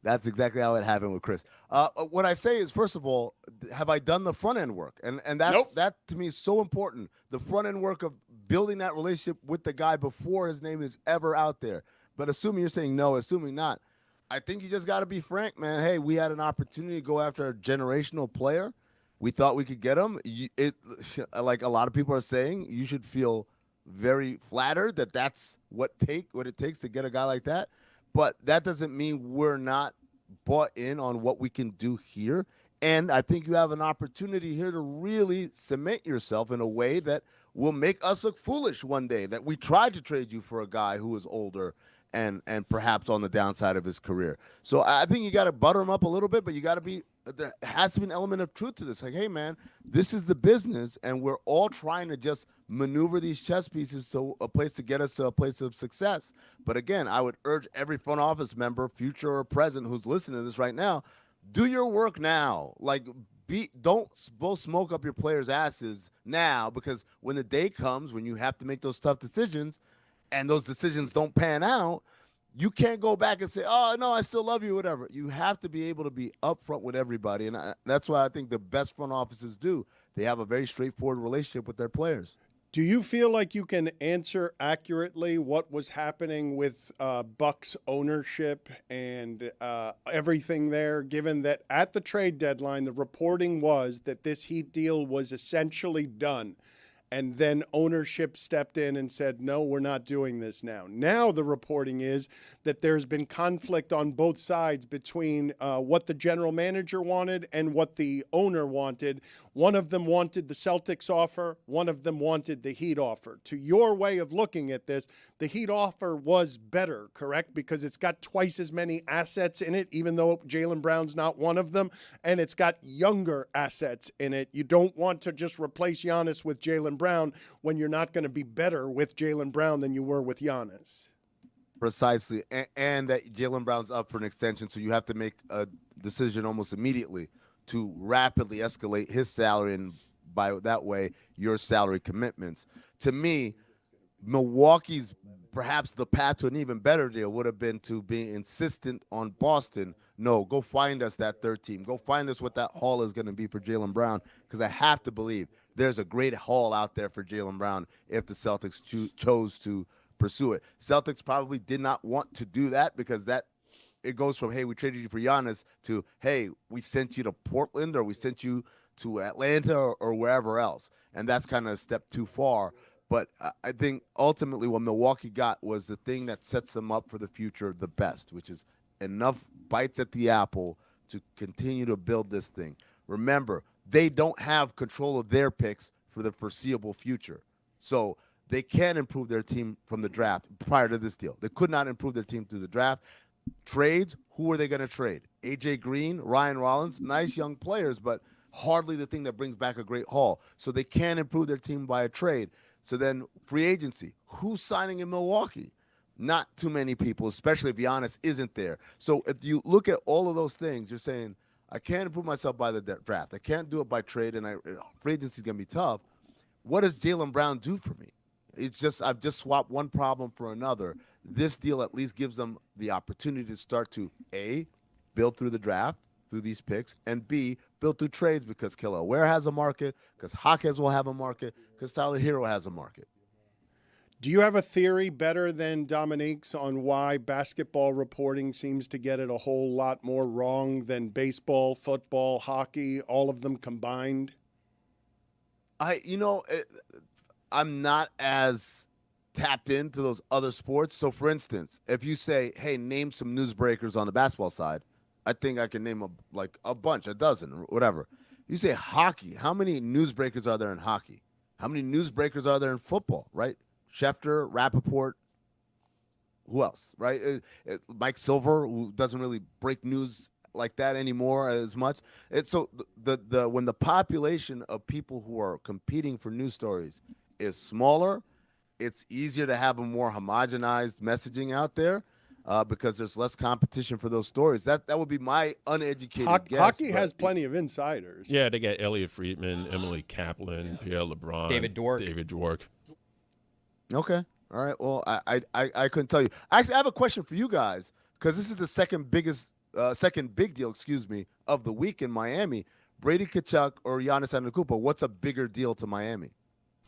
That's exactly how it happened with Chris. What I say is, first of all, have I done the front end work? And that to me is so important. The front end work of building that relationship with the guy before his name is ever out there. But assuming you're saying no, assuming not, I think you just got to be frank, man. Hey, we had an opportunity to go after a generational player. We thought we could get him. Like a lot of people are saying, you should feel very flattered that that's what it takes to get a guy like that. But that doesn't mean we're not bought in on what we can do here. And I think you have an opportunity here to really cement yourself in a way that will make us look foolish one day, that we tried to trade you for a guy who is older and perhaps on the downside of his career. So I think you got to butter him up a little bit, but there has to be an element of truth to this. Like, hey, man, this is the business, and we're all trying to just maneuver these chess pieces to a place to get us to a place of success. But again, I would urge every front office member, future or present, who's listening to this right now, do your work now. Like, don't blow smoke up your players' asses now, because when the day comes when you have to make those tough decisions and those decisions don't pan out, you can't go back and say, oh, no, I still love you, whatever. You have to be able to be upfront with everybody, and that's why I think the best front offices do. They have a very straightforward relationship with their players. Do you feel like you can answer accurately what was happening with Bucks ownership and everything there, given that at the trade deadline, the reporting was that this Heat deal was essentially done? And then ownership stepped in and said, no, we're not doing this now. Now the reporting is that there's been conflict on both sides between what the general manager wanted and what the owner wanted. One of them wanted the Celtics offer. One of them wanted the Heat offer. To your way of looking at this, the Heat offer was better, correct? Because it's got twice as many assets in it, even though Jaylen Brown's not one of them. And it's got younger assets in it. You don't want to just replace Giannis with Jaylen Brown when you're not going to be better with Jaylen Brown than you were with Giannis. Precisely. And that Jaylen Brown's up for an extension, so you have to make a decision almost immediately to rapidly escalate his salary, and by that way, your salary commitments. To me, Milwaukee's perhaps the path to an even better deal would have been to be insistent on Boston. No, go find us that third team. Go find us what that haul is going to be for Jaylen Brown, because I have to believe there's a great haul out there for Jaylen Brown if the Celtics chose to pursue it. Celtics probably did not want to do that, because it goes from, hey, we traded you for Giannis to, hey, we sent you to Portland, or we sent you to Atlanta, or wherever else. And that's kind of a step too far. But I think ultimately what Milwaukee got was the thing that sets them up for the future the best, which is enough bites at the apple to continue to build this thing. Remember, they don't have control of their picks for the foreseeable future. So they can improve their team from the draft prior to this deal. They could not improve their team through the draft. Trades, who are they going to trade? A.J. Green, Ryan Rollins, nice young players, but hardly the thing that brings back a great haul. So they can improve their team by a trade. So then free agency, who's signing in Milwaukee? Not too many people, especially if Giannis isn't there. So if you look at all of those things, you're saying, I can't improve myself by the draft. I can't do it by trade, and free agency is going to be tough. What does Jaylen Brown do for me? It's just I've just swapped one problem for another. This deal at least gives them the opportunity to start to, A, build through the draft, through these picks, and B, build through trades, because Kelly Ware has a market, because Jaquez will have a market, because Tyler Hero has a market. Do you have a theory better than Dominique's on why basketball reporting seems to get it a whole lot more wrong than baseball, football, hockey, all of them combined? I'm not as tapped into those other sports. So, for instance, if you say, hey, name some newsbreakers on the basketball side, I think I can name a bunch, a dozen, or whatever. You say hockey, how many newsbreakers are there in hockey? How many newsbreakers are there in football, right? Schefter, Rappaport, who else, right? Mike Silver, who doesn't really break news like that anymore as much. It's so when the population of people who are competing for news stories is smaller, it's easier to have a more homogenized messaging out there because there's less competition for those stories. That would be my uneducated guess. Hockey has plenty of insiders. Yeah, they got Elliot Friedman, Emily Kaplan, Pierre LeBron, David Dwork. Okay. All right. Well, I couldn't tell you. Actually, I have a question for you guys because this is the second big deal, of the week in Miami. Brady Tkachuk or Giannis Antetokounmpo? What's a bigger deal to Miami?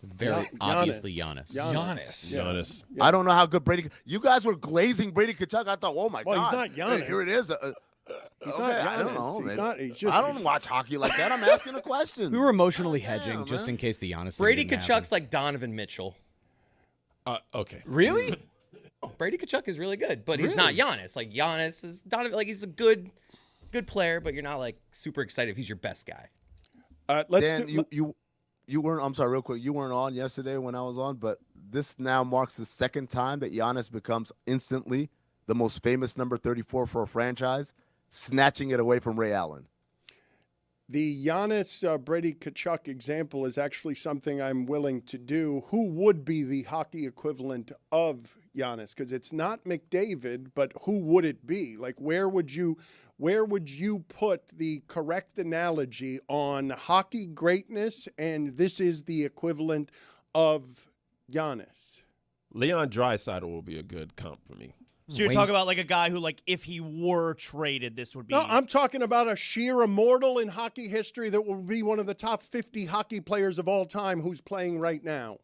Very obviously Giannis. Giannis. Yeah. I don't know how good Brady. You guys were glazing Brady Tkachuk. I thought, oh my god, he's not Giannis. Here it is. He's not Giannis. I don't know. He's not. He's just. I don't watch hockey like that. I'm asking a question. We were emotionally hedging just in case the Giannis. Brady thing didn't Tkachuk's like Donovan Mitchell. Okay. Really? Brady Tkachuk is really good, but he's not Giannis. Like Giannis is Donovan. Like he's a good player, but you're not like super excited if he's your best guy. You weren't. I'm sorry, real quick. You weren't on yesterday when I was on, but this now marks the second time that Giannis becomes instantly the most famous number 34 for a franchise, snatching it away from Ray Allen. The Giannis Brady Tkachuk example is actually something I'm willing to do. Who would be the hockey equivalent of Giannis? Because it's not McDavid, but who would it be? Like, where would you put the correct analogy on hockey greatness? And this is the equivalent of Giannis. Leon Draisaitl will be a good comp for me. So you're talking about like a guy who, like, if he were traded, this would be. No, I'm talking about a sheer immortal in hockey history that will be one of the top 50 hockey players of all time who's playing right now.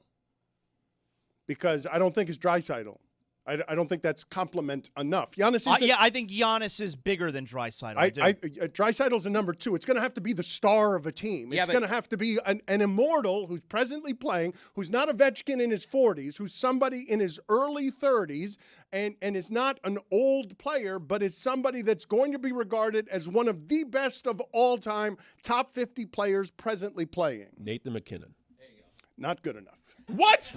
Because I don't think it's Draisaitl. I don't think that's compliment enough. Giannis is I think Giannis is bigger than Draisaitl. Draisaitl's a number 2. It's going to have to be the star of a team. It's going to have to be an immortal who's presently playing, who's not Ovechkin in his 40s, who's somebody in his early 30s, and is not an old player, but is somebody that's going to be regarded as one of the best of all time, top 50 players presently playing. Nathan McKinnon. There you go. Not good enough. What?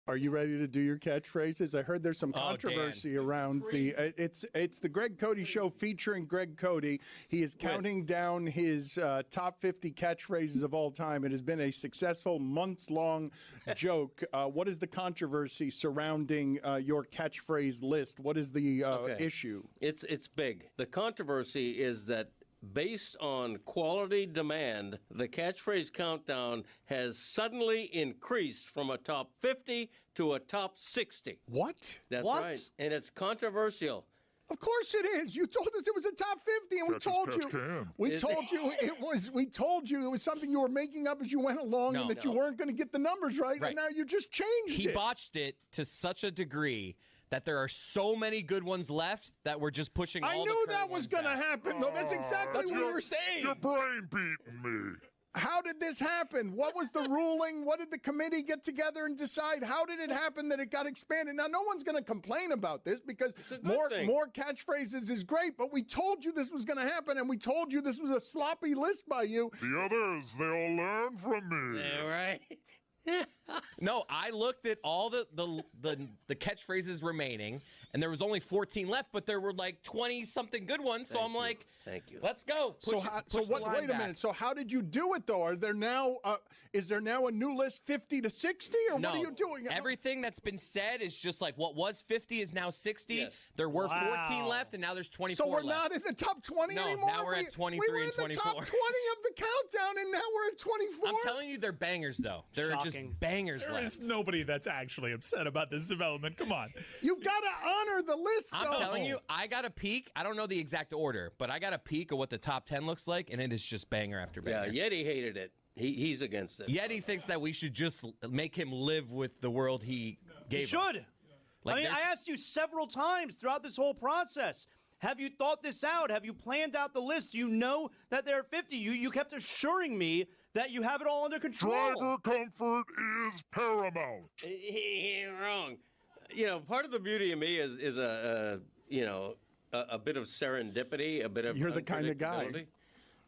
Are you ready to do your catchphrases? I heard there's some controversy around it's the Greg Cody Show featuring Greg Cody. He is counting down his top 50 catchphrases of all time. It has been a successful months-long joke. What is the controversy surrounding your catchphrase list? What is the issue? It's big. The controversy is that based on quality demand, the catchphrase countdown has suddenly increased from a top 50 to a top 60. What? That's right. And it's controversial. Of course it is. You told us it was a top 50, and we told you it was something you were making up as you went along, and that you weren't going to get the numbers right, and now you just changed it. He botched it to such a degree that there are so many good ones left that we're just pushing all the current ones. I knew that was going to happen, though. That's exactly what we were saying. Your brain beating me. How did this happen? What was the ruling? What did the committee get together and decide? How did it happen that it got expanded? Now, no one's going to complain about this because more catchphrases is great, but we told you this was going to happen, and we told you this was a sloppy list by you. The others, they all learn from me. Yeah, right. No, I looked at all the catchphrases remaining, and there was only 14 left, but there were like 20-something good ones. So I'm like, thank you. Let's go. Wait a minute. So how did you do it, though? Are there now? Is there now a new list 50 to 60, or what are you doing? Everything that's been said is just like what was 50 is now 60. Yes. There were 14 left, and now there's 24 left. So we're not in the top 20 anymore? Now we're at 23 we were in and 24. The top 20 of the countdown, and now we're at 24? I'm telling you, they're bangers, though. They're just bangers left. There is nobody that's actually upset about this development. Come on. You've got to honor the list, though. I'm telling you, I got a peek. I don't know the exact order, but I got a peek of what the top 10 looks like, and it is just banger after banger. Yeah, Yeti hated it. He's against it. Yeti thinks that we should just make him live with the world he gave us. Should. I mean, I asked you several times throughout this whole process. Have you thought this out? Have you planned out the list? You know that there are 50. You kept assuring me that you have it all under control. Driver comfort is paramount. He ain't wrong. Part of the beauty of me is a bit of serendipity, a bit of You're the kind of guy. unpredictability.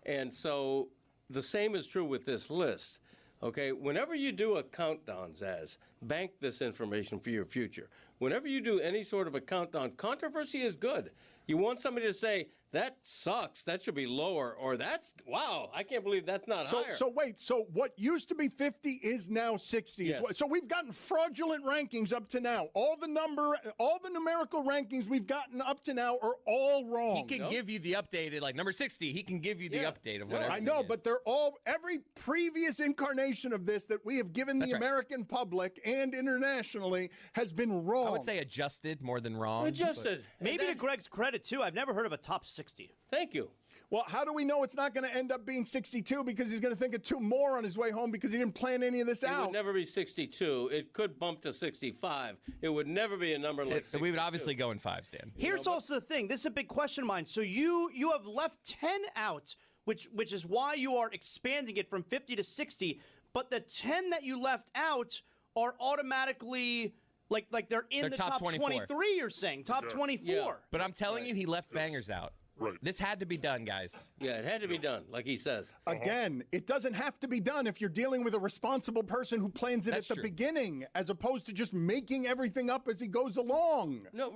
And so the same is true with this list. Okay, whenever you do a countdown, Zaz, bank this information for your future. Whenever you do any sort of a countdown, controversy is good. You want somebody to say, that sucks, that should be lower, or that's, wow, I can't believe that's not higher. So wait, so what used to be 50 is now 60. Yes. So we've gotten fraudulent rankings up to now. All the numerical rankings we've gotten up to now are all wrong. He can give you the updated, like number 60. He can give you the update of whatever. I know, it is. but they're every previous incarnation of this that we have given the American public and internationally has been wrong. I would say adjusted more than wrong. Adjusted. Maybe to Greg's credit, too, I've never heard of a top 60. Thank you. Well, how do we know it's not going to end up being 62? Because he's going to think of 2 more on his way home because he didn't plan any of this It out. would never be 62. It could bump to 65. It would never be a number like 62. We would obviously go in 5s, Dan. Here's also the thing. This is a big question of mine. So you have left 10 out, which is why you are expanding it from 50 to 60. But the 10 that you left out are automatically like they're in the top 23. You're saying top 24. Yeah. But I'm telling you, he left bangers out. Right. This had to be done, guys. Yeah, it had to be done, like he says. Again, it doesn't have to be done if you're dealing with a responsible person who plans it That's at the true. beginning, as opposed to just making everything up as he goes along. No,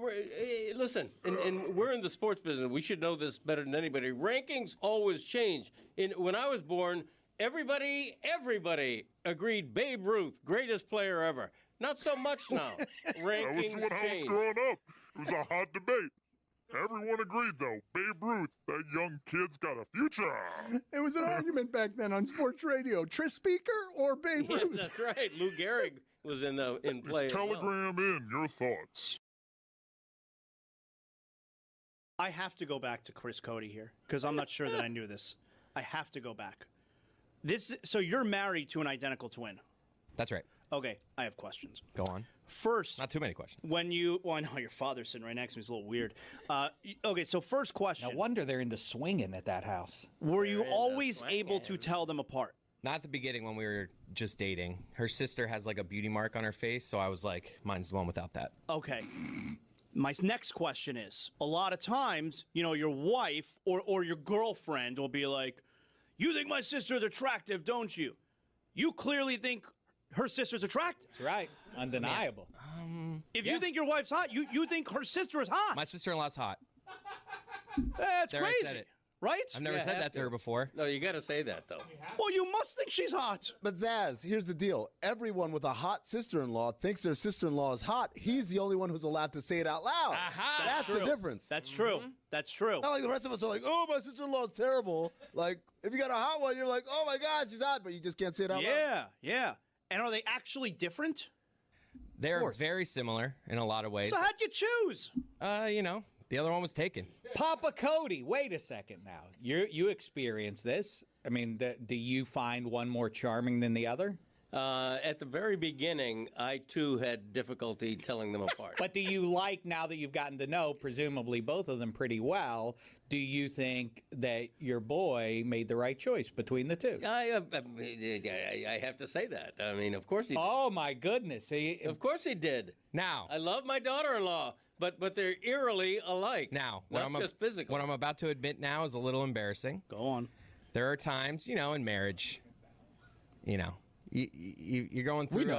listen, and we're in the sports business. We should know this better than anybody. Rankings always change. When I was born, everybody agreed Babe Ruth, greatest player ever. Not so much now. Rankings That was when I was change. growing up. It was a hot debate. Everyone agreed, though. Babe Ruth, that young kid's got a future. It was an argument back then on sports radio. Tris Speaker or Babe Yeah, Ruth? that's right. Lou Gehrig was in play. Just as well. telegram in your thoughts. I have to go back to Chris Cody here because I'm not sure that I knew this. I have to go back. So you're married to an identical twin. That's right. Okay, I have questions. Go on. First, Not too many questions. well, I know your father's sitting right next to me. It's a little weird. Okay, so first question. No wonder they're into swinging at that house. Were you always able to tell them apart? Not at the beginning when we were just dating. Her sister has like a beauty mark on her face, so I was like, mine's the one without that. Okay. My next question is, a lot of times, your wife or your girlfriend will be like, you think my sister's attractive, don't you? You clearly think her sister's attractive. That's right. Undeniable. If you think your wife's hot, you think her sister is hot. My sister-in-law's hot. That's There, I said crazy, it. right? I've never said that to her before. No, you got to say that, though. Well, you must think she's hot. But Zaz, here's the deal. Everyone with a hot sister-in-law thinks their sister-in-law is hot. He's the only one who's allowed to say it out loud. Aha! That's the difference. That's true. That's true. Not like the rest of us are like, oh, my sister-in-law is terrible. Like, if you got a hot one, you're like, oh, my God, she's hot, but you just can't say it out loud. Yeah. And are they actually different? They're very similar in a lot of ways. So how'd you choose? The other one was taken. Papa Cody, wait a second now. You experienced this. I mean, do you find one more charming than the other? At the very beginning, I too had difficulty telling them apart. But do you like, now that you've gotten to know, presumably both of them pretty well, do you think that your boy made the right choice between the two? I have to say that. I mean, of course he did. Oh, my goodness. Of course he did. Now, I love my daughter-in-law, but they're eerily alike. Now, not just physical. What I'm about to admit now is a little embarrassing. Go on. There are times, in marriage, you're going through, you're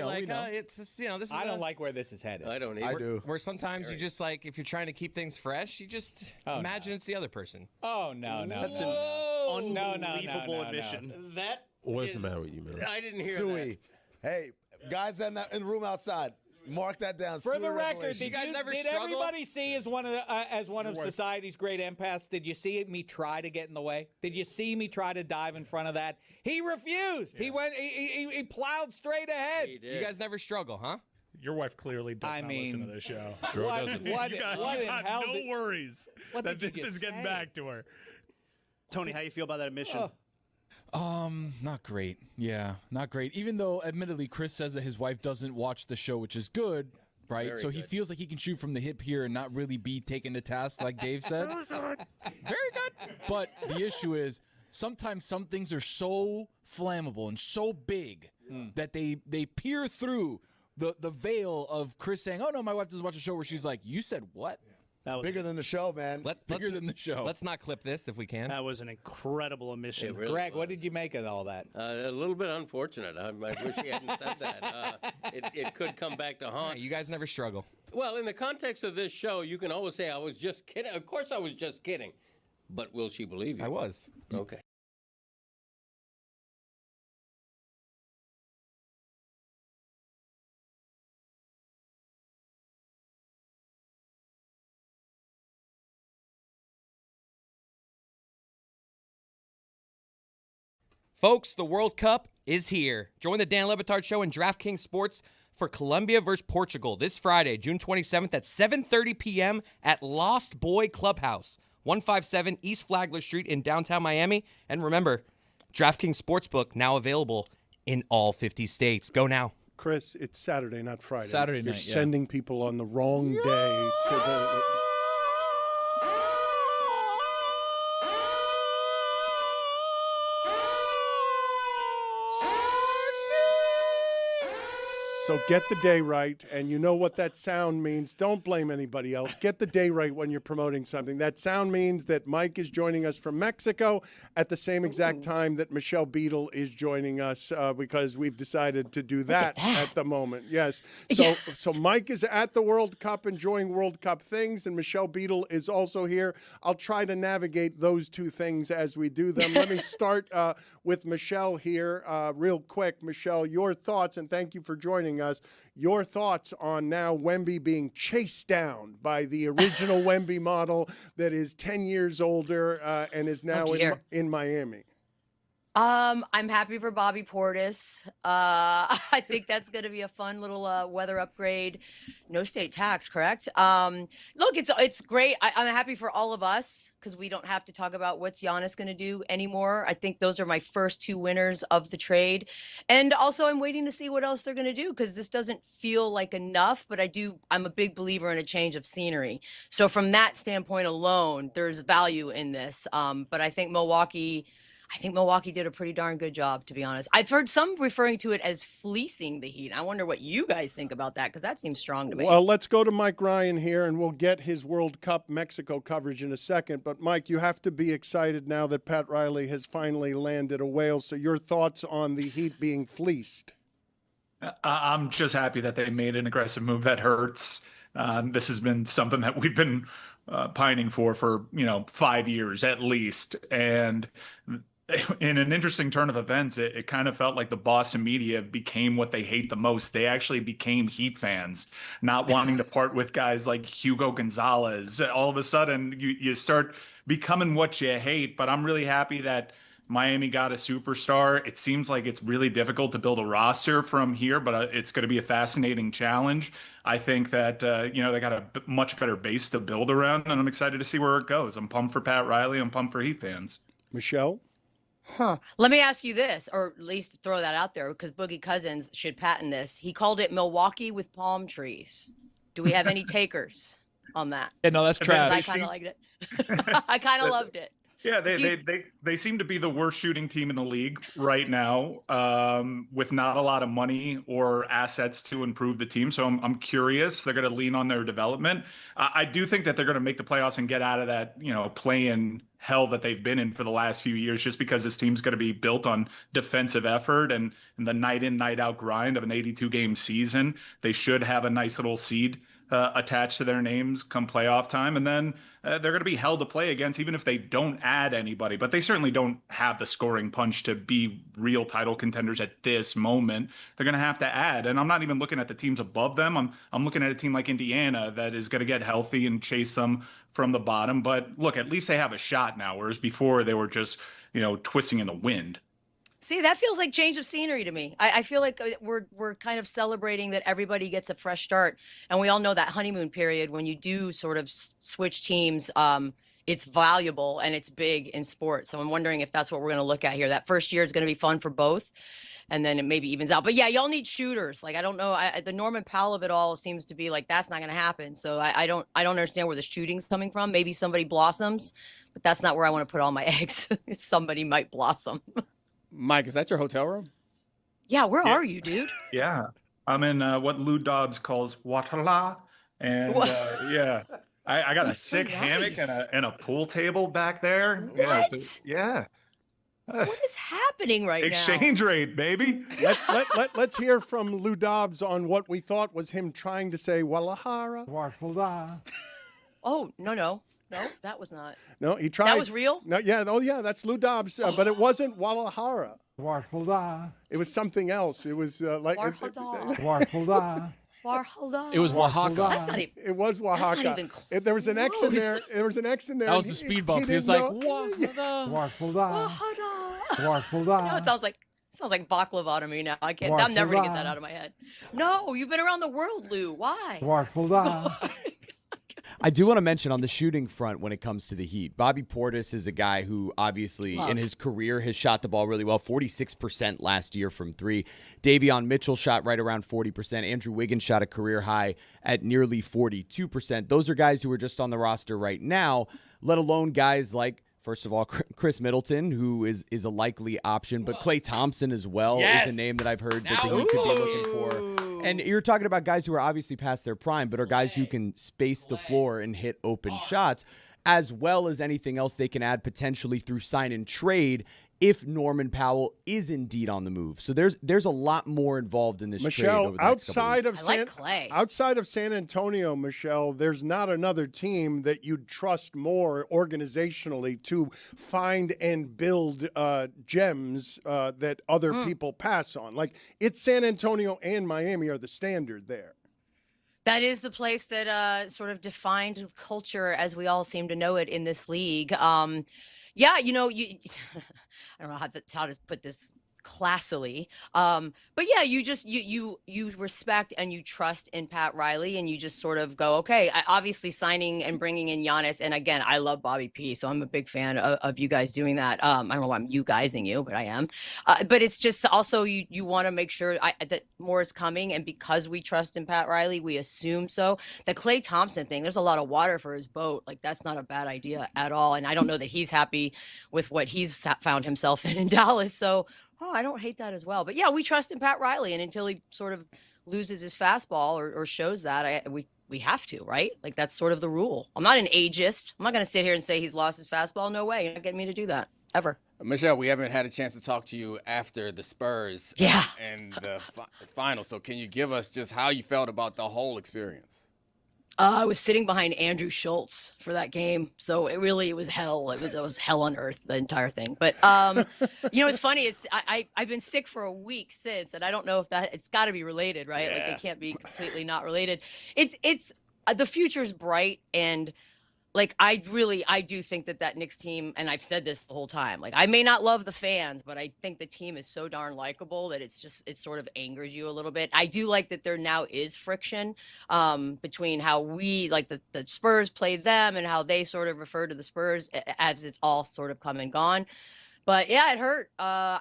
like, it's just, this is I don't like where this is headed. I don't either. I do. Where sometimes you just like, if you're trying to keep things fresh, you just imagine it's the other person. Oh, no. That's an unbelievable admission. That What's the matter with you, man? I didn't hear Suey. Hey, guys in the room outside, mark that down. For Suey the record, revelation. did everybody see as one of society's great empaths? Did you see me try to get in the way? Did you see me try to dive in front of that? He refused. Yeah. He went. He plowed straight ahead. You guys never struggle, huh? Your wife clearly does not listen to this show. Sure doesn't. You got no worries that this is getting back to her. Tony, how you feel about that admission? Not great. Yeah, not great. Even though, admittedly, Chris says that his wife doesn't watch the show, which is good, right? Very so he good. feels like he can shoot from the hip here and not really be taken to task, like Dave said. Very good. But the issue is, sometimes some things are so flammable and so big that they peer through the veil of Chris saying, "Oh no, my wife doesn't watch a show," where she's like, "You said what?" That was bigger than the show, man. Bigger than the show. Let's not clip this if we can. That was an incredible omission. It really Greg, what did you make of all that? A little bit unfortunate. I wish he hadn't said that. It could come back to haunt. You guys never struggle. Well, in the context of this show, you can always say, I was just kidding. Of course I was just kidding. But will she believe you? I was. Okay. Folks, the World Cup is here. Join the Dan Le Batard Show and DraftKings Sports for Colombia versus Portugal this Friday, June 27th at 7:30 p.m. at Lost Boy Clubhouse, 157 East Flagler Street in downtown Miami. And remember, DraftKings Sportsbook now available in all 50 states. Go now. Chris, it's Saturday, not Friday. Saturday You're night, yeah. sending people on the wrong day to the. So get the day right, and you know what that sound means. Don't blame anybody else. Get the day right when you're promoting something. That sound means that Mike is joining us from Mexico at the same exact time that Michelle Beadle is joining us because we've decided to do that at the moment. Yes. So Mike is at the World Cup enjoying World Cup things, and Michelle Beadle is also here. I'll try to navigate those two things as we do them. Let me start with Michelle here real quick. Michelle, your thoughts, and thank you for joining us. Your thoughts on now Wemby being chased down by the original Wemby model that is 10 years older and is now in Miami? I'm happy for Bobby Portis. I think that's going to be a fun little weather upgrade. No state tax, correct? Look, it's great. I'm happy for all of us because we don't have to talk about what's Giannis going to do anymore. I think those are my first two winners of the trade. And also I'm waiting to see what else they're going to do because this doesn't feel like enough, but I'm a big believer in a change of scenery. So from that standpoint alone, there's value in this. But I think Milwaukee did a pretty darn good job, to be honest. I've heard some referring to it as fleecing the Heat. I wonder what you guys think about that, because that seems strong to me. Well, let's go to Mike Ryan here, and we'll get his World Cup Mexico coverage in a second. But, Mike, you have to be excited now that Pat Riley has finally landed a whale. So your thoughts on the Heat being fleeced? I'm just happy that they made an aggressive move that hurts. This has been something that we've been pining for 5 years at least. And in an interesting turn of events, it kind of felt like the Boston media became what they hate the most. They actually became Heat fans, not wanting to part with guys like Hugo Gonzalez. All of a sudden, you start becoming what you hate. But I'm really happy that Miami got a superstar. It seems like it's really difficult to build a roster from here, but it's going to be a fascinating challenge. I think that, they got a much better base to build around, and I'm excited to see where it goes. I'm pumped for Pat Riley. I'm pumped for Heat fans. Michelle? Let me ask you this, or at least throw that out there, because Boogie Cousins should patent this. He called it Milwaukee with palm trees. Do we have any takers on that? Yeah, no, that's trash. I kind of liked it. I kind of loved it. Yeah, they seem to be the worst shooting team in the league right now, with not a lot of money or assets to improve the team. So I'm curious. They're going to lean on their development. I do think that they're going to make the playoffs and get out of that, play-in hell that they've been in for the last few years, just because this team's going to be built on defensive effort and the night in, night out grind of an 82-game season. They should have a nice little seed attached to their names come playoff time. And then they're going to be held to play against, even if they don't add anybody. But they certainly don't have the scoring punch to be real title contenders at this moment. They're going to have to add. And I'm not even looking at the teams above them. I'm looking at a team like Indiana that is going to get healthy and chase them from the bottom. But look, at least they have a shot now, whereas before they were just, twisting in the wind. See, that feels like change of scenery to me. I feel like we're kind of celebrating that everybody gets a fresh start. And we all know that honeymoon period when you do sort of switch teams it's valuable and it's big in sports. So I'm wondering if that's what we're going to look at here. That first year is going to be fun for both, and then it maybe evens out. But yeah, y'all need shooters. Like, I don't know. The Norman Powell of it all seems to be like, that's not going to happen. So I don't understand where the shooting's coming from. Maybe somebody blossoms, but that's not where I want to put all my eggs. Somebody might blossom. Mike, is that your hotel room? Yeah, where are you, dude? Yeah, I'm in what Lou Dobbs calls Watala, and yeah, I got a sick hammock and a pool table back there. What? Yeah. What is happening right Exchange rate, baby. Let's hear from Lou Dobbs on what we thought was him trying to say Guadalajara. Oh, no, that was not. No, he tried. That was real? No, yeah, that's Lou Dobbs, but it wasn't Guadalajara. It was something else. It was like It was Oaxaca. That's not even. It was Oaxaca. That's not even There was an X in there. There was an X in there. That was the speed bump. He was like, No, it sounds like baklava to me now. I can't. I'm never gonna get that out of my head. No, you've been around the world, Lou. Why? I do want to mention on the shooting front when it comes to the Heat, Bobby Portis is a guy who obviously in his career has shot the ball really well, 46% last year from three. Davion Mitchell shot right around 40%. Andrew Wiggins shot a career high at nearly 42%. Those are guys who are just on the roster right now, let alone guys like, first of all, Chris Middleton, who is a likely option, but Klay Thompson as well is a name that I've heard that the Heat could be looking for. And you're talking about guys who are obviously past their prime, but are guys who can space the floor and hit open shots, as well as anything else they can add potentially through sign and trade if Norman Powell is indeed on the move. So there's a lot more involved in this trade over the next couple weeks. Outside of San Antonio, Michelle, there's not another team that you'd trust more organizationally to find and build gems that other people pass on. Like, it's San Antonio and Miami are the standard there. That is the place that sort of defined culture as we all seem to know it in this league. Yeah, I don't know how to put this classily. But yeah, you respect and you trust in Pat Riley, and you just sort of go, okay, obviously signing and bringing in Giannis. And again, I love Bobby P, so I'm a big fan of you guys doing that. I don't know why I'm you guysing you, but I am. But it's just also you want to make sure that more is coming. And because we trust in Pat Riley, we assume so. The Klay Thompson thing, there's a lot of water for his boat. Like, that's not a bad idea at all. And I don't know that he's happy with what he's found himself in Dallas. So, I don't hate that as well. But yeah, we trust in Pat Riley, and until he sort of loses his fastball or shows that, we have to, right? Like, that's sort of the rule. I'm not an ageist. I'm not going to sit here and say he's lost his fastball. No way. You're not getting me to do that, ever. Michelle, we haven't had a chance to talk to you after the Spurs and the final. So can you give us just how you felt about the whole experience? I was sitting behind Andrew Schultz for that game, so it was hell. It was hell on earth, the entire thing. But what's funny is I've been sick for a week since, and I don't know if it's got to be related, right? Yeah. Like, they can't be completely not related. It's the future's bright, and like, I do think that Knicks team, and I've said this the whole time, like, I may not love the fans, but I think the team is so darn likable that it sort of angers you a little bit. I do like that there now is friction between how we, like, the Spurs play them and how they sort of refer to the Spurs as it's all sort of come and gone. But yeah, it hurt.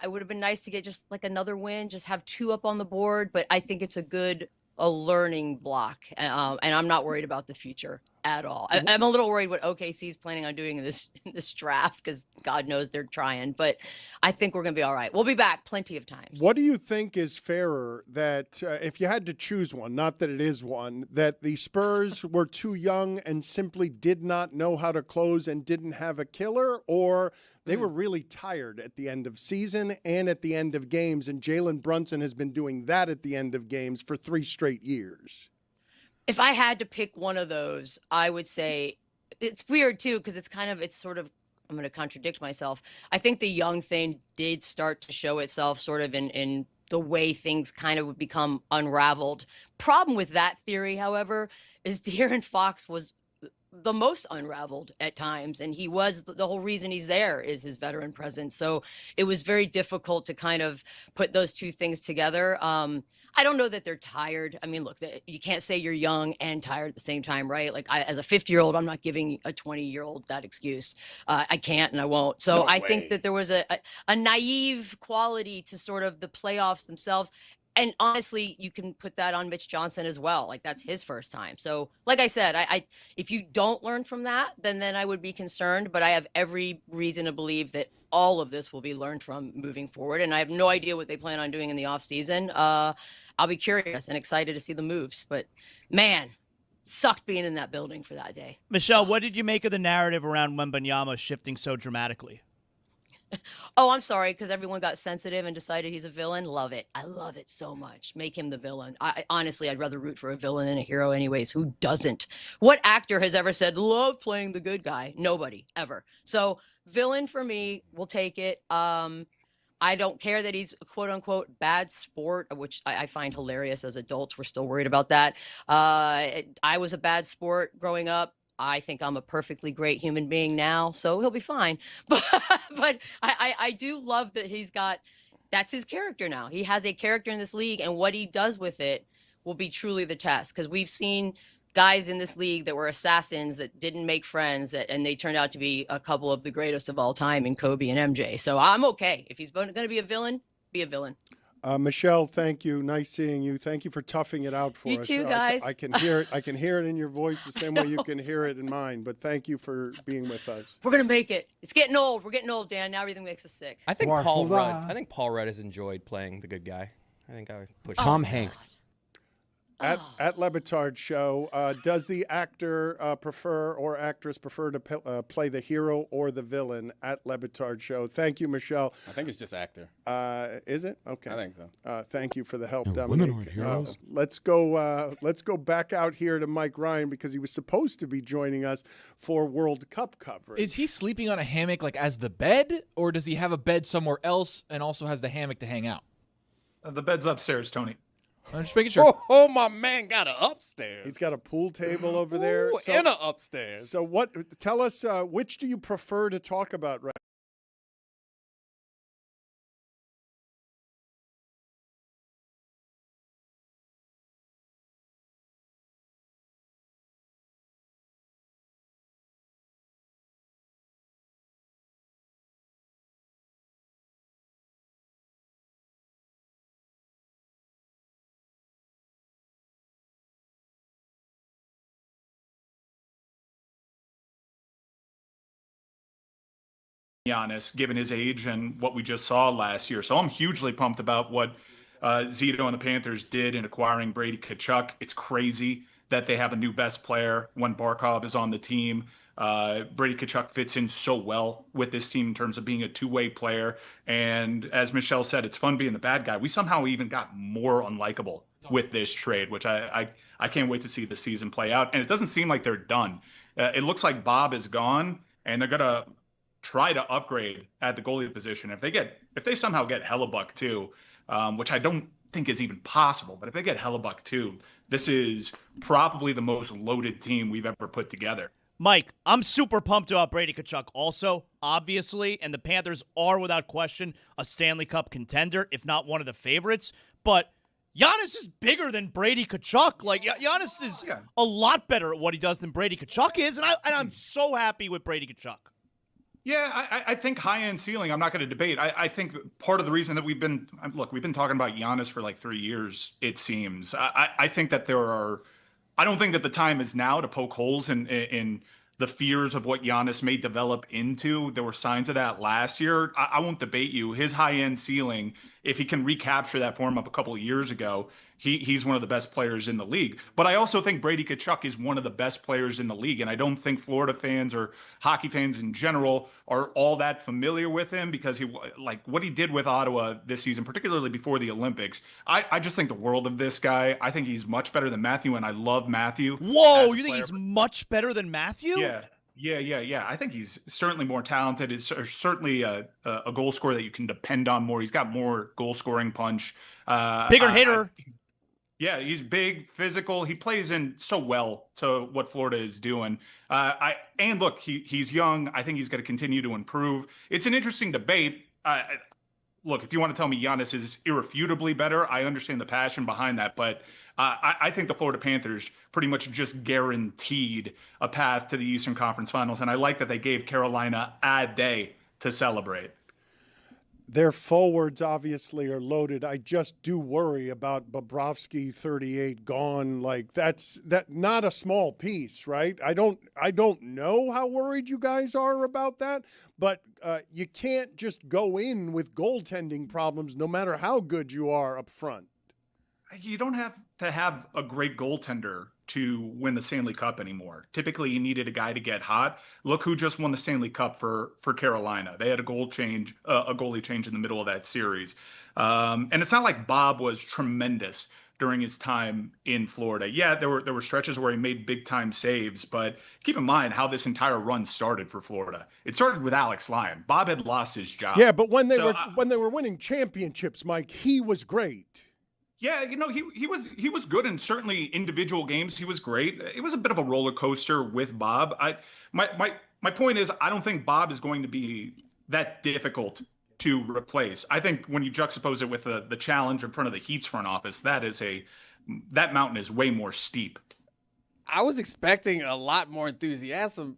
It would have been nice to get just like another win, just have 2 up on the board, but I think it's a learning block, and I'm not worried about the future at all. I'm a little worried what OKC is planning on doing in this draft, because God knows they're trying, but I think we're going to be all right. We'll be back plenty of times. What do you think is fairer, that if you had to choose one, not that it is one, that the Spurs were too young and simply did not know how to close and didn't have a killer, or they were really tired at the end of season and at the end of games, and Jalen Brunson has been doing that at the end of games for 3 straight years? If I had to pick one of those, I would say it's weird too, because it's sort of, I'm going to contradict myself. I think the young thing did start to show itself sort of in the way things kind of would become unraveled. Problem with that theory, however, is De'Aaron Fox was the most unraveled at times. And he was the whole reason he's there is his veteran presence. So it was very difficult to kind of put those two things together. I don't know that they're tired. I mean, look, you can't say you're young and tired at the same time, right? Like as a 50-year-old, I'm not giving a 20-year-old that excuse. I can't and I won't. So I think that there was a naive quality to sort of the playoffs themselves. And honestly, you can put that on Mitch Johnson as well. Like that's his first time. So like I said, if you don't learn from that, then I would be concerned. But I have every reason to believe that all of this will be learned from moving forward. And I have no idea what they plan on doing in the offseason. I'll be curious and excited to see the moves. But man, sucked being in that building for that day. Michelle, what did you make of the narrative around Wembanyama shifting so dramatically? Oh, I'm sorry, because everyone got sensitive and decided he's a villain. Love it. I love it so much. Make him the villain. Honestly, I'd rather root for a villain than a hero anyways. Who doesn't? What actor has ever said, love playing the good guy? Nobody, ever. So villain for me, we'll take it. I don't care that he's a quote-unquote bad sport, which I find hilarious as adults. We're still worried about that. I was a bad sport growing up. I think I'm a perfectly great human being now, so he'll be fine. But I do love that that's his character now. He has a character in this league, and what he does with it will be truly the test. Because we've seen guys in this league that were assassins that didn't make friends, and they turned out to be a couple of the greatest of all time in Kobe and MJ. So I'm okay. If he's going to be a villain, be a villain. Michelle, thank you. Nice seeing you. Thank you for toughing it out for us. You too, guys. I can hear it. I can hear it in your voice the same way you can hear it in mine. But thank you for being with us. We're gonna make it. It's getting old. We're getting old, Dan. Now everything makes us sick. I think Paul Rudd has enjoyed playing the good guy. I think I would push Tom Hanks. At Le Batard Show, does the actor prefer or actress prefer to play the hero or the villain? At Le Batard Show. Thank you, Michelle. I think it's just actor. Is it? Okay. I think so. Thank you for the help, No, Dominic. women aren't heroes. Let's go back out here to Mike Ryan because he was supposed to be joining us for World Cup coverage. Is he sleeping on a hammock like as the bed, or does he have a bed somewhere else and also has the hammock to hang out? The bed's upstairs, Tony. I'm just making sure. Oh, my man got an upstairs. He's got a pool table over there. Ooh, and an upstairs. So tell us, which do you prefer to talk about right Giannis, given his age and what we just saw last year. So I'm hugely pumped about what Zito and the Panthers did in acquiring Brady Tkachuk. It's crazy that they have a new best player when Barkov is on the team. Brady Tkachuk fits in so well with this team in terms of being a two-way player. And as Michelle said, it's fun being the bad guy. We somehow even got more unlikable with this trade, which I can't wait to see the season play out. And it doesn't seem like they're done. It looks like Bob is gone, and they're going to try to upgrade at the goalie position. If they somehow get Hellebuck too, which I don't think is even possible, but if they get Hellebuck too, this is probably the most loaded team we've ever put together. Mike, I'm super pumped about Brady Tkachuk also, obviously, and the Panthers are without question a Stanley Cup contender, if not one of the favorites, but Giannis is bigger than Brady Tkachuk. Like, Giannis is a lot better at what he does than Brady Tkachuk is, and I'm so happy with Brady Tkachuk. Yeah, I think high-end ceiling, I'm not going to debate. I think part of the reason that we've been talking about Giannis for like 3 years, it seems. I think that I don't think that the time is now to poke holes in the fears of what Giannis may develop into. There were signs of that last year. I won't debate you. His high-end ceiling, if he can recapture that form of a couple of years ago, he's one of the best players in the league. But I also think Brady Tkachuk is one of the best players in the league, and I don't think Florida fans or hockey fans in general are all that familiar with him because what he did with Ottawa this season, particularly before the Olympics. I just think the world of this guy. I think he's much better than Matthew, and I love Matthew. Whoa, you think he's much better than Matthew? Yeah. I think he's certainly more talented. He's certainly a goal scorer that you can depend on more. He's got more goal scoring punch. Bigger hitter. Yeah, he's big, physical. He plays in so well to what Florida is doing. And look, he's young. I think he's going to continue to improve. It's an interesting debate. Look, if you want to tell me Giannis is irrefutably better, I understand the passion behind that. But I think the Florida Panthers pretty much just guaranteed a path to the Eastern Conference Finals. And I like that they gave Carolina a day to celebrate. Their forwards obviously are loaded. I just do worry about Bobrovsky 38 gone. Like that's not a small piece, right? I don't know how worried you guys are about that, but you can't just go in with goaltending problems no matter how good you are up front. You don't have to have a great goaltender to win the Stanley Cup anymore. Typically, you needed a guy to get hot. Look who just won the Stanley Cup for Carolina. They had a goalie change in the middle of that series. And it's not like Bob was tremendous during his time in Florida. Yeah, there were stretches where he made big time saves, but keep in mind how this entire run started for Florida. It started with Alex Lyon. Bob had lost his job. Yeah, but when they were winning championships, Mike, he was great. Yeah, he was good in certainly individual games. He was great. It was a bit of a roller coaster with Bob. My point is, I don't think Bob is going to be that difficult to replace. I think when you juxtapose it with the challenge in front of the Heat's front office, that mountain is way more steep. I was expecting a lot more enthusiasm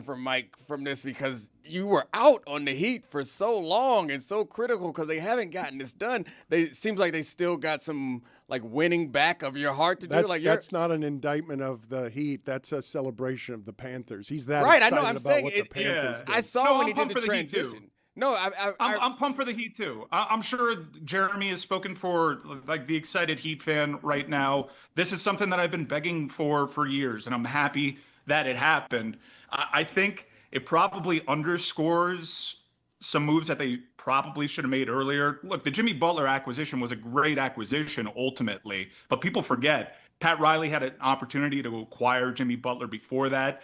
from Mike from this because you were out on the Heat for so long and so critical because they haven't gotten this done. It seems like they still got some like winning back of your heart to do. That's not an indictment of the Heat. That's a celebration of the Panthers. He's that right. excited I know. I'm about saying what the Panthers did. I saw when he did the transition. No, I'm pumped for the Heat too. I'm sure Jeremy has spoken for like the excited Heat fan right now. This is something that I've been begging for years, and I'm happy that it happened. I think it probably underscores some moves that they probably should have made earlier. Look, the Jimmy Butler acquisition was a great acquisition ultimately, but people forget Pat Riley had an opportunity to acquire Jimmy Butler before that.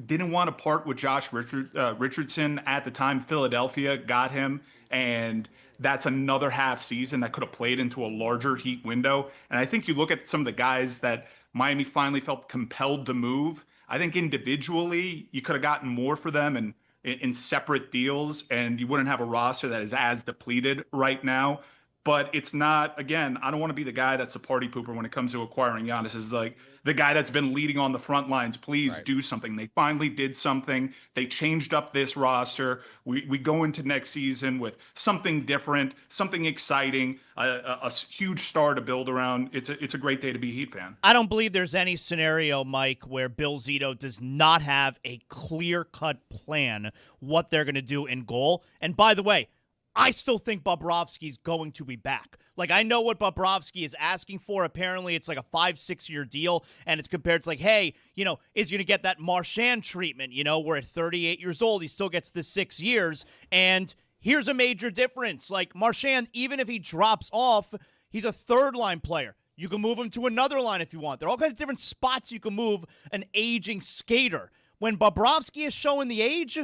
Didn't want to part with Josh Richardson at the time. Philadelphia got him, and that's another half season that could have played into a larger Heat window. And I think you look at some of the guys that Miami finally felt compelled to move. I think individually you could have gotten more for them and in separate deals, and you wouldn't have a roster that is as depleted right now. But it's not, again, I don't want to be the guy that's a party pooper when it comes to acquiring Giannis. Is like the guy that's been leading on the front lines. Please do something. They finally did something. They changed up this roster. We go into next season with something different, something exciting, a huge star to build around. It's a great day to be a Heat fan. I don't believe there's any scenario, Mike, where Bill Zito does not have a clear-cut plan what they're going to do in goal. And by the way, I still think Bobrovsky's going to be back. Like, I know what Bobrovsky is asking for. Apparently, it's like a 5-6 year deal, and it's compared to like, hey, is he going to get that Marchand treatment, where at 38 years old, he still gets the 6 years. And here's a major difference. Like, Marchand, even if he drops off, he's a third-line player. You can move him to another line if you want. There are all kinds of different spots you can move an aging skater. When Bobrovsky is showing the age,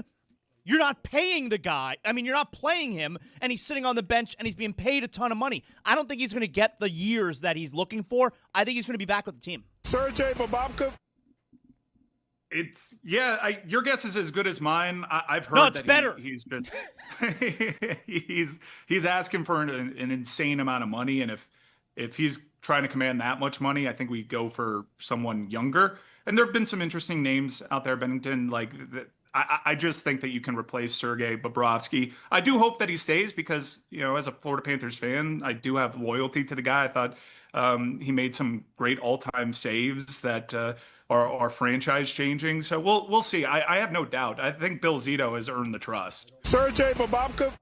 you're not paying the guy. I mean, you're not playing him, and he's sitting on the bench, and he's being paid a ton of money. I don't think he's going to get the years that he's looking for. I think he's going to be back with the team. Sergei Bobrovsky. Your guess is as good as mine. I've heard it's that better. He's just he's asking for an insane amount of money, and if he's trying to command that much money, I think we go for someone younger. And there have been some interesting names out there, Bennington, like that. I just think that you can replace Sergei Bobrovsky. I do hope that he stays because, as a Florida Panthers fan, I do have loyalty to the guy. I thought he made some great all-time saves that are franchise changing. So we'll see. I have no doubt. I think Bill Zito has earned the trust. Sergei Bobrovsky.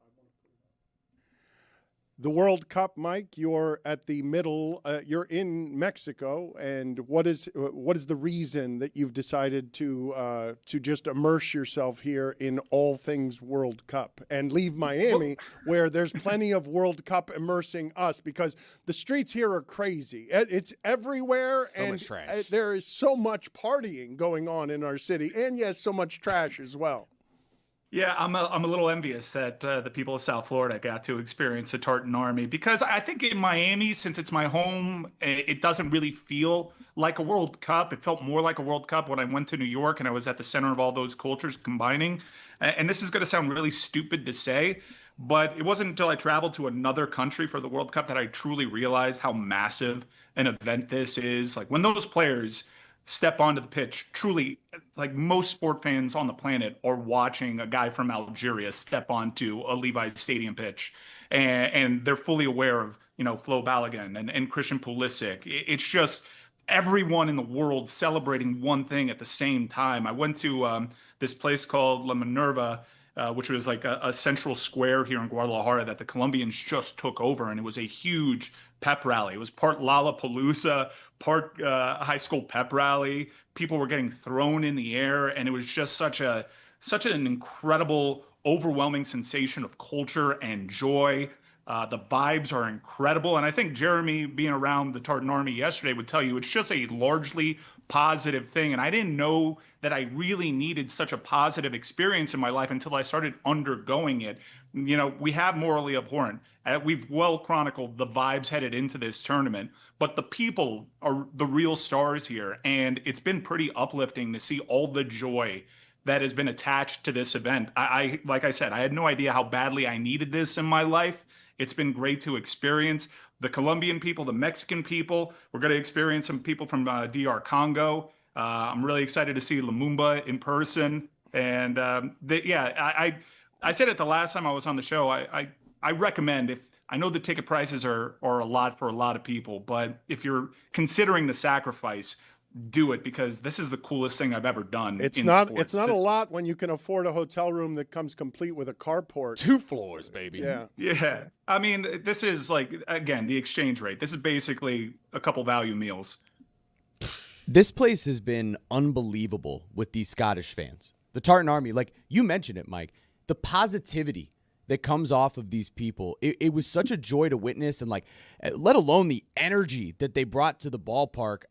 The World Cup, Mike, you're at the middle. You're in Mexico, and what is the reason that you've decided to just immerse yourself here in all things World Cup and leave Miami, where there's plenty of World Cup immersing us? Because the streets here are crazy. It's everywhere, so and much trash. There is so much partying going on in our city, and yes, so much trash as well. Yeah, I'm a little envious that the people of South Florida got to experience a Tartan Army, because I think in Miami, since it's my home, it doesn't really feel like a World Cup. It felt more like a World Cup when I went to New York and I was at the center of all those cultures combining. And this is going to sound really stupid to say, but it wasn't until I traveled to another country for the World Cup that I truly realized how massive an event this is. Like when those players step onto the pitch, truly, like most sport fans on the planet are watching a guy from Algeria step onto a Levi's Stadium pitch, and they're fully aware of, Flo Balogun and Christian Pulisic. It's just everyone in the world celebrating one thing at the same time. I went to this place called La Minerva, which was like a central square here in Guadalajara that the Colombians just took over, and it was a huge pep rally. It was part Lollapalooza, part high school pep rally. People were getting thrown in the air, and it was just such an incredible, overwhelming sensation of culture and joy. The vibes are incredible, and I think Jeremy, being around the Tartan Army yesterday, would tell you it's just a largely positive thing. And I didn't know that I really needed such a positive experience in my life until I started undergoing it. We have Morally Abhorrent. We've well chronicled the vibes headed into this tournament, but the people are the real stars here. And it's been pretty uplifting to see all the joy that has been attached to this event. Like I said, I had no idea how badly I needed this in my life. It's been great to experience. The Colombian people, the Mexican people, we're going to experience some people from DR Congo. I'm really excited to see Lumumba in person. And I said it the last time I was on the show. I recommend, I know the ticket prices are a lot for a lot of people, but if you're considering the sacrifice, do it, because this is the coolest thing I've ever done. It's not a lot when you can afford a hotel room that comes complete with a carport. 2 floors, baby. Yeah. Yeah. I mean, this is like, again, the exchange rate. This is basically a couple value meals. This place has been unbelievable with these Scottish fans. The Tartan Army, like you mentioned it, Mike, the positivity that comes off of these people, it was such a joy to witness, and like, let alone the energy that they brought to the ballpark.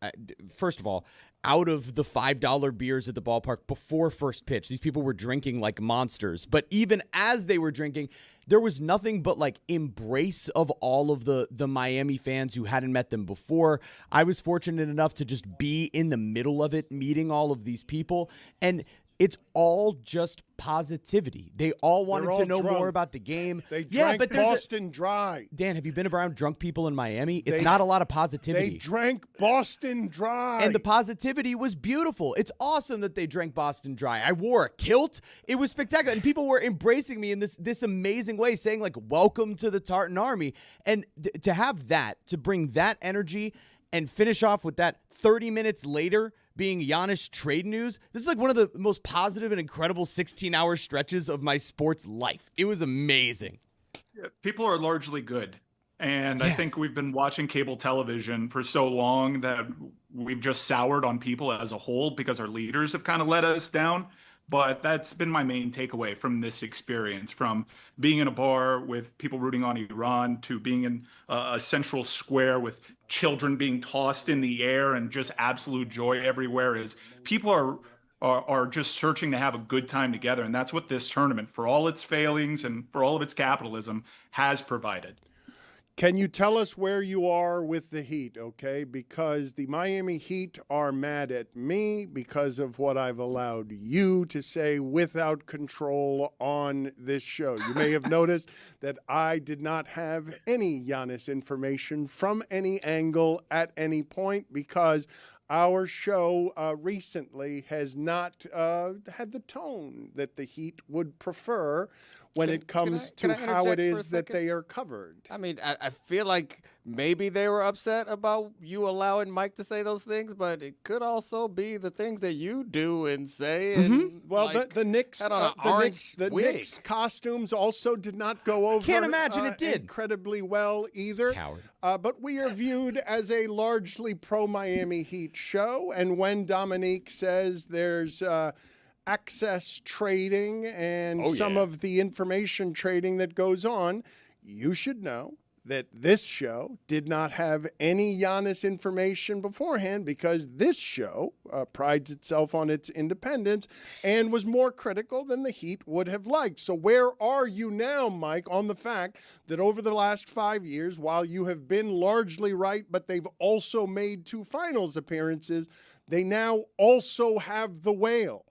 First of all, out of the $5 beers at the ballpark before first pitch, these people were drinking like monsters. But even as they were drinking, there was nothing but like embrace of all of the Miami fans who hadn't met them before. I was fortunate enough to just be in the middle of it, meeting all of these people, and it's all just positivity. They all wanted to know more about the game. They drank Boston Dry. Dan, have you been around drunk people in Miami? It's not a lot of positivity. They drank Boston Dry. And the positivity was beautiful. It's awesome that they drank Boston Dry. I wore a kilt. It was spectacular. And people were embracing me in this amazing way, saying like, welcome to the Tartan Army. And to have that, to bring that energy and finish off with that 30 minutes later being Giannis trade news. This is like one of the most positive and incredible 16-hour stretches of my sports life. It was amazing. People are largely good. And I think we've been watching cable television for so long that we've just soured on people as a whole because our leaders have kind of let us down. But that's been my main takeaway from this experience, from being in a bar with people rooting on Iran to being in a central square with children being tossed in the air and just absolute joy everywhere. Is people are just searching to have a good time together. And that's what this tournament, for all its failings and for all of its capitalism, has provided. Can you tell us where you are with the Heat, okay? Because the Miami Heat are mad at me because of what I've allowed you to say without control on this show. You may have noticed that I did not have any Giannis information from any angle at any point because our show recently has not had the tone that the Heat would prefer when it comes to how it is that they are covered. I mean, I feel like maybe they were upset about you allowing Mike to say those things, but it could also be the things that you do and say. And well, like, the Knicks, the Knicks costumes also did not go over. Can't imagine it did incredibly well either. Coward. But we are viewed as a largely pro-Miami Heat show, and when Dominique says there's access trading and some of the information trading that goes on, you should know that this show did not have any Giannis information beforehand because this show prides itself on its independence and was more critical than the Heat would have liked. So where are you now, Mike, on the fact that over the last 5 years, while you have been largely right, but they've also made 2 finals appearances, they now also have the whale?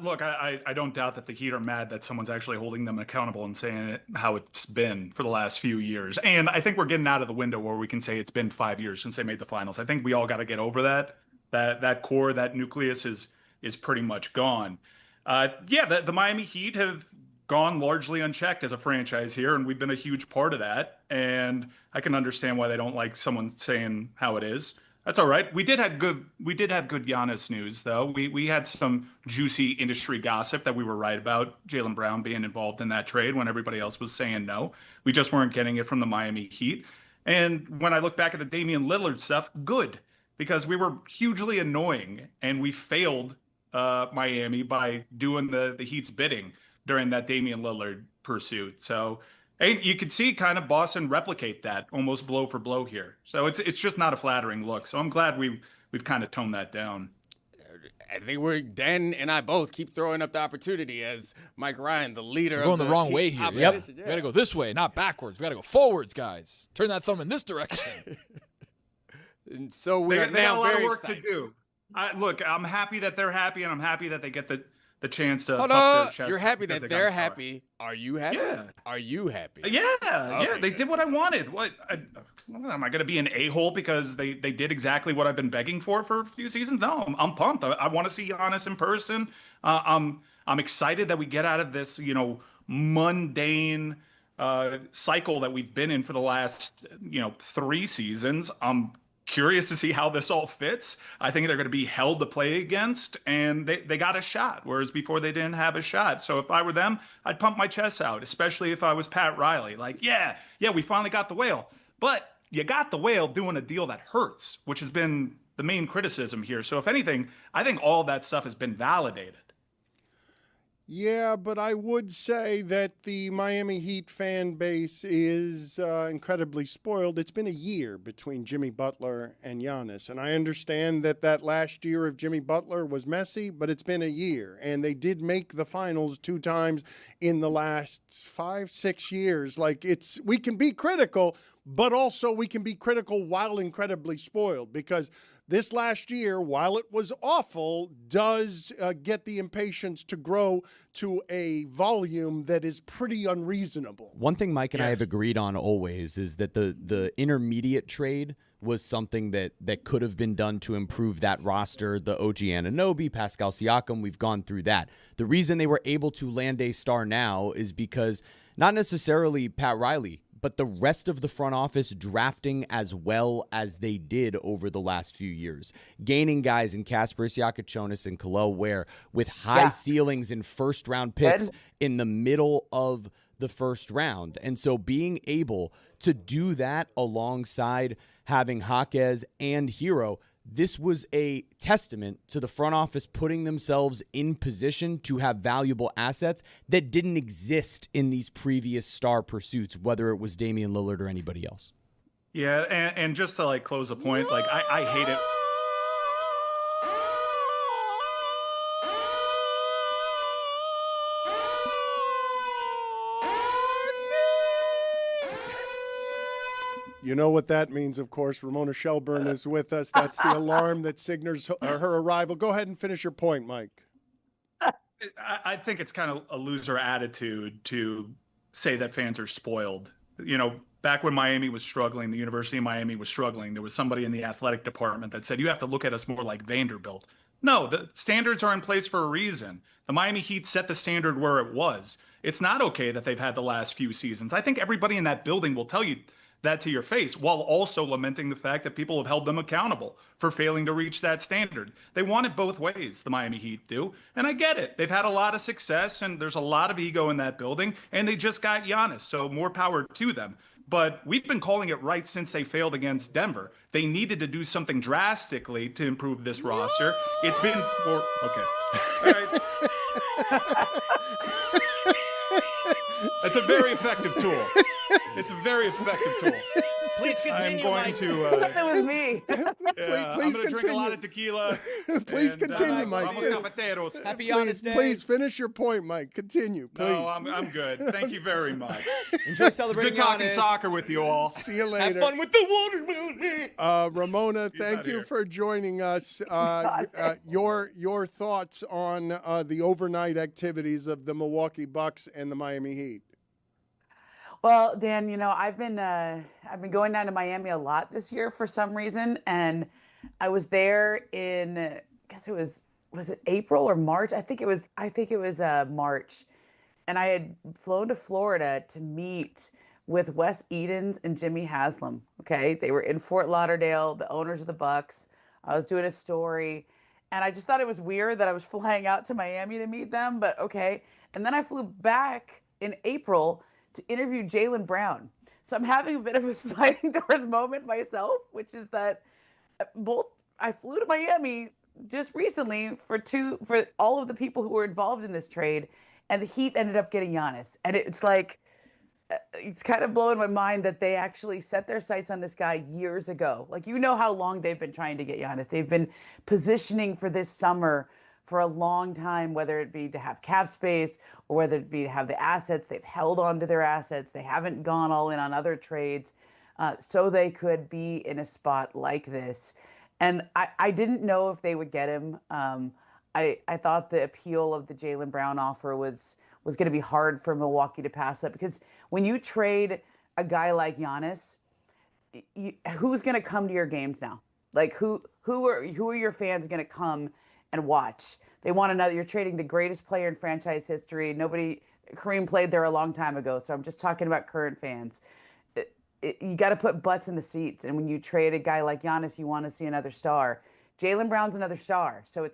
Look, I don't doubt that the Heat are mad that someone's actually holding them accountable and saying it, how it's been for the last few years. And I think we're getting out of the window where we can say it's been 5 years since they made the finals. I think we all got to get over that. That core, that nucleus is pretty much gone. The Miami Heat have gone largely unchecked as a franchise here, and we've been a huge part of that. And I can understand why they don't like someone saying how it is. That's all right. We did have good Giannis news, though. We had some juicy industry gossip that we were right about Jaylen Brown being involved in that trade when everybody else was saying no. We just weren't getting it from the Miami Heat. And when I look back at the Damian Lillard stuff, good, because we were hugely annoying and we failed Miami by doing the Heat's bidding during that Damian Lillard pursuit. So and you could see kind of Boston replicate that almost blow for blow here. So it's just not a flattering look. So I'm glad we've kind of toned that down. I think Dan and I both keep throwing up the opportunity as Mike Ryan, the leader. We're going of the wrong way here. Yep. Yeah. We got to go this way, not backwards. We got to go forwards, guys. Turn that thumb in this direction. And so we are they got now a lot very of work excited. to do. Look, I'm happy that they're happy, and I'm happy that they get the chance to Hold puff on. their chest. You're happy because that they got they're a star. happy. Are you happy? Yeah. Are you happy? Yeah, Okay, they did what I wanted. What am I going to be an a-hole because they did exactly what I've been begging for a few seasons? No, I'm pumped. I want to see Giannis in person. I'm excited that we get out of this mundane cycle that we've been in for the last 3 seasons. I'm curious to see how this all fits. I think they're going to be held to play against, and they got a shot, whereas before they didn't have a shot. So if I were them, I'd pump my chest out, especially if I was Pat Riley. Like, yeah, we finally got the whale. But you got the whale doing a deal that hurts, which has been the main criticism here. So if anything, I think all of that stuff has been validated. Yeah, but I would say that the Miami Heat fan base is incredibly spoiled. It's been a year between Jimmy Butler and Giannis, and I understand that last year of Jimmy Butler was messy, but it's been a year, and they did make the finals 2 times in the last 5-6 years. Like, we can be critical, but also we can be critical while incredibly spoiled, because this last year, while it was awful, does get the impatience to grow to a volume that is pretty unreasonable. One thing Mike and I have agreed on always is that the intermediate trade was something that could have been done to improve that roster. The OG Anunoby, Pascal Siakam, we've gone through that. The reason they were able to land a star now is because not necessarily Pat Riley, but the rest of the front office drafting as well as they did over the last few years. Gaining guys in Kasper Siakachonis and Khalil Ware with high ceilings in first-round picks in the middle of the first round. And so being able to do that alongside having Jaquez and Hero, this was a testament to the front office putting themselves in position to have valuable assets that didn't exist in these previous star pursuits, whether it was Damian Lillard or anybody else. Yeah, and just to close the point, I hate it. You know what that means, of course. Ramona Shelburne is with us. That's the alarm that signals her arrival. Go ahead and finish your point, Mike. I think it's kind of a loser attitude to say that fans are spoiled. Back when Miami was struggling, the University of Miami was struggling, there was somebody in the athletic department that said, you have to look at us more like Vanderbilt. No, the standards are in place for a reason. The Miami Heat set the standard where it was. It's not okay that they've had the last few seasons. I think everybody in that building will tell you that to your face, while also lamenting the fact that people have held them accountable for failing to reach that standard. They want it both ways, the Miami Heat do, and I get it. They've had a lot of success, and there's a lot of ego in that building, and they just got Giannis, so more power to them. But we've been calling it right since they failed against Denver. They needed to do something drastically to improve this roster. It's been okay. All right. It's a very effective tool. It's a very effective tool. Please continue, I'm going Mike. to. That was me. Yeah, please I'm going to drink a lot of tequila. Please continue, Mike. Vamos cafeteros. Happy Please, Honest Day. please finish your point, Mike. Continue, please. No, I'm good. Thank you very much. Enjoy celebrating. Good talking Giannis. soccer with you all. See you later. Have fun with the watermelon. Ramona, thank outta you here. for joining us. Your thoughts on the overnight activities of the Milwaukee Bucks and the Miami Heat. Well, Dan, I've been going down to Miami a lot this year for some reason, and I was there in, I guess was it April or March? I think it was March, and I had flown to Florida to meet with Wes Edens and Jimmy Haslam. Okay, they were in Fort Lauderdale, the owners of the Bucks. I was doing a story, and I just thought it was weird that I was flying out to Miami to meet them, but okay. And then I flew back in April to interview Jaylen Brown. So I'm having a bit of a sliding doors moment myself, which is that I flew to Miami just recently for all of the people who were involved in this trade, and the Heat ended up getting Giannis. And it's like, it's kind of blowing my mind that they actually set their sights on this guy years ago. Like, how long they've been trying to get Giannis. They've been positioning for this summer for a long time, whether it be to have cap space or whether it be to have the assets. They've held on to their assets. They haven't gone all in on other trades so they could be in a spot like this. And I didn't know if they would get him. I thought the appeal of the Jaylen Brown offer was going to be hard for Milwaukee to pass up, because when you trade a guy like Giannis, who's going to come to your games now? Like who are your fans going to come and watch? They want to know that you're trading the greatest player in franchise history. Kareem played there a long time ago, so I'm just talking about current fans. You got to put butts in the seats, and when you trade a guy like Giannis, you want to see another star. Jaylen Brown's another star, so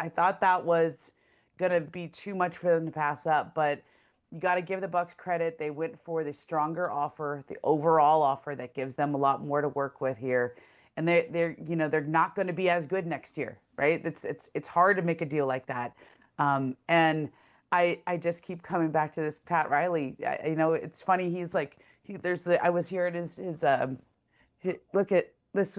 I thought that was going to be too much for them to pass up, but you got to give the Bucks credit. They went for the stronger offer, the overall offer that gives them a lot more to work with here. And they're not going to be as good next year, right? It's hard to make a deal like that. And I just keep coming back to this Pat Riley. It's funny. He's like, I was here at his look at this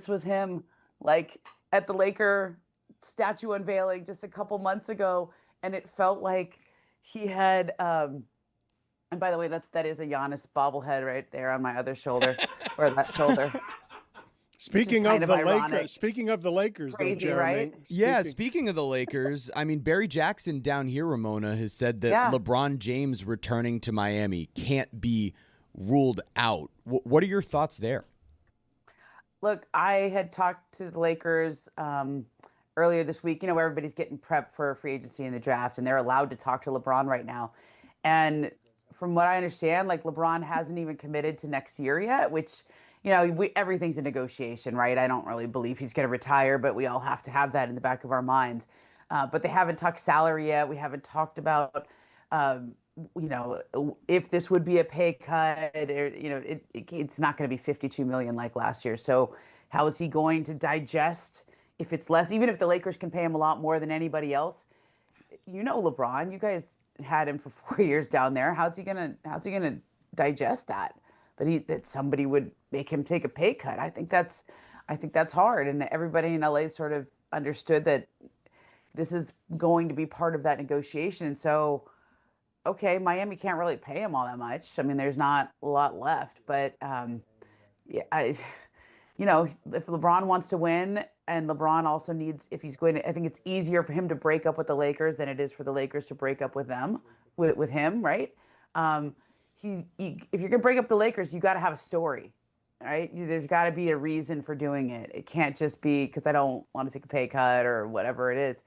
was him, like at the Laker statue unveiling just a couple months ago, and it felt like he had. And by the way, that is a Giannis bobblehead right there on my other shoulder, or that shoulder. Speaking of the Lakers, Crazy, though, Jeremy. right? Yeah, speaking of the Lakers, I mean, Barry Jackson down here, Ramona, has said that LeBron James returning to Miami can't be ruled out. What are your thoughts there? Look, I had talked to the Lakers earlier this week, where everybody's getting prepped for free agency in the draft, and they're allowed to talk to LeBron right now. And from what I understand, like, LeBron hasn't even committed to next year yet, which, everything's a negotiation, right? I don't really believe he's going to retire, but we all have to have that in the back of our minds. But they haven't talked salary yet. We haven't talked about, if this would be a pay cut, or, it's not going to be $52 million like last year. So how is he going to digest if it's less? Even if the Lakers can pay him a lot more than anybody else, LeBron, you guys had him for 4 years down there. How's he gonna digest that somebody would make him take a pay cut? I think that's hard, and everybody in LA sort of understood that this is going to be part of that negotiation. So, okay, Miami can't really pay him all that much. I mean, there's not a lot left, but if LeBron wants to win, and LeBron also needs, if he's going to, I think it's easier for him to break up with the Lakers than it is for the Lakers to break up with them, with him, right? If you're gonna break up the Lakers, you got to have a story, right? There's got to be a reason for doing it. It can't just be because I don't want to take a pay cut or whatever it is.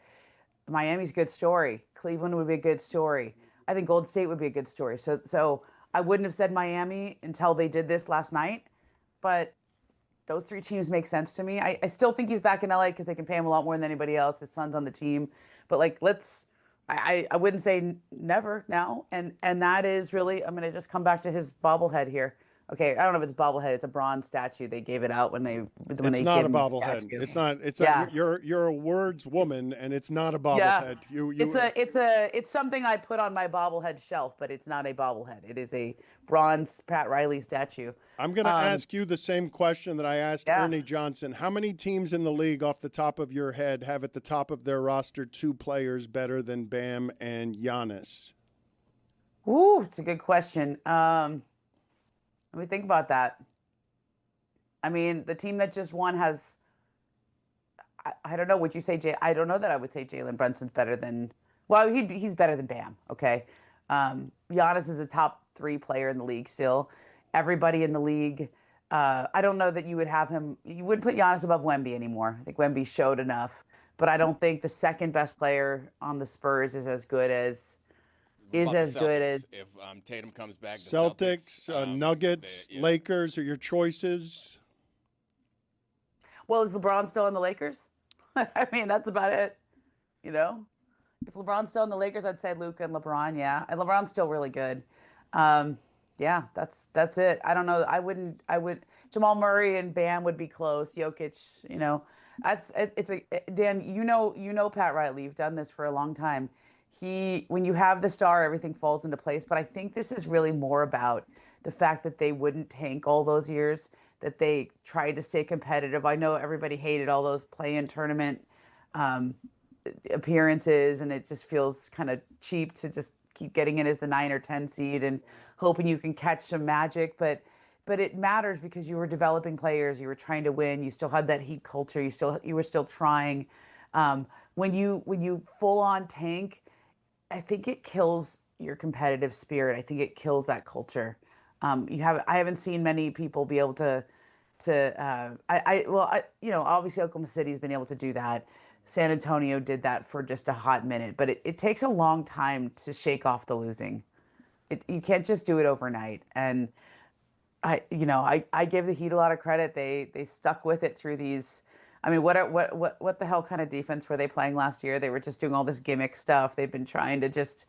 Miami's a good story. Cleveland would be a good story. I think Golden State would be a good story. So I wouldn't have said Miami until they did this last night, but those three teams make sense to me. I still think he's back in LA because they can pay him a lot more than anybody else. His son's on the team, but I wouldn't say never now. And that is really, I'm going to just come back to his bobblehead here. Okay, I don't know if it's a bobblehead. It's a bronze statue. They gave it out when they It's not gave a him the bobblehead. statue. It's not. It's Yeah. you're a words woman, and it's not a Yeah. bobblehead. It's something I put on my bobblehead shelf, but it's not a bobblehead. It is a bronze Pat Riley statue. I'm going to ask you the same question that I asked Ernie Johnson. How many teams in the league, off the top of your head, have at the top of their roster 2 players better than Bam and Giannis? Ooh, it's a good question. Let me think about that. I mean, the team that just won has. I don't know. Would you say I don't know that I would say Jaylen Brunson's better than. Well, he's better than Bam. Okay, Giannis is a top 3 player in the league still. Everybody in the league. I don't know that you would have him. You wouldn't put Giannis above Wemby anymore. I think Wemby showed enough, but I don't think the second best player on the Spurs is as good as. What about the Celtics? If Tatum comes back. The Celtics, Nuggets, Lakers are your choices. Well, is LeBron still in the Lakers? I mean, that's about it. You know, if LeBron's still in the Lakers, I'd say Luka and LeBron. Yeah, and LeBron's still really good. Yeah, that's it. I don't know. I would. Jamal Murray and Bam would be close. Jokic, you know, Dan. You know Pat Riley. You've done this for a long time. When you have the star, everything falls into place. But I think this is really more about the fact that they wouldn't tank all those years, that they tried to stay competitive. I know everybody hated all those play-in tournament appearances, and it just feels kind of cheap to just keep getting in as the 9 or 10 seed and hoping you can catch some magic. But it matters because you were developing players, you were trying to win, you still had that Heat culture, you were still trying. When you full on tank, I think it kills your competitive spirit. I think it kills that culture. I haven't seen many people be able to obviously Oklahoma City's been able to do that. San Antonio did that for just a hot minute, but it takes a long time to shake off the losing. You can't just do it overnight. And I give the Heat a lot of credit. They stuck with it through these. I mean, what the hell kind of defense were they playing last year? They were just doing all this gimmick stuff. They've been trying to just,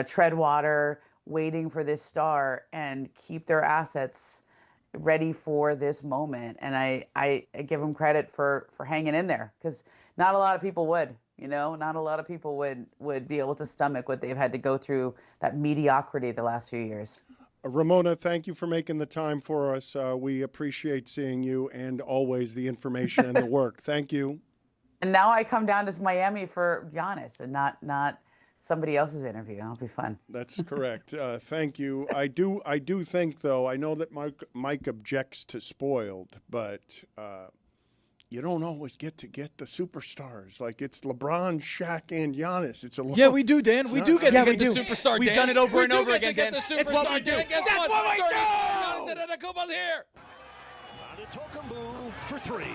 tread water, waiting for this star and keep their assets ready for this moment. And I give them credit for hanging in there, because not a lot of people would, not a lot of people would be able to stomach what they've had to go through, that mediocrity the last few years. Ramona, thank you for making the time for us. We appreciate seeing you and always the information and the work. Thank you. And now I come down to Miami for Giannis and not somebody else's interview. That'll be fun. That's correct. Thank you. I do think, though, I know that Mike objects to spoiled, but you don't always get the superstars. Like, it's LeBron, Shaq, and Giannis. It's Yeah, we do, Dan. We do get to get the superstar, We've Dan. done it over We and do over get to again, get Dan. the It's what we superstar, do. Dan. Guess That's what we do! Giannis Antetokounmpo's here. Antetokounmpo for 3.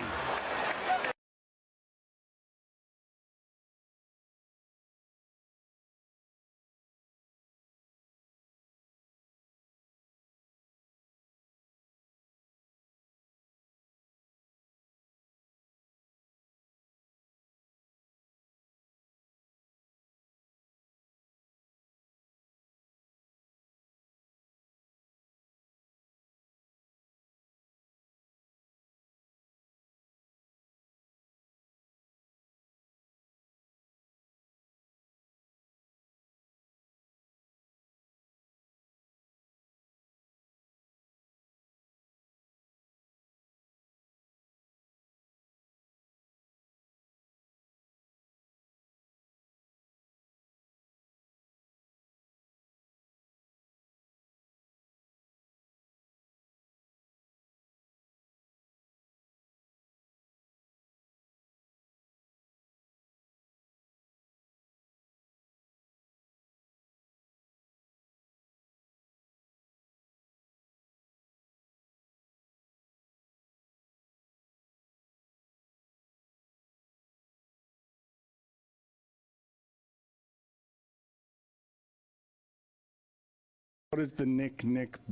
What is the Nick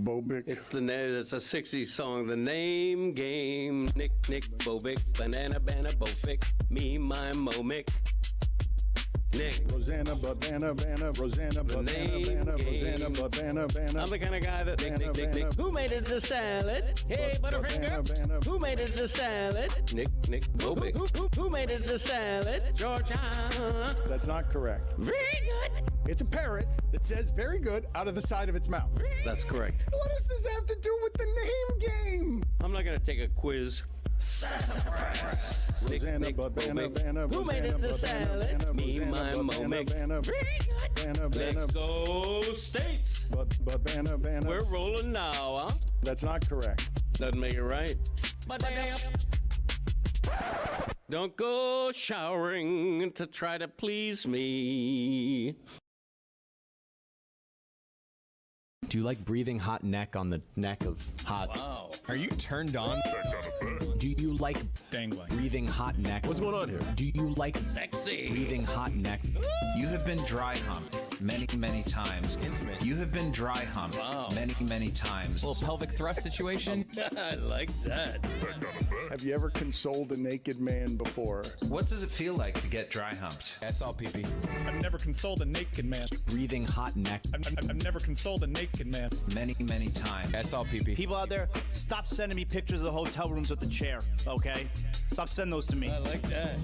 Bobic? It's a 60s song. The name game. Nick Bobic. Banana Bofic. Me, my Momic. Nick. Rosanna, Banana, Banana, Rosanna, Banana, Banana, Rosanna, Banana, Banana. I'm the kind of guy that Nick. Who made it the salad? Hey, Butterfinger. Who made it the salad? Nick. Go big. Who made it the salad? Georgia. That's not correct. Very good. It's a parrot that says very good out of the side of its mouth. That's correct. What does this have to do with the name game? I'm not gonna take a quiz. Rosanna, Banana, Who made it the salad? Me, my Momic. Very good. Let's go States. Banana. We're rolling now, huh? That's not correct. Doesn't make it right. But don't go showering to try to please me. Do you like breathing hot neck on the neck of hot? Wow. Are you turned on? Do you like Dangling. breathing hot neck? What's going on here? Do you like Sexy. breathing hot neck? You have been dry humped many, many times. Intimate. You have been dry humped many, many times. A little pelvic thrust situation. I like that. Have you ever consoled a naked man before? What does it feel like to get dry humped? I saw pee-pee. I've never consoled a naked man. Breathing hot neck. I've never consoled a naked man. Many, many times. I saw pee-pee. People out there, stop sending me pictures of the hotel rooms with the chair, okay? Stop sending those to me. I like that.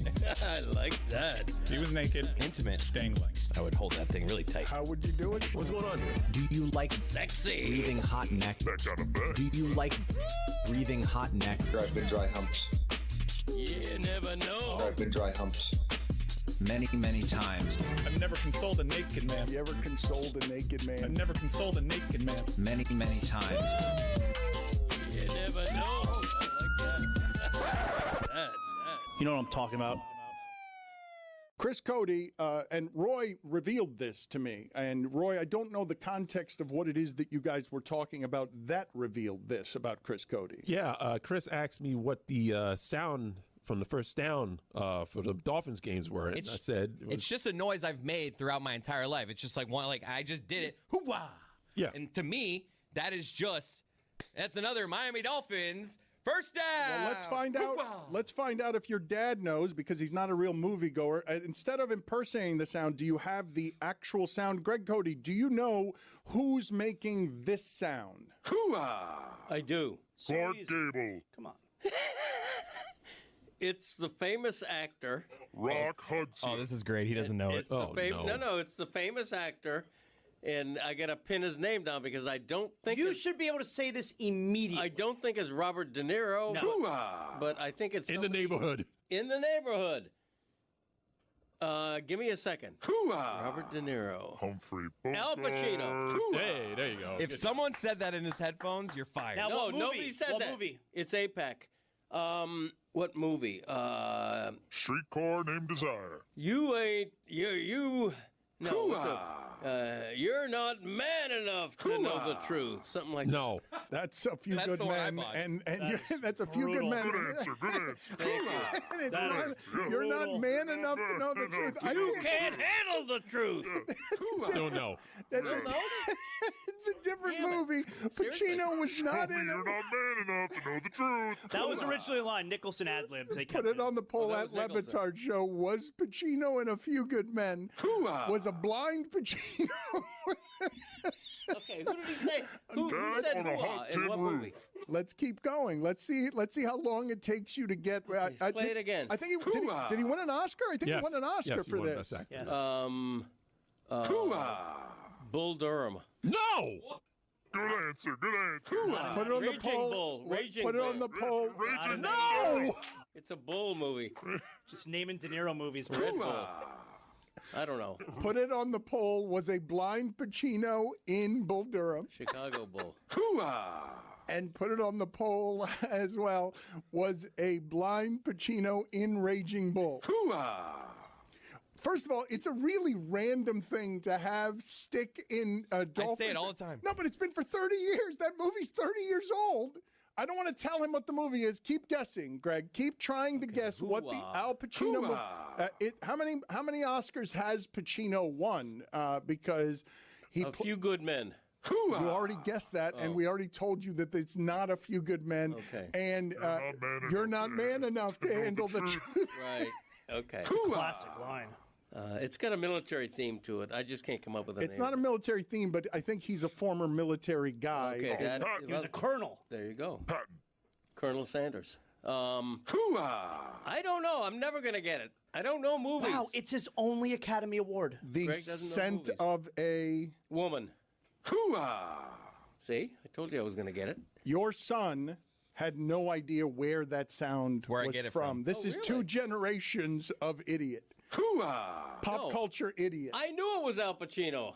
I like that. He was naked. Intimate. Dangling. I would hold that thing really tight. How would you do it? What's going on here? Do you like Sexy. breathing hot neck? Do you like breathing hot neck? I've been dry humps. You never know. I've been dry humps. Many, many times. I've never consoled a naked man. Have you ever consoled a naked man? I've never consoled a naked man. Many, many times. You never know. I like that. You know what I'm talking about? Chris Cody and Roy revealed this to me. And Roy, I don't know the context of what it is that you guys were talking about that revealed this about Chris Cody. Yeah, Chris asked me what the sound from the first down for the Dolphins games were. And I said it's just a noise I've made throughout my entire life. It's just like one, like I just did it. Hoo-wah! Yeah. And to me, that is that's another Miami Dolphins first down. Well, let's find out. Hoo-wah! Let's find out if your dad knows, because he's not a real moviegoer. Instead of impersonating the sound, do you have the actual sound? Greg Cody, do you know who's making this sound? Hoo-ah! I do. Clark Gable. Come on. It's the famous actor. Rock Hudson. Oh, this is great. He doesn't know it. It's no, it's the famous actor. And I got to pin his name down because I don't think You should be able to say this immediately. I don't think it's Robert De Niro. No. But I think it's in the neighborhood. In the neighborhood. Give me a second. Robert De Niro. Humphrey Bogart. Al Pacino. Hey, there you go. If someone said that in his headphones, you're fired. Now, No, what movie? nobody said What that. movie? It's APAC. What movie? Streetcar Named Desire. You ain't you. No, you're not man enough to know the truth. Something like No. That's a few That's good the one I men, bought. and that's a few brutal. good men. Good answer. Good answer. And it's That not, is you're not brutal. man enough to know the truth. I You can't handle the truth. Don't know. That's Don't know? it's a different Damn it. movie. Seriously? Pacino was not Toby, in you're it. not man enough to know the truth. That was originally a line. Nicholson ad-libbed. They Put kept it on the poll that at was Le Nicholson. Batard Show. Was Pacino in A Few Good Men? Was a blind Pacino? Okay, who did he say? Who Dad said on a hoo-ah hot in tin what roof. movie? Let's keep going. Let's see how long it takes you to get. I play it again. I think did he win an Oscar? I think Yes. he won an Oscar Yes, he for won this. Best Actor. Yes. Bull Durham. No. Good answer. Good answer. Put it on the Raging poll. Bull. Raging Put it Bull. on the poll. Raging No. It's a bull movie. Just naming De Niro movies. Red Bull. I don't know. Put it on the poll. Was a blind Pacino in Bull Durham? Chicago Bull. And put it on the poll as well. Was a blind Pacino in Raging Bull? First of all, it's a really random thing to have stick in a dolphin. I say it all the time. No, but it's been for 30 years. That movie's 30 years old. I don't want to tell him what the movie is. Keep guessing, Greg. Keep trying to guess what the Al Pacino movie. How many Oscars has Pacino won? Because he A Few Good Men. You already guessed that, and we already told you that it's not A Few Good Men. Okay. And you're not man enough to handle the truth. Right. Okay. Classic line. It's got a military theme to it. I just can't come up with a name. It's not a military theme, but I think he's a former military guy. Okay, And- He was a colonel. There you go. Colonel Sanders. I don't know. I'm never going to get it. I don't know movies. Wow, it's his only Academy Award. The Greg doesn't know scent movies. of a Woman. See? I told you I was going to get it. Your son had no idea where that sound Where I was get it from. from. This Oh, is really? 2 generations of idiot. Pop No. culture idiot. I knew it was Al Pacino.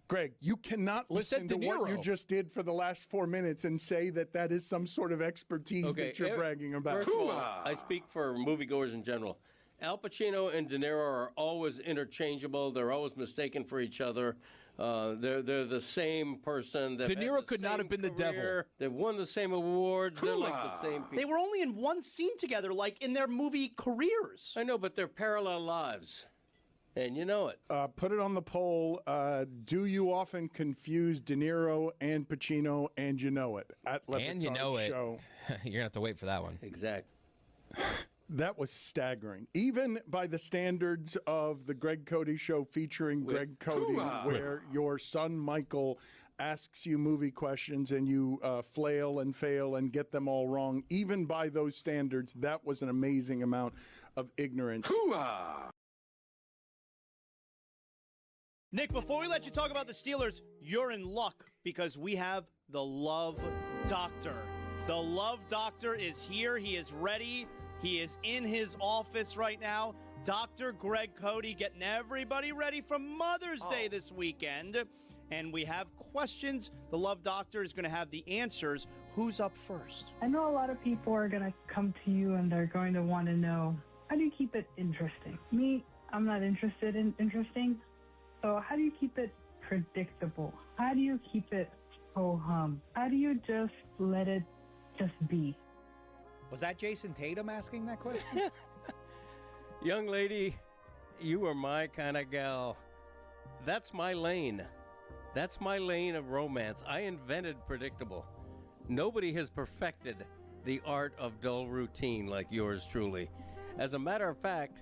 Greg, you cannot listen to said De what you Niro. just did for the last 4 minutes and say that that is some sort of expertise that you're bragging about. First of all, I speak for moviegoers in general. Al Pacino and De Niro are always interchangeable. They're always mistaken for each other. They're the same person. De Niro could not have been the devil. They've won the same awards. They're like the same people. They were only in one scene together, like in their movie careers. I know, but they're parallel lives. And you know it. Put it on the poll. Do you often confuse De Niro and Pacino, and you know it? At Le And you Batard know it. Show. You're going to have to wait for that one. Exactly. That was staggering. Even by the standards of the Greg Cody Show featuring Greg Cody, where your son Michael asks you movie questions and you flail and fail and get them all wrong. Even by those standards, that was an amazing amount of ignorance. Nick, before we let you talk about the Steelers, you're in luck because we have the Love Doctor. The Love Doctor is here. He is ready. He is in his office right now. Dr. Greg Cody getting everybody ready for Mother's Day this weekend. And we have questions. The Love Doctor is going to have the answers. Who's up first? I know a lot of people are going to come to you and they're going to want to know, how do you keep it interesting? Me, I'm not interested in interesting. So how do you keep it predictable? How do you keep it ho-hum? How do you just let it just be? Was that Jason Tatum asking that question? Young lady, you are my kind of gal. That's my lane. That's my lane of romance. I invented predictable. Nobody has perfected the art of dull routine like yours truly. As a matter of fact,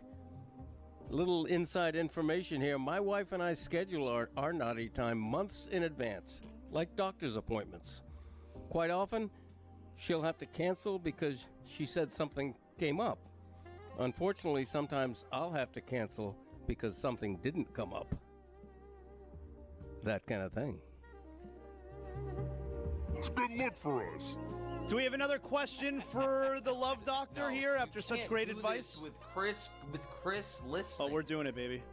little inside information here, my wife and I schedule our naughty time months in advance, like doctor's appointments. Quite often, she'll have to cancel because she said something came up. Unfortunately, sometimes I'll have to cancel because something didn't come up. That kind of thing. It's good luck for us. Do we have another question for the Love Doctor here after such Can't great do advice? this with Chris listening. Oh, we're doing it, baby.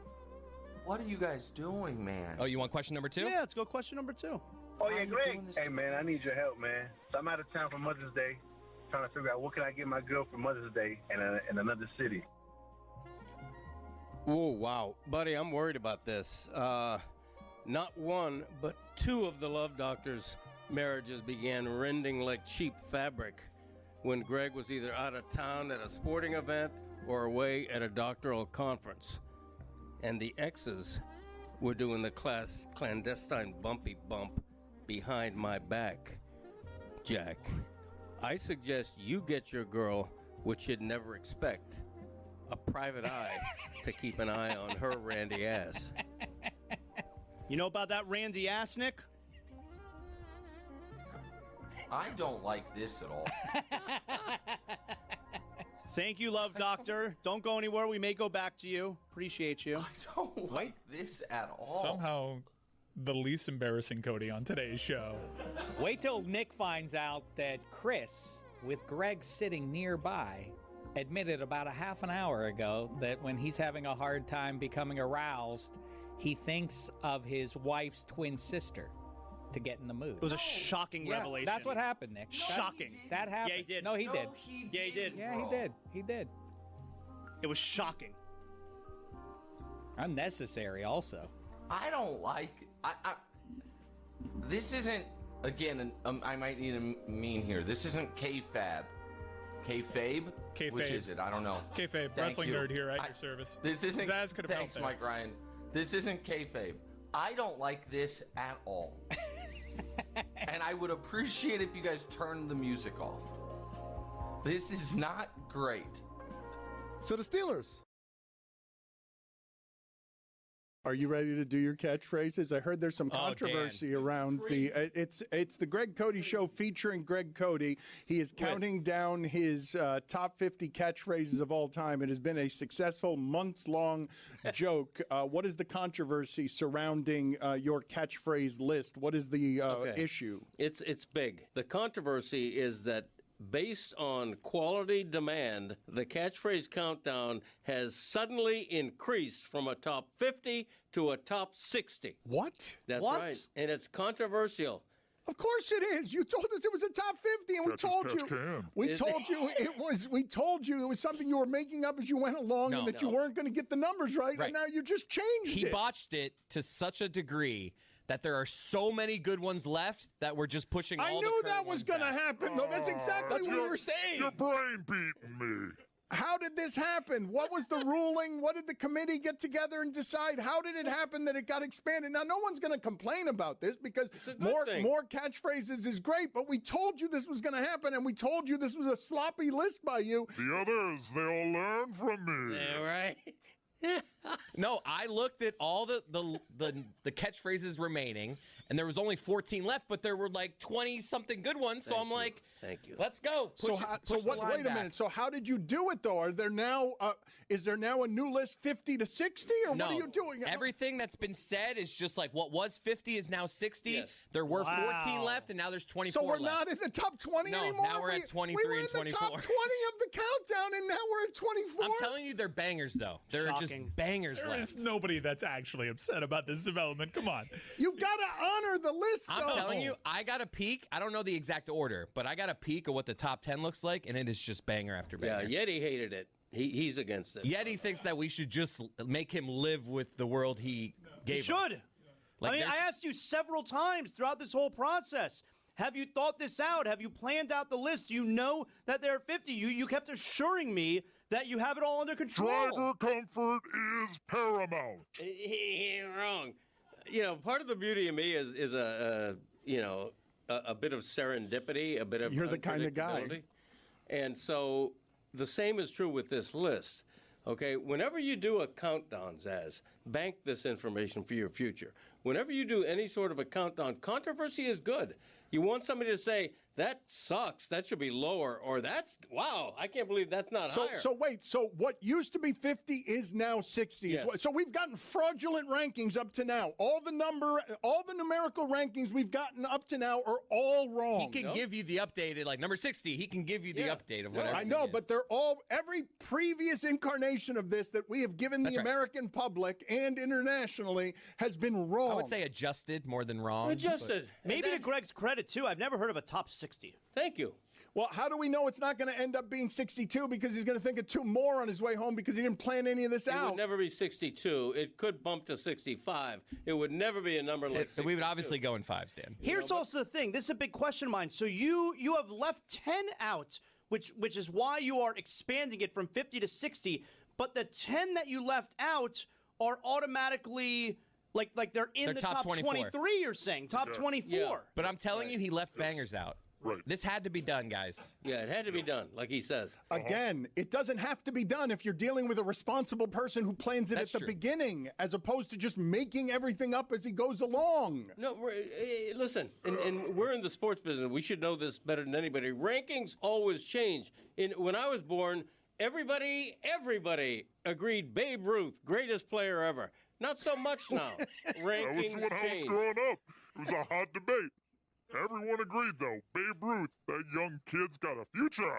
What are you guys doing, man? Oh, you want question number 2? Yeah, let's go question number 2. Oh, yeah, Greg. Hey, man, I need your help, man. So I'm out of town for Mother's Day, trying to figure out what can I get my girl for Mother's Day in another city. Oh, wow. Buddy, I'm worried about this. Not one, but 2 of the Love Doctor's marriages began rending like cheap fabric when Greg was either out of town at a sporting event or away at a doctoral conference. And the exes were doing the clandestine bumpy bump behind my back. Jack, I suggest you get your girl what you'd never expect, a private eye to keep an eye on her randy ass. You know about that Randy ass, Nick? I don't like this at all. Thank you, Love Doctor. Don't go anywhere. We may go back to you. Appreciate you. I don't like this at all. Somehow, the least embarrassing Cody on today's show. Wait till Nick finds out that Chris, with Greg sitting nearby, admitted about a half an hour ago that when he's having a hard time becoming aroused, he thinks of his wife's twin sister to get in the mood. It was a shocking revelation. That's what happened, Nick. Shocking. That happened. Yeah, he did. No, he did. Yeah, he did. Yeah, he did. He did. It was shocking. Unnecessary, also. I don't like. This isn't. Again, I might need a mean here. This isn't kayfabe. Kayfabe? Kayfabe. Which is it? I don't know. Kayfabe, Thank wrestling you. nerd here at your service. This isn't. Zaz could have helped Thanks, there. Mike Ryan. This isn't kayfabe. I don't like this at all. And I would appreciate if you guys turned the music off. This is not great. So the Steelers Are you ready to do your catchphrases? I heard there's some controversy around the. It's the Greg Cody Show featuring Greg Cody. He is counting down his top 50 catchphrases of all time. It has been a successful months-long joke. What is the controversy surrounding your catchphrase list? What is the issue? It's big. The controversy is that based on quality demand, the catchphrase countdown has suddenly increased from a top 50 to a top 60. What? That's What? right. And it's controversial. Of course it is. You told us it was a top 50, and we told you it was something you were making up as you went along, and that you weren't going to get the numbers right. And now you just changed it. He botched it to such a degree that there are so many good ones left that we're just pushing all I the knew current that was ones going to back. happen, though. That's exactly what we were saying. Your brain beating me. How did this happen? What was the ruling? What did the committee get together and decide? How did it happen that it got expanded? Now, no one's going to complain about this because more catchphrases is great, but we told you this was going to happen, and we told you this was a sloppy list by you. The others, they all learn from me. Yeah, right. No, I looked at all the catchphrases remaining, and there was only 14 left, but there were like 20-something good ones. So I'm like, thank you. Let's go. Wait a minute. So how did you do it, though? Are there now is there now a new list 50 to 60, or No, what are you doing? everything that's been said is just like what was 50 is now 60. Yes. There were 14 left, and now there's 24 So we're left. not in the top 20 No, anymore? now we're at 23 we were and in the top 24. 20 of the countdown, and now we're at 24? I'm telling you, they're bangers, though. There are just bangers There left. is nobody that's actually upset about this development. Come on. You've got to honor the list, though. I'm telling you, I got a peek. I don't know the exact order, but I got a peek of what the top 10 looks like, and it is just banger after banger. Yeah, Yeti hated it. He's against it. Yeti thinks that we should just make him live with the world he gave us. Should. Like, I mean, there's- I asked you several times throughout this whole process. Have you thought this out? Have you planned out the list? You know that there are 50. You kept assuring me that you have it all under control. Driver comfort is paramount. He ain't wrong. You know, part of the beauty of me is a bit of serendipity, a bit of You're the kind of guy. unpredictability. And so the same is true with this list. Okay, whenever you do a countdown, Zaz, bank this information for your future. Whenever you do any sort of a countdown, controversy is good. You want somebody to say, that sucks, that should be lower, or that's, wow, I can't believe that's not higher. So wait, so what used to be 50 is now 60. Yes. So we've gotten fraudulent rankings up to now. All the numerical rankings we've gotten up to now are all wrong. He can give you the updated, like number 60, he can give you the update of whatever. I know, but they're all, every previous incarnation of this that we have given the American public and internationally has been wrong. I would say adjusted more than wrong. Adjusted. Maybe to Greg's credit, too, I've never heard of a top 60. Thank you. Well, how do we know it's not going to end up being 62 because he's going to think of two more on his way home because he didn't plan any of this It out? would never be 62. It could bump to 65. It would never be a number like 62. We would obviously go in fives, Dan. Here's also the thing. This is a big question of mine. So you have left 10 out, which is why you are expanding it from 50 to 60. But the 10 that you left out are automatically like they're in the top 23. You're saying top 24. Yeah. But I'm telling you, he left bangers out. Right. This had to be done, guys. Yeah, it had to be done, like he says. Again, it doesn't have to be done if you're dealing with a responsible person who plans it That's at the true. beginning, as opposed to just making everything up as he goes along. No, listen, and we're in the sports business. We should know this better than anybody. Rankings always change. When I was born, everybody agreed Babe Ruth, greatest player ever. Not so much now. Rankings That was when I was change. growing up. It was a hot debate. Everyone agreed, though. Babe Ruth, that young kid's got a future.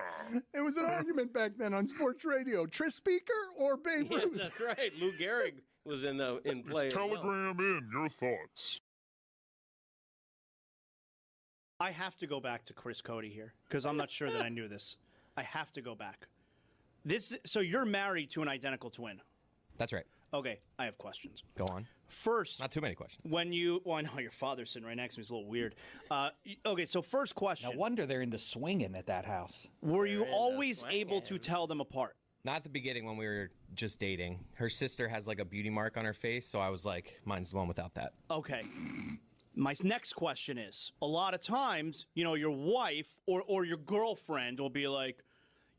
It was an argument back then on sports radio. Tris Speaker or Babe Yeah, Ruth? that's right. Lou Gehrig was in play. Just telegram in your thoughts. I have to go back to Chris Cody here because I'm not sure that I knew this. I have to go back. So you're married to an identical twin. That's right. Okay, I have questions. Go on. First, Not too many questions. well, I know your father's sitting right next to me. It's a little weird. Okay, so first question. No wonder they're into swinging at that house. Were you always able to tell them apart? Not at the beginning when we were just dating. Her sister has like a beauty mark on her face, so I was like, mine's the one without that. Okay. My next question is, a lot of times, your wife or your girlfriend will be like,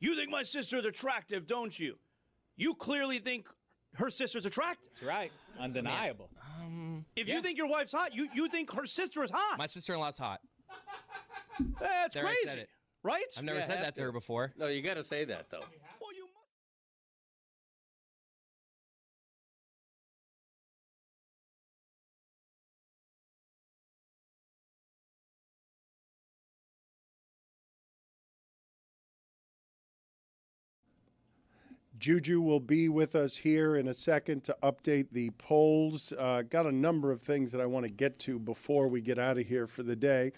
you think my sister's attractive, don't you? You clearly think her sister's attractive. That's right. Undeniable. If you think your wife's hot, you think her sister is hot. My sister-in-law's hot. That's There, I said crazy, it. right? I've never said that to her before. No, you got to say that, though. Well, you Juju will be with us here in a second to update the polls. Got a number of things that I want to get to before we get out of here for the day.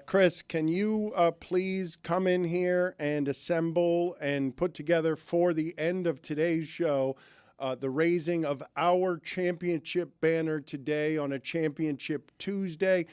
Chris, can you please come in here and assemble and put together for the end of today's show the raising of our championship banner today on a championship Tuesday?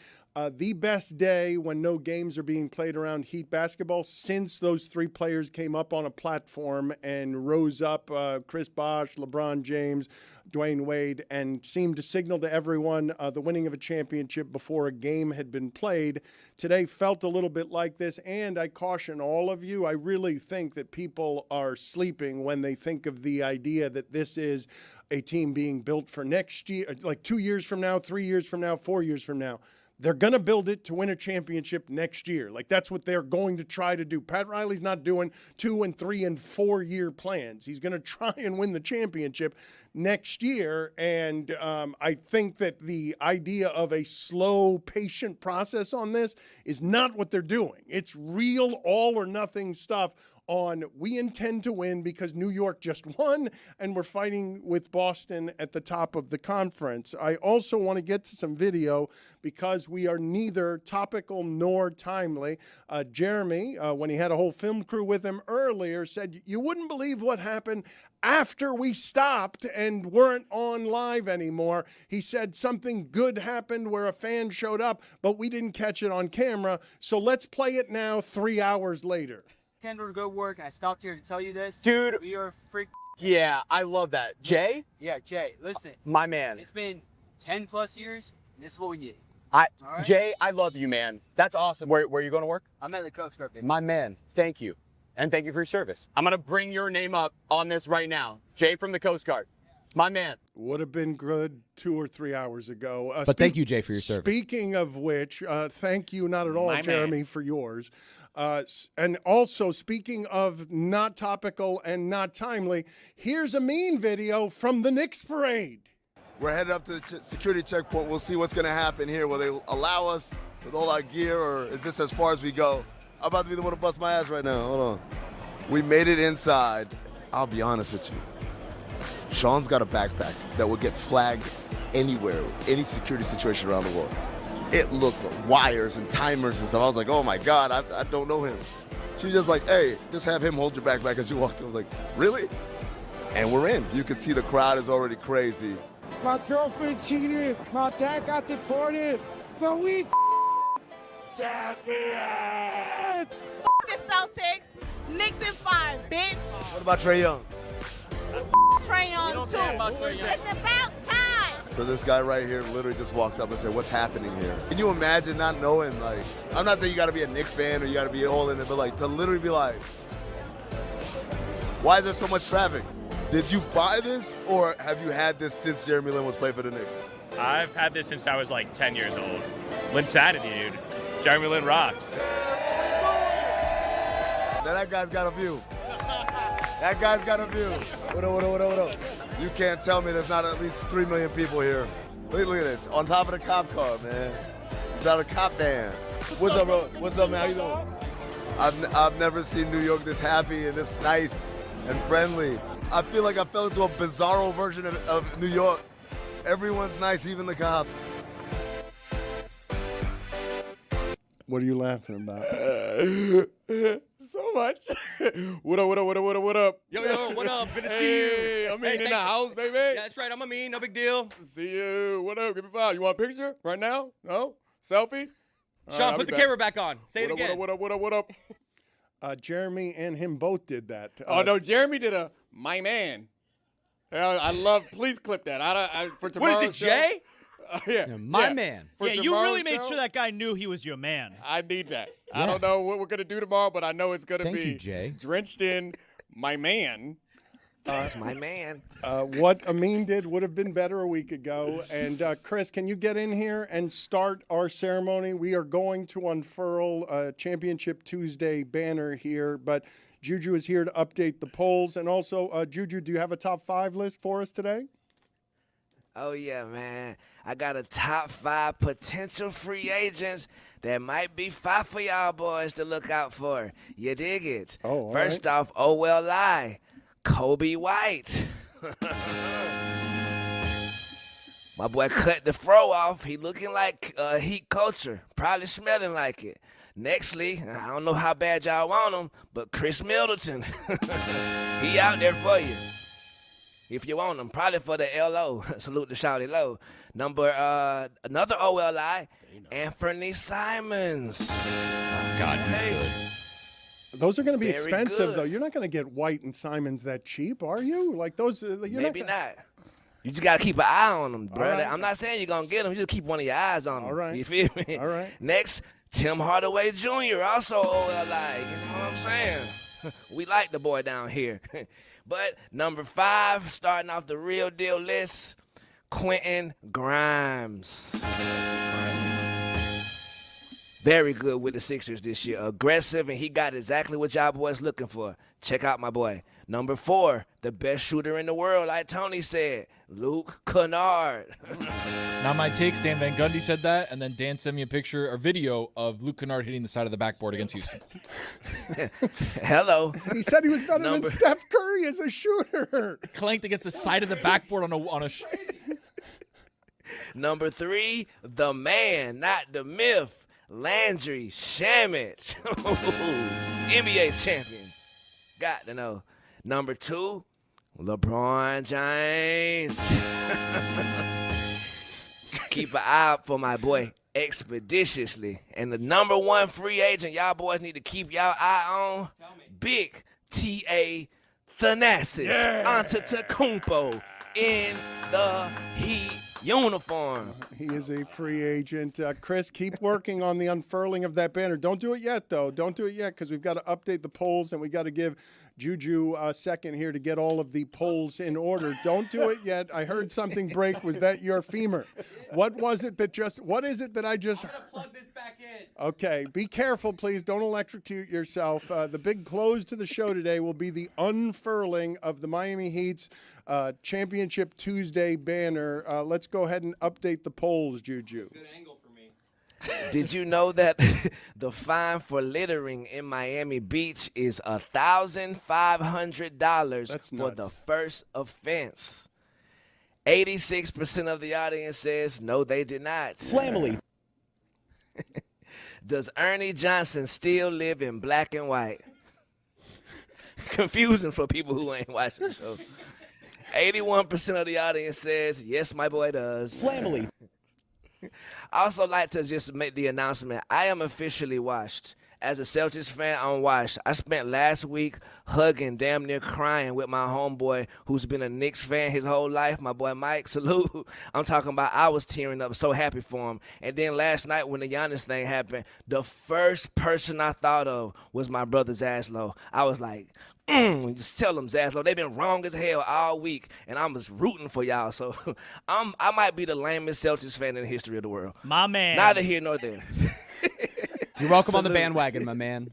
The best day when no games are being played around Heat basketball since those three players came up on a platform and rose up, Chris Bosh, LeBron James, Dwayne Wade, and seemed to signal to everyone the winning of a championship before a game had been played. Today felt a little bit like this, and I caution all of you, I really think that people are sleeping when they think of the idea that this is a team being built for next year, like 2 years from now, 3 years from now, 4 years from now. They're going to build it to win a championship next year. Like, that's what they're going to try to do. Pat Riley's not doing 2 and 3 and 4 year plans. He's going to try and win the championship next year. And I think that the idea of a slow, patient process on this is not what they're doing. It's real all or nothing stuff on we intend to win because New York just won and we're fighting with Boston at the top of the conference. I also want to get to some video because we are neither topical nor timely. Jeremy, when he had a whole film crew with him earlier, said you wouldn't believe what happened after we stopped and weren't on live anymore. He said something good happened where a fan showed up, but we didn't catch it on camera. So let's play it now 3 hours later. Kendall, good work. I stopped here to tell you this. Dude. We are freak. Yeah, I love that. Jay? Yeah, Jay, listen. My man. It's been 10 plus years, and this is what we get. All right? Jay, I love you, man. That's awesome. Where are you going to work? I'm at the Coast Guard, baby. My man, thank you. And thank you for your service. I'm going to bring your name up on this right now. Jay from the Coast Guard. My man. Would have been good 2 or 3 hours ago. But thank you, Jay, for your service. Speaking of which, thank you not at all, My Jeremy, man. for yours. And also, speaking of not topical and not timely, here's a mean video from the Knicks parade. We're headed up to the security checkpoint. We'll see what's going to happen here. Will they allow us with all our gear, or is this as far as we go? I'm about to be the one to bust my ass right now. Hold on. We made it inside. I'll be honest with you. Sean's got a backpack that will get flagged anywhere, any security situation around the world. It looked like wires and timers and stuff. I was like, oh my God, I don't know him. She was just like, hey, just have him hold your backpack as you walk through. I was like, really? And we're in. You can see the crowd is already crazy. My girlfriend cheated. My dad got deported. But we champions! The Celtics. Knicks in 5, bitch. What about Trae Young? Trae Young, too. It's about time. So this guy right here literally just walked up and said, what's happening here? Can you imagine not knowing, like, I'm not saying you got to be a Knicks fan or you got to be all in it, but like to literally be like, why is there so much traffic? Did you buy this or have you had this since Jeremy Lin was playing for the Knicks? I've had this since I was like 10 years old. Linsanity, dude. Jeremy Lin rocks. Now that guy's got a view. That guy's got a view. What up? You can't tell me there's not at least 3 million people here. Look at this. On top of the cop car, man. Without a cop van. What's up, bro? What's up, man? How you doing? I've never seen New York this happy and this nice and friendly. I feel like I fell into a bizarro version of New York. Everyone's nice, even the cops. What are you laughing about? So much. What up? Yo, what up? Good to see you. Hey, I'm in the thanks. house, baby. Yeah, that's right. I'm Amin. No big deal. See you. What up? Give me 5. You want a picture right now? No? Selfie? Sean, put the camera back on. Say it again. What up? Jeremy and him both did that. Oh, no, Jeremy did a my man. I love, please clip that. For tomorrow's What is it, show, Jay? My man. For Yeah, you really tomorrow's made show, sure that guy knew he was your man. I need that. Yeah. I don't know what we're going to do tomorrow, but I know it's going to Thank be you, Jay. drenched in my man. That's my man. What Amin did would have been better a week ago. And Chris, can you get in here and start our ceremony? We are going to unfurl a Championship Tuesday banner here, but Juju is here to update the polls. And also, Juju, do you have a top 5 list for us today? Oh, yeah, man. I got a top 5 potential free agents that might be 5 for y'all boys to look out for. You dig it? Oh, First off, oh, well, lie. Kobe White. My boy cut the fro off. He looking like heat culture. Probably smelling like it. Nextly, I don't know how bad y'all want him, but Chris Middleton. He out there for you. If you want him, probably for the LO. Salute to Shawty Low. Another OLI, Anthony Simons. Oh, God, he's good. Those are going to be Very expensive, good. though. You're not going to get White and Simons that cheap, are you? Like those, you're Maybe not. not. You just got to keep an eye on them, brother. right. I'm not saying you're going to get them. You just keep one of your eyes on them. All right. You feel me? All right. Next, Tim Hardaway Jr., also OLI. You know what I'm saying? We like the boy down here. But number 5, starting off the real deal list, Quentin Grimes. Very good with the Sixers this year. Aggressive, and he got exactly what y'all boys looking for. Check out my boy. Number 4, the best shooter in the world, like Tony said, Luke Kennard. Now my take, Stan Van Gundy said that, and then Dan sent me a video of Luke Kennard hitting the side of the backboard against Houston. Hello. He said he was better than Steph Curry as a shooter. Clanked against the side of the backboard on a Number 3, the man, not the myth, Landry Shamet. NBA champion. Got to know. Number 2, LeBron James. Keep an eye out for my boy expeditiously. And the number 1 free agent y'all boys need to keep y'all eye on, Big T.A. Thanasis Antetokounmpo in the Heat uniform. He is a free agent. Chris, keep working on the unfurling of that banner. Don't do it yet, though. Don't do it yet, because we've got to update the polls, and we got to give Juju a second here to get all of the polls in order. Don't do it yet. I heard something break. Was that your femur? What was it that just? What is it that I just? I'm gonna plug this back in. Okay, be careful, please. Don't electrocute yourself. The big close to the show today will be the unfurling of the Miami Heat's Championship Tuesday banner. Let's go ahead and update the polls, Juju. Good angle for me. Did you know that the fine for littering in Miami Beach is $1,500 for the first offense? 86% of the audience says no, they did not. Family. Does Ernie Johnson still live in black and white? Confusing for people who ain't watching the show. 81% of the audience says yes, my boy does. Family. I also like to just make the announcement. I am officially washed. As a Celtics fan, I'm washed. I spent last week hugging, damn near crying with my homeboy who's been a Knicks fan his whole life, my boy Mike. Salute. I'm talking about I was tearing up, so happy for him. And then last night when the Giannis thing happened, the first person I thought of was my brother Zaslow. I was like, just tell them, Zaslow, they've been wrong as hell all week, and I'm just rooting for y'all. So I might be the lamest Celtics fan in the history of the world. My man. Neither here nor there. You're welcome on the bandwagon, my man.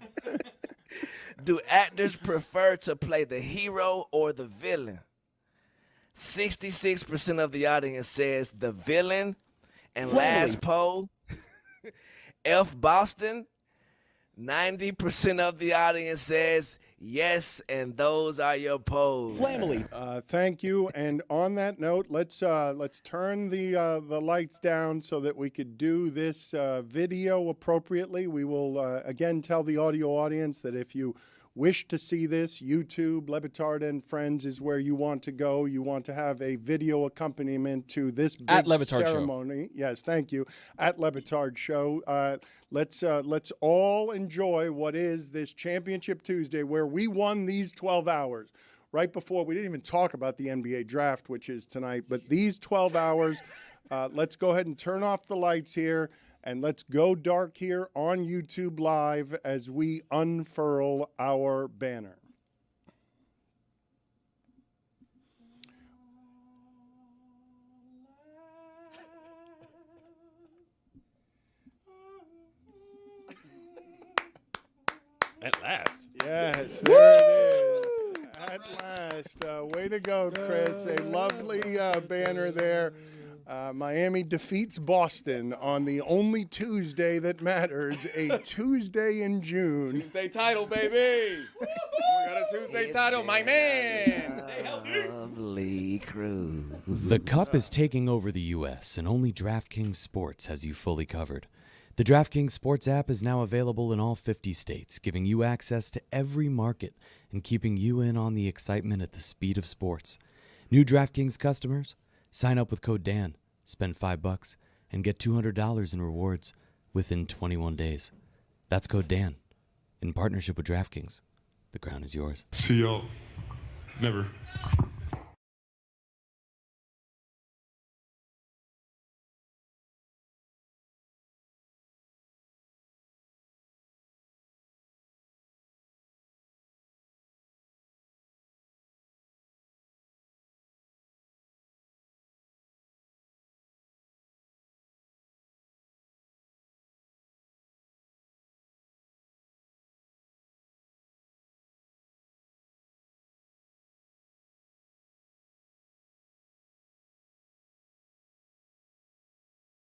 Do actors prefer to play the hero or the villain? 66% of the audience says the villain. And last poll, F. Boston. 90% of the audience says yes, and those are your polls. Family. Thank you. And on that note, let's turn the lights down so that we could do this video appropriately. We will again tell the audio audience that if you wish to see this, YouTube, Le Batard and Friends is where you want to go. You want to have a video accompaniment to this big At Le Batard ceremony. Show. Yes, thank you. At Le Batard Show. Let's all enjoy what is this Championship Tuesday, where we won these 12 hours. Right before, we didn't even talk about the NBA draft, which is tonight, but these 12 hours, let's go ahead and turn off the lights here. And let's go dark here on YouTube Live as we unfurl our banner. At last. Yes, there it is. At last. Way to go, Chris. A lovely banner there. Miami defeats Boston on the only Tuesday that matters, a Tuesday in June. Tuesday title, baby. We got a Tuesday title, my man. Lovely crew. The Cup is taking over the U.S., and only DraftKings Sports has you fully covered. The DraftKings Sports app is now available in all 50 states, giving you access to every market and keeping you in on the excitement at the speed of sports. New DraftKings customers, sign up with code DAN, spend $5, and get $200 in rewards within 21 days. That's code DAN. In partnership with DraftKings, the crown is yours. See y'all. Never.